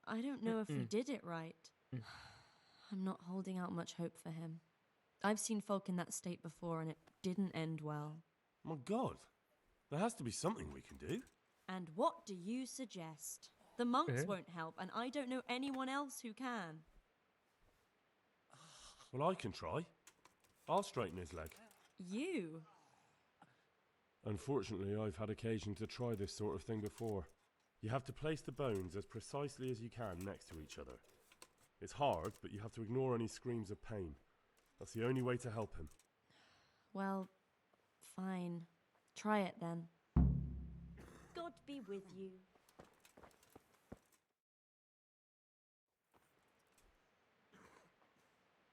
I don't know if we did it right. I'm not holding out much hope for him. I've seen folk in that state before, and it didn't end well. My God, there has to be something we can do. And what do you suggest? The monks Eh? won't help, and I don't know anyone else who can. Well, I can try. I'll straighten his leg. You? Unfortunately, I've had occasion to try this sort of thing before. You have to place the bones as precisely as you can next to each other. It's hard, but you have to ignore any screams of pain. That's the only way to help him. Well, fine. Try it then. God be with you.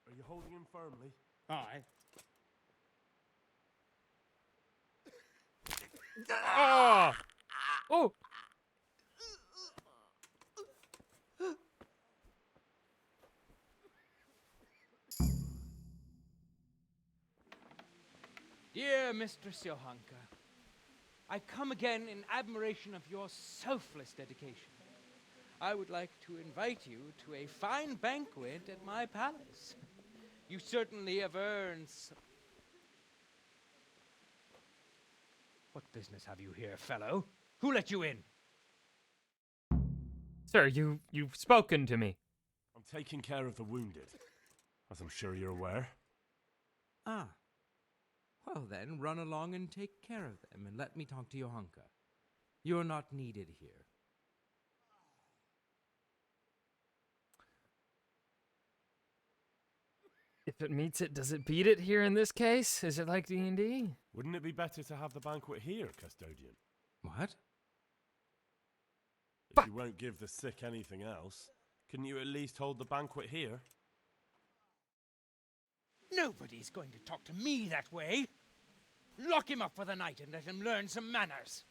Are you holding him firmly? Aye. Ah! Oh! Dear Mistress Johanka, I come again in admiration of your selfless dedication. I would like to invite you to a fine banquet at my palace. You certainly have earned What business have you here, fellow? Who let you in? Sir, you've spoken to me. I'm taking care of the wounded, as I'm sure you're aware. Ah. Well then, run along and take care of them, and let me talk to Johanka. You're not needed here. If it meets it, does it beat it here in this case? Is it like D&D? Wouldn't it be better to have the banquet here, Custodian? What? If you won't give the sick anything else, couldn't you at least hold the banquet here? Nobody's going to talk to me that way. Lock him up for the night and let him learn some manners.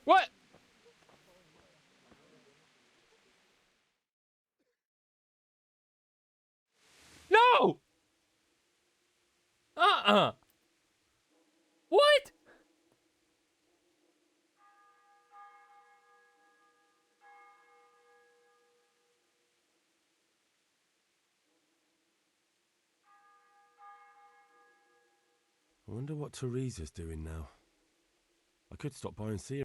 What? No! What? I wonder what Teresa's doing now. I could stop by and see her.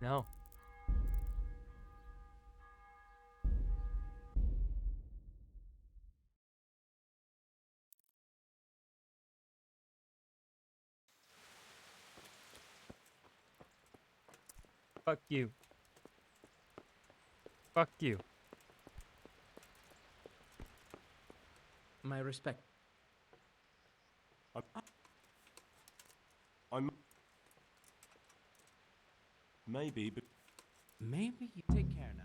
No. Fuck you. Fuck you. My respect. I'm... Maybe, but... Maybe you take care now.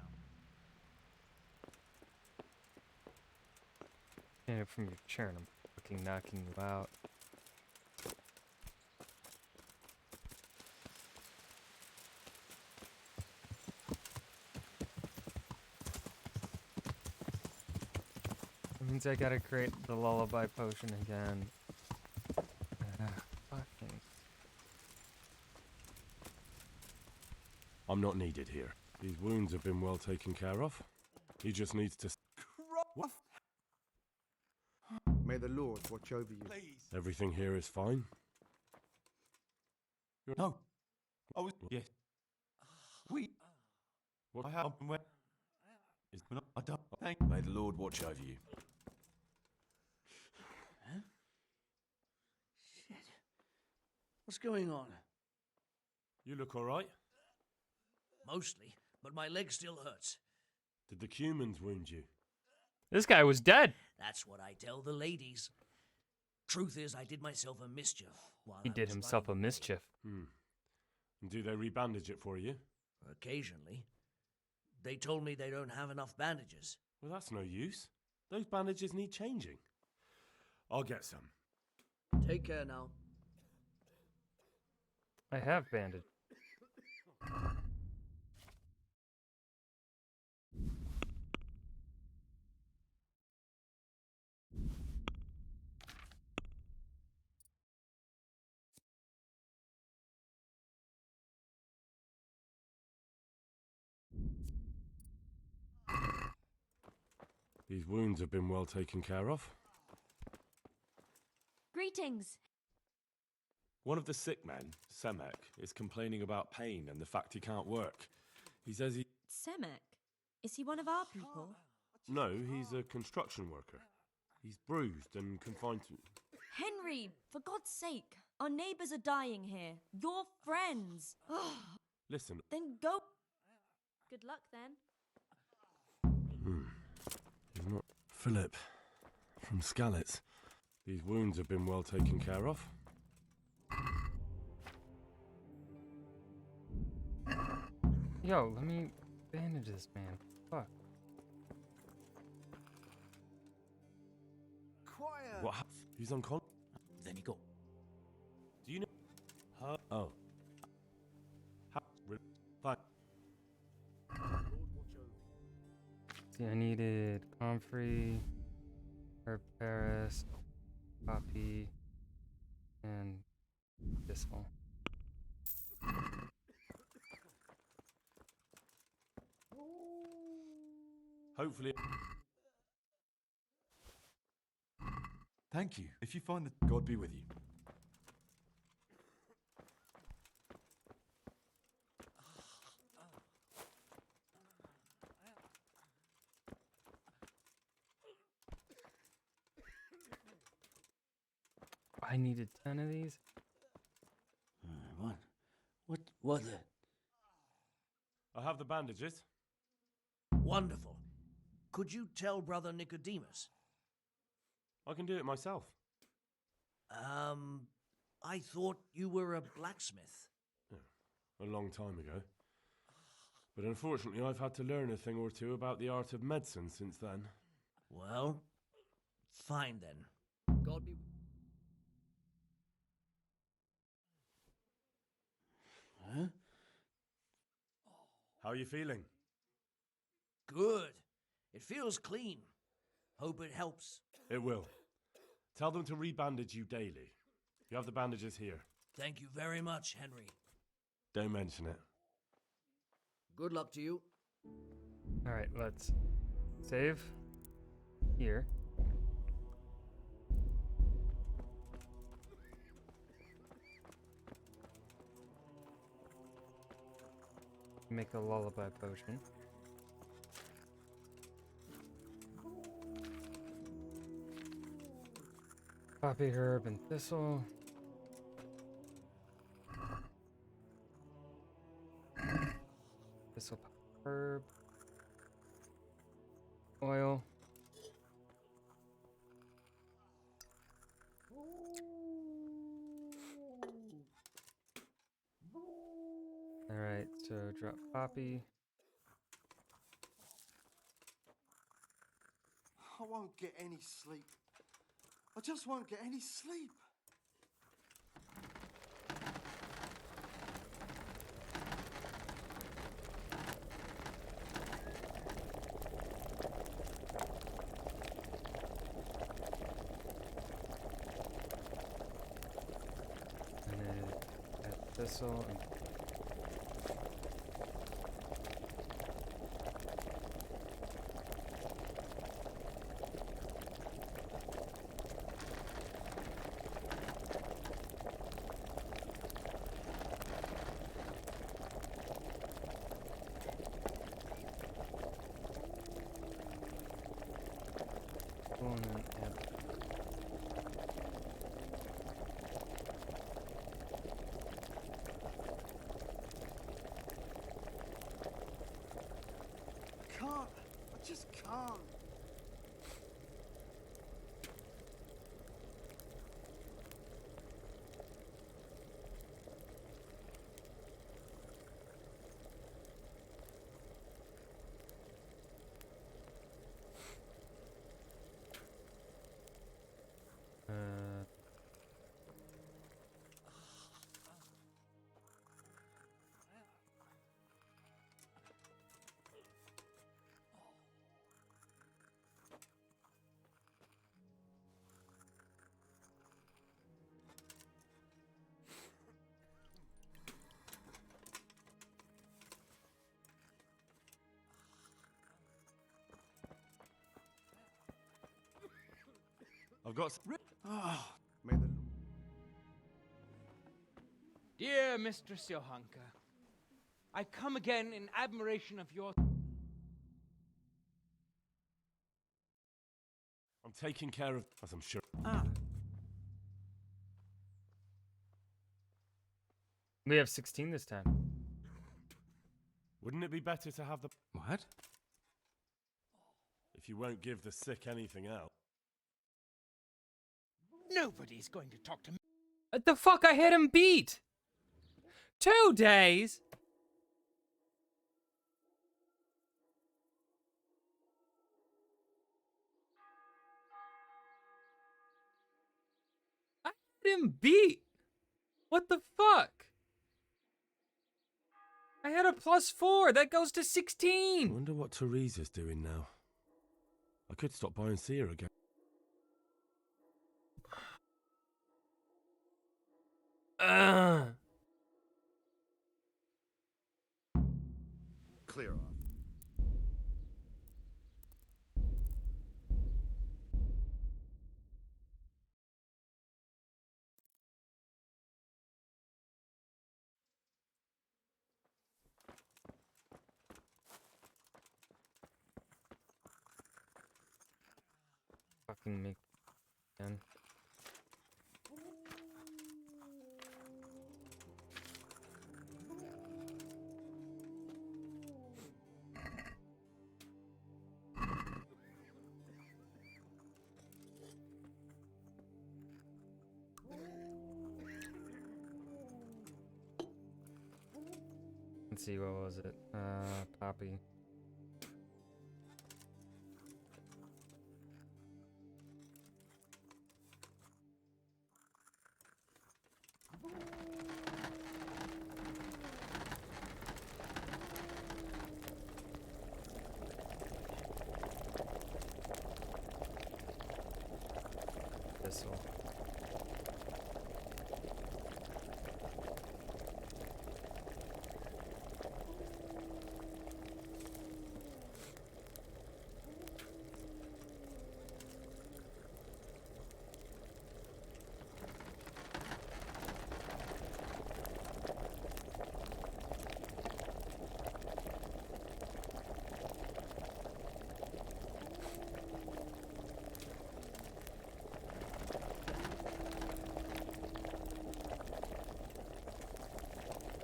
Stand up from your chair and I'm fucking knocking you out. That means I gotta create the lullaby potion again. Fucking. I'm not needed here. His wounds have been well taken care of. He just needs to... What? May the Lord watch over you. Please. Everything here is fine? No. I was... Yes. We... What? I have... Where... Is... I don't... Thank... May the Lord watch over you. Huh? Shit. What's going on? You look alright? Mostly, but my leg still hurts. Did the humans wound you? This guy was dead. That's what I tell the ladies. Truth is, I did myself a mischief. While He I did was himself a running. mischief. And do they rebandage it for you? Occasionally. They told me they don't have enough bandages. Well, that's no use. Those bandages need changing. I'll get some. Take care now. I have banded. These wounds have been well taken care of. Greetings. One of the sick men, Semek, is complaining about pain and the fact he can't work. He says he... Semek? Is he one of our people? No, he's a construction worker. He's bruised and confined to... Henry, for God's sake. Our neighbors are dying here. Your friends. Listen... Then go. Good luck then. He's not... Philip, from Skalitz. These wounds have been well taken care of. Yo, let me bandage this man. Fuck. Quiet. What He's unconscious. Then you go. Do you know? Oh. Fine. See, I needed comfrey, herb Paris, poppy, and thistle. Hopefully. Thank you. If you find that, God be with you. I needed 10 of these. What the? I have the bandages. Wonderful. Could you tell Brother Nicodemus? I can do it myself. I thought you were a blacksmith. A long time ago. But unfortunately, I've had to learn a thing or two about the art of medicine since then. Well, fine then. God be. Huh? How are you feeling? Good. It feels clean. Hope it helps. It will. Tell them to rebandage you daily. You have the bandages here. Thank you very much, Henry. Don't mention it. Good luck to you. Alright, let's save here. Make a lullaby potion. Poppy, herb, and thistle. Thistle, herb. Oil. Alright, so drop poppy. I won't get any sleep. I just won't get any sleep. And then add thistle and and then add I can't. I just can't. I've got. Oh, may the Dear Mistress Johanka, I come again in admiration of your... I'm taking care of, as I'm sure. We have 16 this time. Wouldn't it be better to have the... What? If you won't give the sick anything else. Nobody's going to talk to me. What the fuck? I had him beat! 2 days? him beat. What the fuck? I had a +4. That goes to 16. I wonder what Teresa's doing now. I could stop by and see her again. Clear off. Fucking make again. Let's see, what was it? Poppy. Thistle.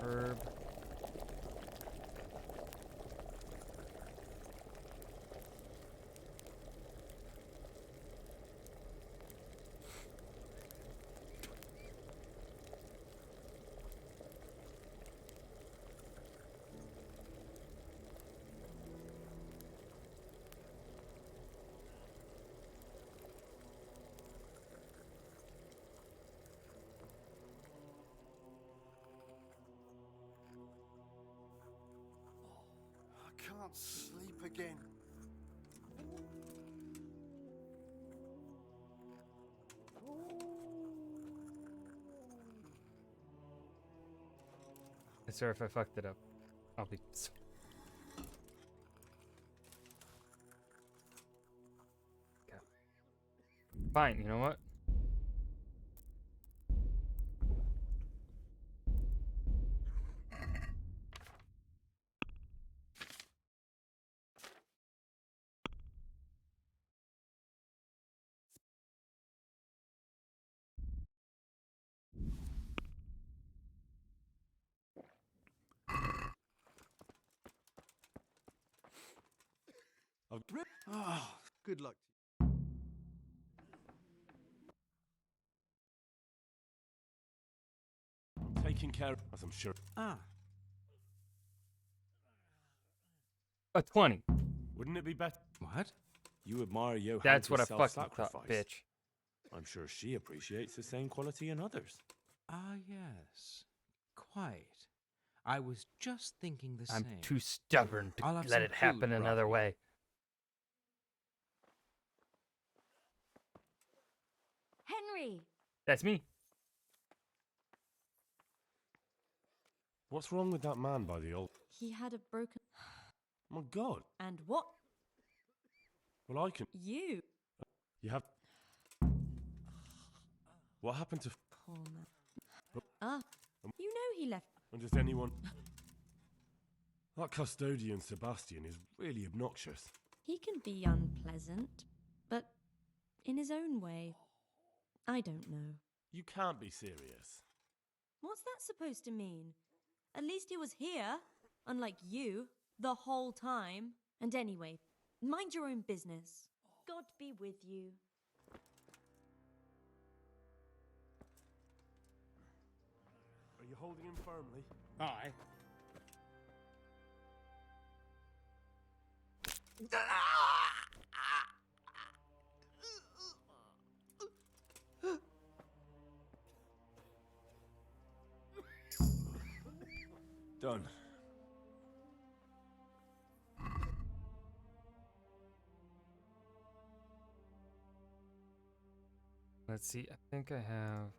Herb. I can't sleep again. I swear if I fucked it up, I'll be so... Okay. Fine, you know what? Oh, good luck. I'm taking care of, as I'm sure. Ah. A 20. Wouldn't it be better? What? You admire Johann's That's what I fucking self-sacrifice. thought, bitch. I'm sure she appreciates the same quality in others. Ah, yes. Quite. I was just thinking the I'm same. too stubborn to I'll have let some it happen food another brought way. Henry! That's me. What's wrong with that man by the old... He had a broken... My God. And what? Well, I can... You? You have... What happened to... Poor man. Ah, you know he left... And does anyone... That custodian Sebastian is really obnoxious. He can be unpleasant, but in his own way. I don't know. You can't be serious. What's that supposed to mean? At least he was here, unlike you, the whole time. And anyway, mind your own business. God be with you. Are you holding him firmly? Aye. Done. Let's see. I think I have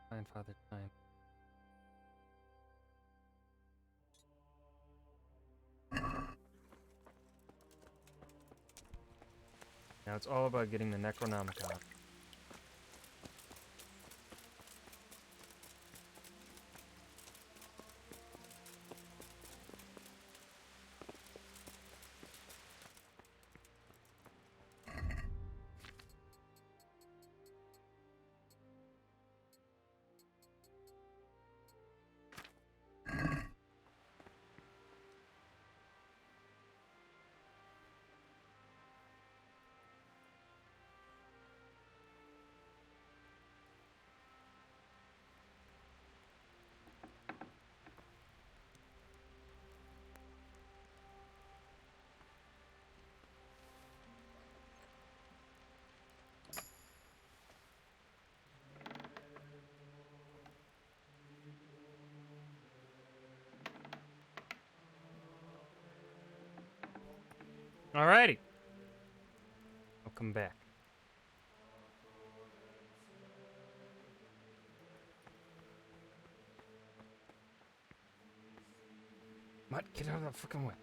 Find Father Time. Now it's all about getting the Necronomicon. Alrighty. I'll come back. What? Get out of the fucking way.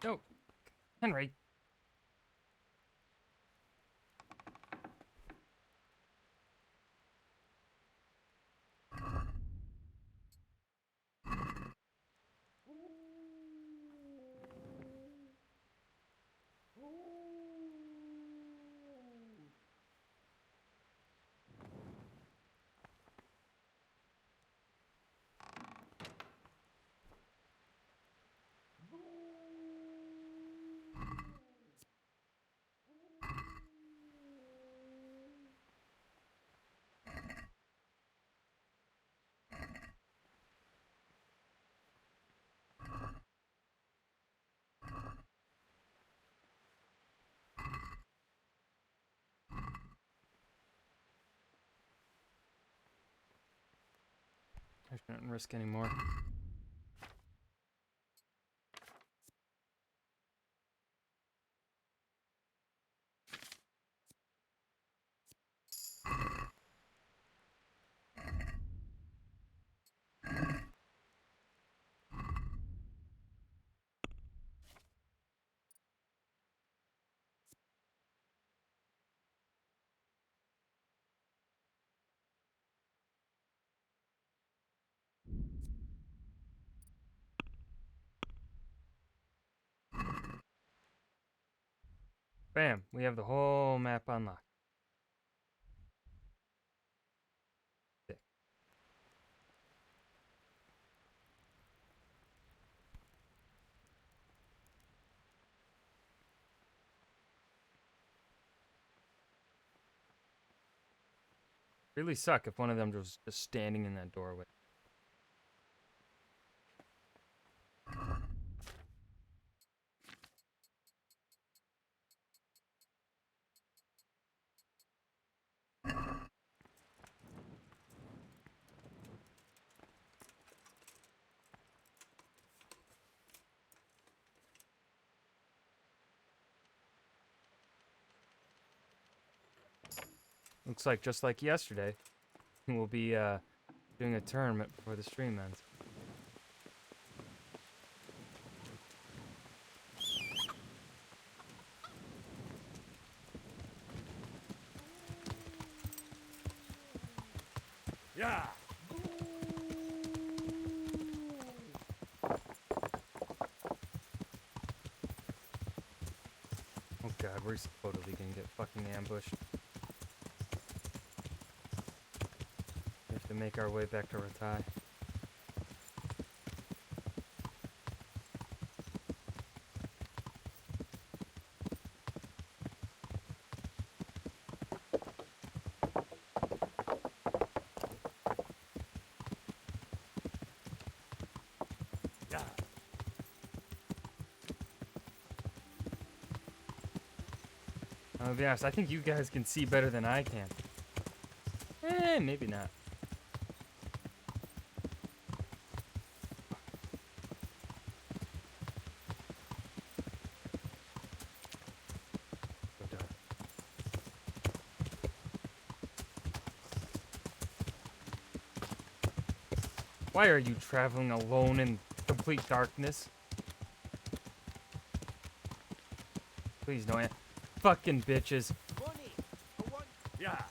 No. Henry. I shouldn't risk anymore. Bam, we have the whole map unlocked. Sick. Really suck if one of them was just standing in that doorway. Looks like just like yesterday, we'll be doing a tournament before the stream ends. Yeah. Oh god, we're totally gonna get fucking ambushed. We have to make our way back to Ratai. Yeah. I'll be honest, I think you guys can see better than I can. Maybe not. So dark. Why are you traveling alone in complete darkness? Please no, fucking bitches. Yeah.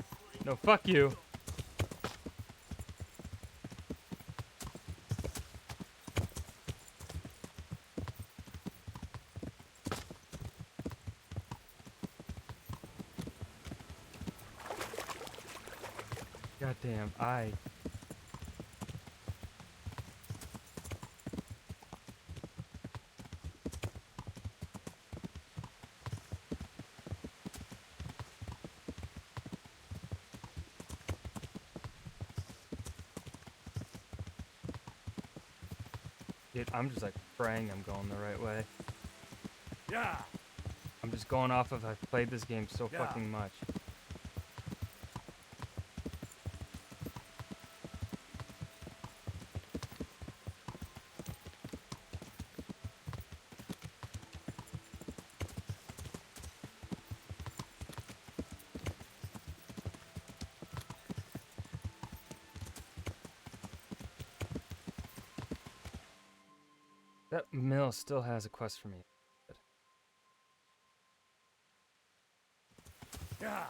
No, fuck you. Goddamn, Dude, I'm just like praying I'm going the right way. Yeah. I'm just going off of I've played this game so Yeah. fucking much. That mill still has a quest for me. Good. Yeah.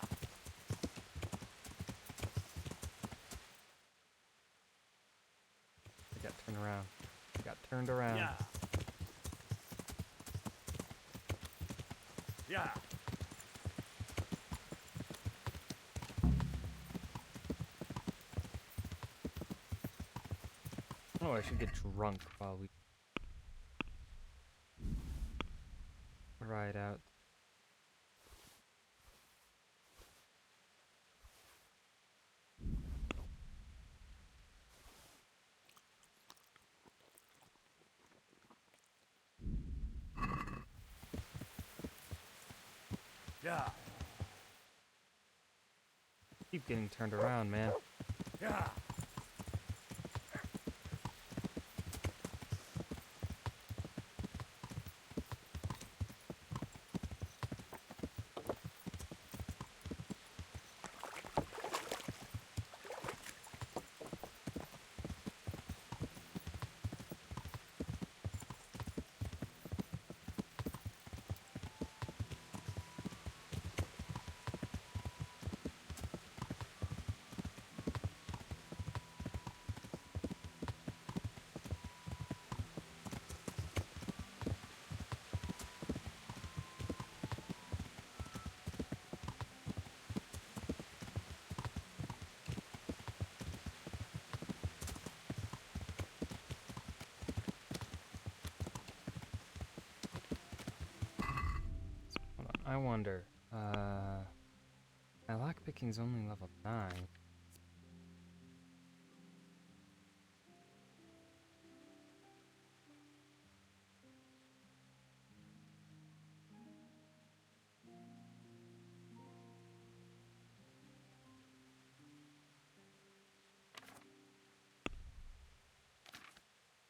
I got turned around. I got turned around. Yeah. Yeah. Oh, I should get drunk while we ride out. Yeah. Keep getting turned around, man. Yeah. Hold on, I wonder. My lockpicking's only level 9.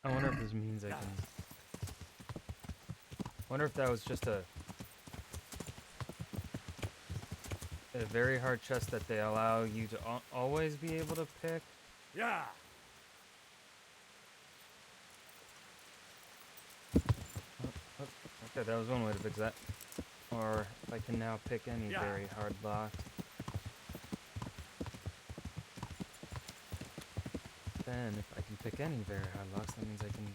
I wonder if this means I can. Wonder if that was just a very hard chest that they allow you to always be able to pick. Yeah. Okay, that was one way to fix that. Or if I can now pick any very hard lock. then if I can pick any very high locks, that means I can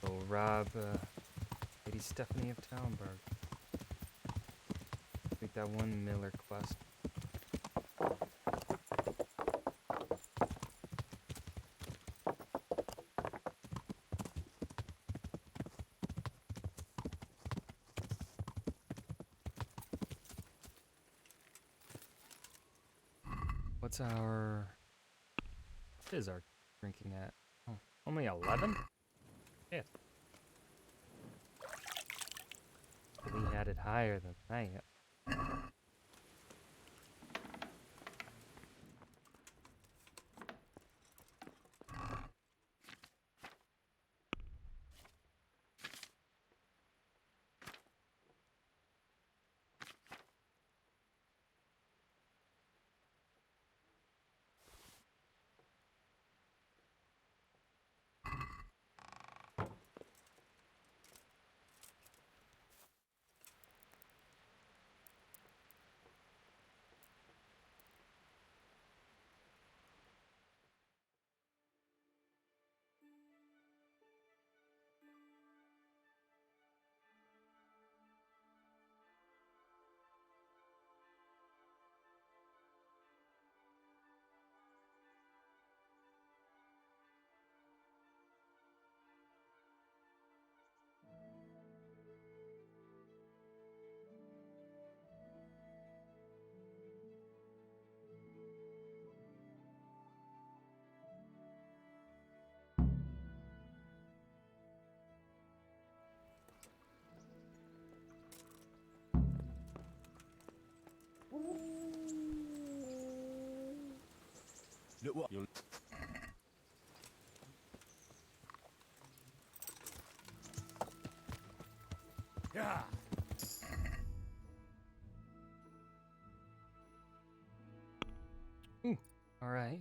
go rob Lady Stephanie of Talmberg. Take that one Miller quest. What is our drinking at? Oh, only 11? Yeah. We had it higher than that. Look what you'll. Yeah. Ooh, all right.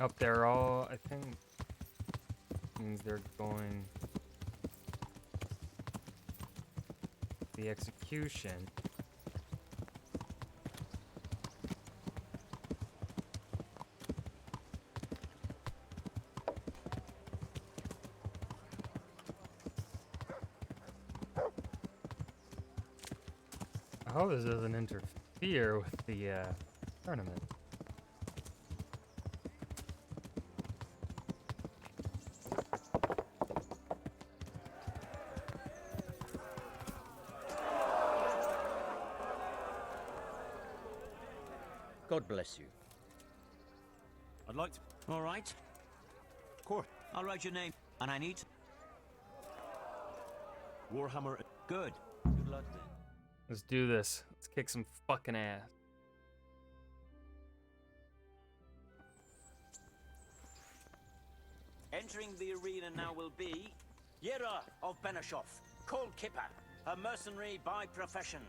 Up there, all I think means they're going the execution. I hope this doesn't interfere with the tournament. God bless you. I'd like to. All right. Court. I'll write your name, and I need... Warhammer. Good. Good luck then. Let's do this. Let's kick some fucking ass. Entering the arena now will be Yera of Benishov, Cold Kipper, a mercenary by profession.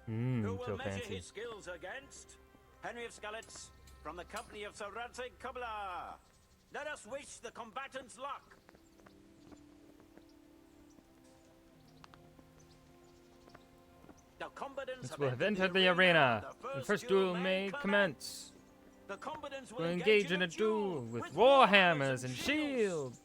Who will So measure fancy. his skills against Henry of Skalitz from the company of Sir Radzig Kubla. Let us wish the combatants luck. The combatants Let's have entered the arena. The first duel may commence. The combatants will We'll engage in a duel with warhammers and shields.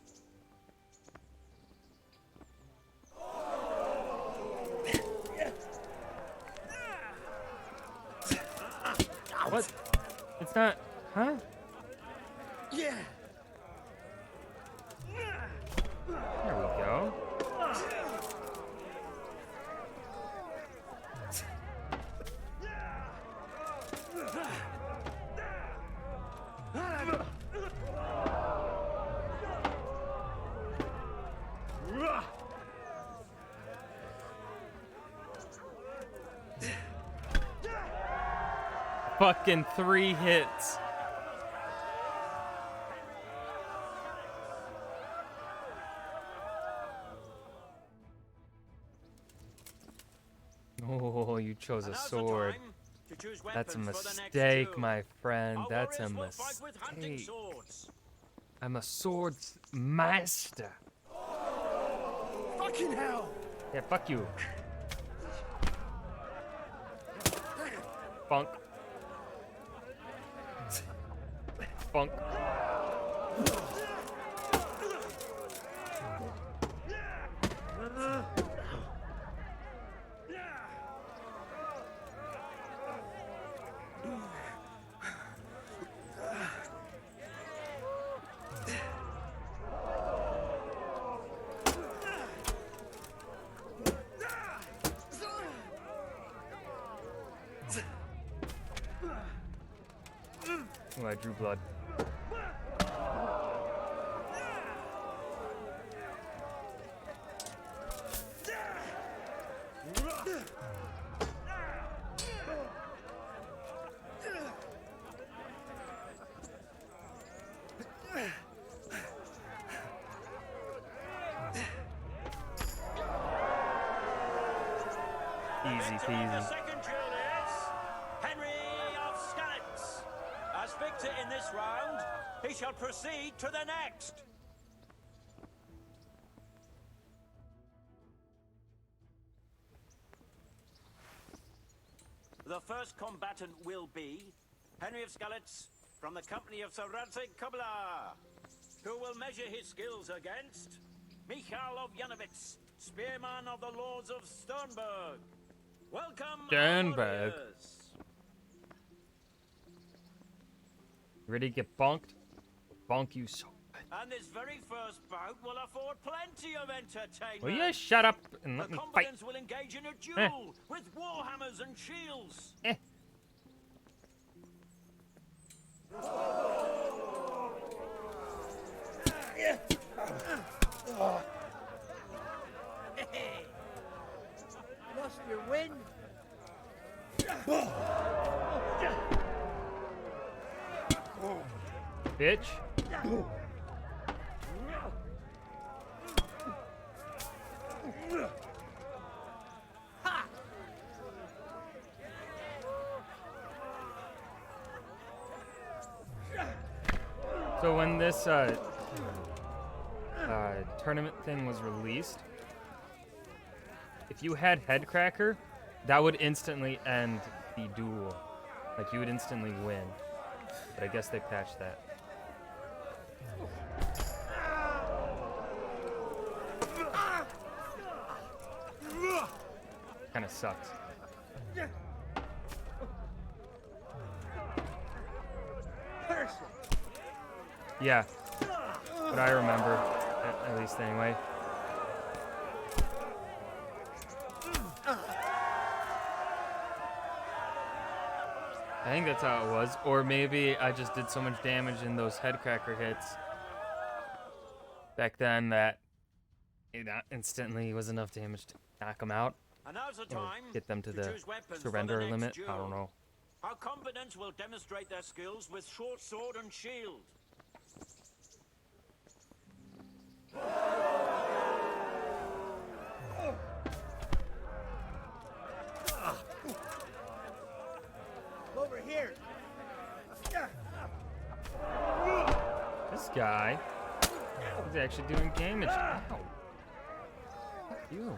What? It's not, huh? Yeah. There we go. Fucking 3 hits. you chose a now's the sword. time to choose That's a weapons for the next mistake, duel. my friend. Our That's a warriors will fight with hunting mistake. swords. I'm a swords master. Fucking hell! Yeah, fuck you. Funk. Funk. Oh, I drew blood. Easy The peasy. second duel is Henry of Skalitz. As victor in this round, he shall proceed to the next. The first combatant will be Henry of Skalitz from the company of Sir Radzig Kobyla, who will measure his skills against Michal of Janowitz, spearman of the Lords of Sternberg. Welcome, Sternberg. warriors. Ready to get bonked? Bonk you so. And this very first bout will afford plenty of entertainment. Will you shut up and let The me fight? combatants will engage in a duel with warhammers and shields. Lost your wind? Bitch. So when this tournament thing was released, if you had Headcracker, that would instantly end the duel. Like, you would instantly win. But I guess they patched that. Kinda sucks. Yeah. But I remember, at least anyway. I think that's how it was. Or maybe I just did so much damage in those Headcracker hits back then that it instantly was enough damage to knock them out. And now's the Or time get them to the choose weapons for surrender the next limit. duel. I don't know. Our combatants will demonstrate their skills with short sword and shield. Over here. This guy is actually doing damage. Ow. Fuck you.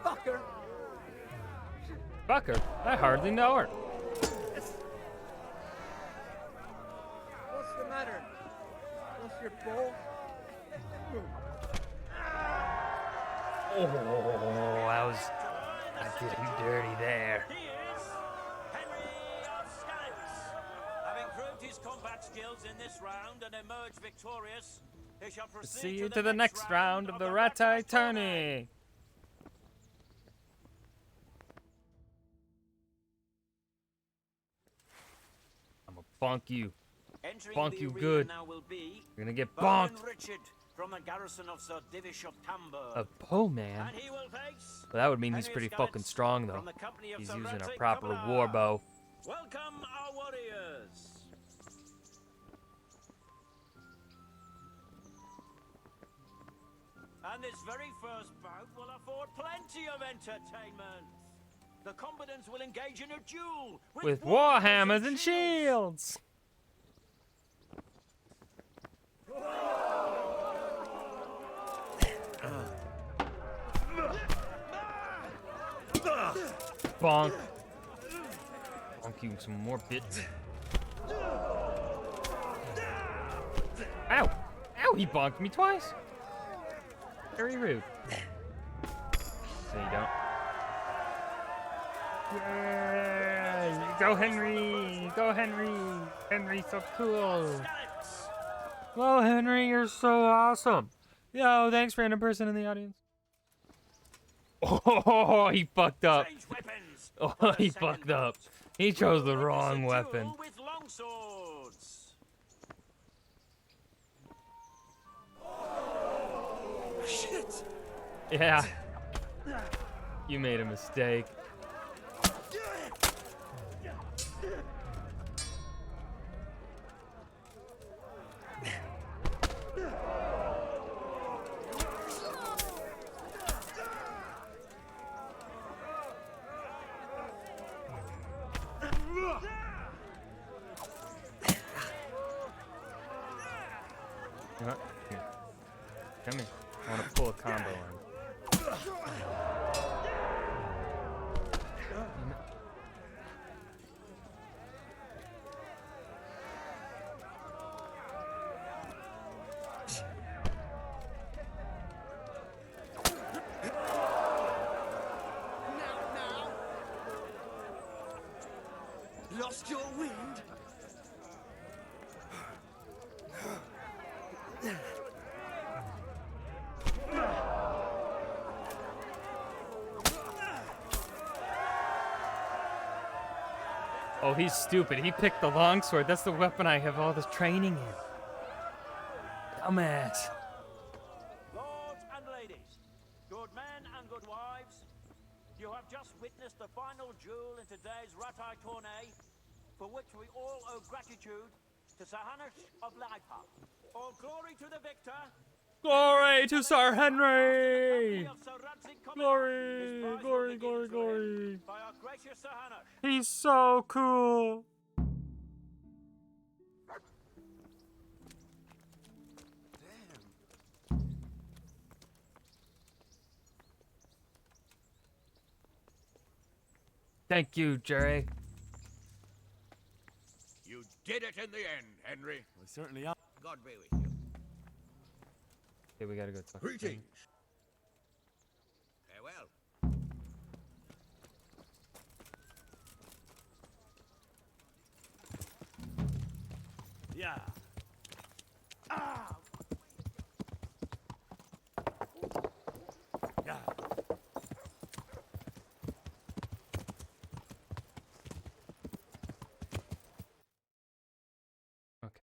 Fucker. Fucker, I hardly know her. What's the matter? What's your balls? Oh, I did you dirty there. He is Henry of Skalitz. Having proved his combat skills in this round and emerged victorious, he shall proceed See you to the next round of the Ratai tourney. I'm gonna bonk you. Entering Bonk the you arena good. now will be You're gonna get Baron bonked. Richard from the garrison of Sir Divish of Tamburg. A Poe man? And he will face Well, that would mean he's Henry pretty of fucking Skalitz strong, from though. the company of He's Sir using a Radzig proper Kobyla. war bow. Welcome our warriors. And this very first bout will afford plenty of entertainment. The combatants will engage in a duel With warhammers and shields. Bonk. Bonk you some more bits. Ow! Ow, he bonked me twice. Very rude. So you don't. Yay! Go Henry! Go Henry! Henry's so cool. Whoa, Henry, you're so awesome. Yo, thanks, random person in the audience. Oh, he fucked up. Oh, he fucked up. He chose the wrong weapon. with long swords. Shit! Yeah. You made a mistake. You know what? Here. Come here. I want to pull a combo on. Lost your wind? Oh, he's stupid. He picked the longsword. That's the weapon I have all this training in. Dumbass. Lords and ladies, good men and good wives, you have just witnessed the final duel in today's Ratai tourney, for which we all owe gratitude to Sir Hanush of Leipa. All glory to the victor. Glory to Sir Henry! Glory, glory, glory, glory. By our gracious Sir Hanush. He's so cool. Thank you, Jerry. You did it in the end, Henry. We certainly are. God be with you. Okay, we gotta go talk. to him. Greetings. Farewell. Yeah. Ah! Yeah. Okay.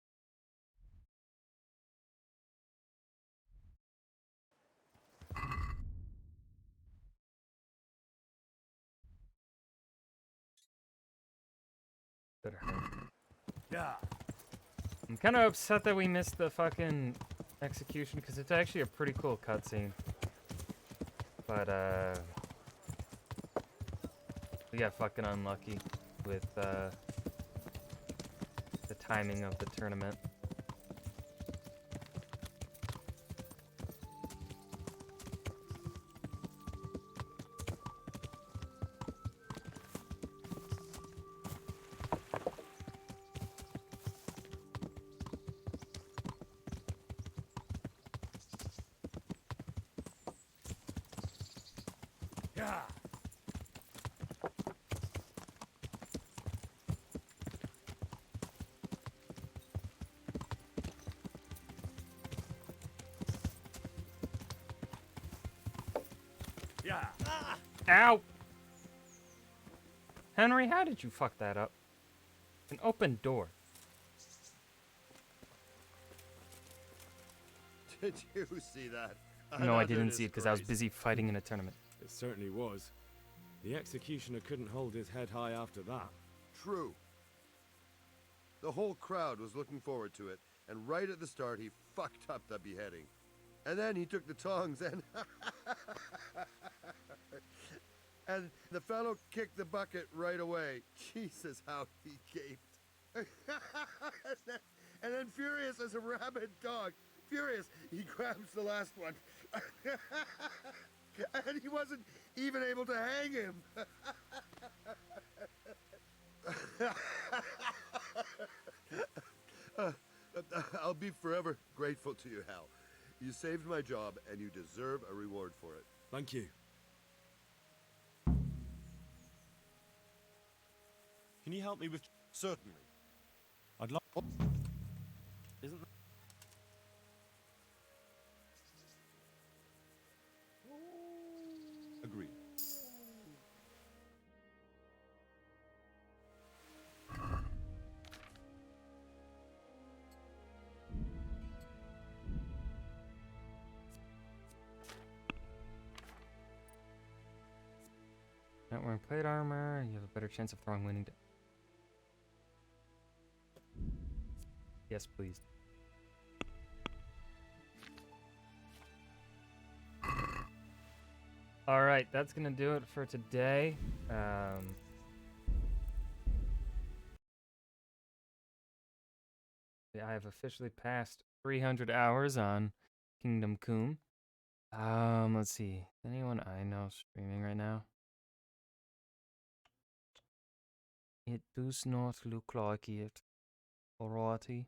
Better hurry. Yeah. I'm kind of upset that we missed the fucking execution because it's actually a pretty cool cutscene. But we got fucking unlucky with the timing of the tournament. Yeah. Yeah. Ah! Ow! Henry, how did you fuck that up? An open door. Did you see that? No, I Another didn't see it because I was disgrace. busy fighting in a tournament. It certainly was. The executioner couldn't hold his head high after that. True. The whole crowd was looking forward to it, and right at the start he fucked up the beheading. And then he took the tongs and... and the fellow kicked the bucket right away. Jesus, how he gaped. and then furious as a rabid dog, furious, he grabs the last one. and he wasn't even able to hang him. I'll be forever grateful to you, Hal. You saved my job, and you deserve a reward for it. Thank you. Can you help me with... Certainly. I'd like... Isn't that... Agreed. Not wearing plate armor, you have a better chance of throwing winning. Yes, please. All right, that's gonna do it for today. Yeah, I have officially passed 300 hours on Kingdom Come. Let's see. Anyone I know streaming right now? It does not look like it. Alrighty.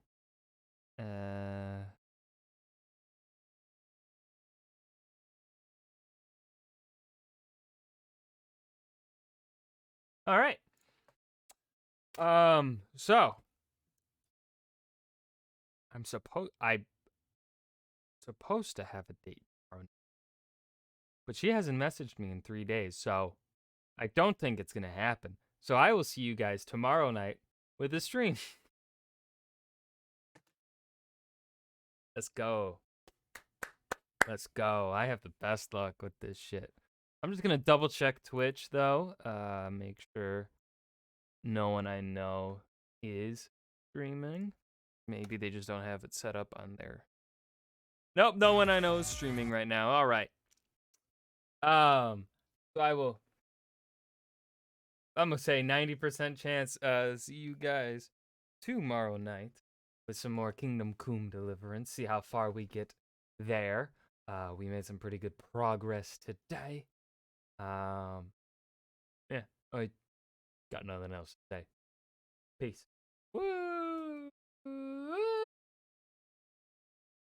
All right. So I'm supposed to have a date tomorrow, but she hasn't messaged me in 3 days, so I don't think it's gonna happen. So I will see you guys tomorrow night with a stream. Let's go. Let's go. I have the best luck with this shit. I'm just gonna double check Twitch though. Make sure no one I know is streaming. Maybe they just don't have it set up on their... Nope, no one I know is streaming right now. All right. So I'm gonna say 90% chance see you guys tomorrow night with some more Kingdom Come Deliverance. See how far we get there. We made some pretty good progress today. Yeah, I got nothing else to say. Peace. Woo!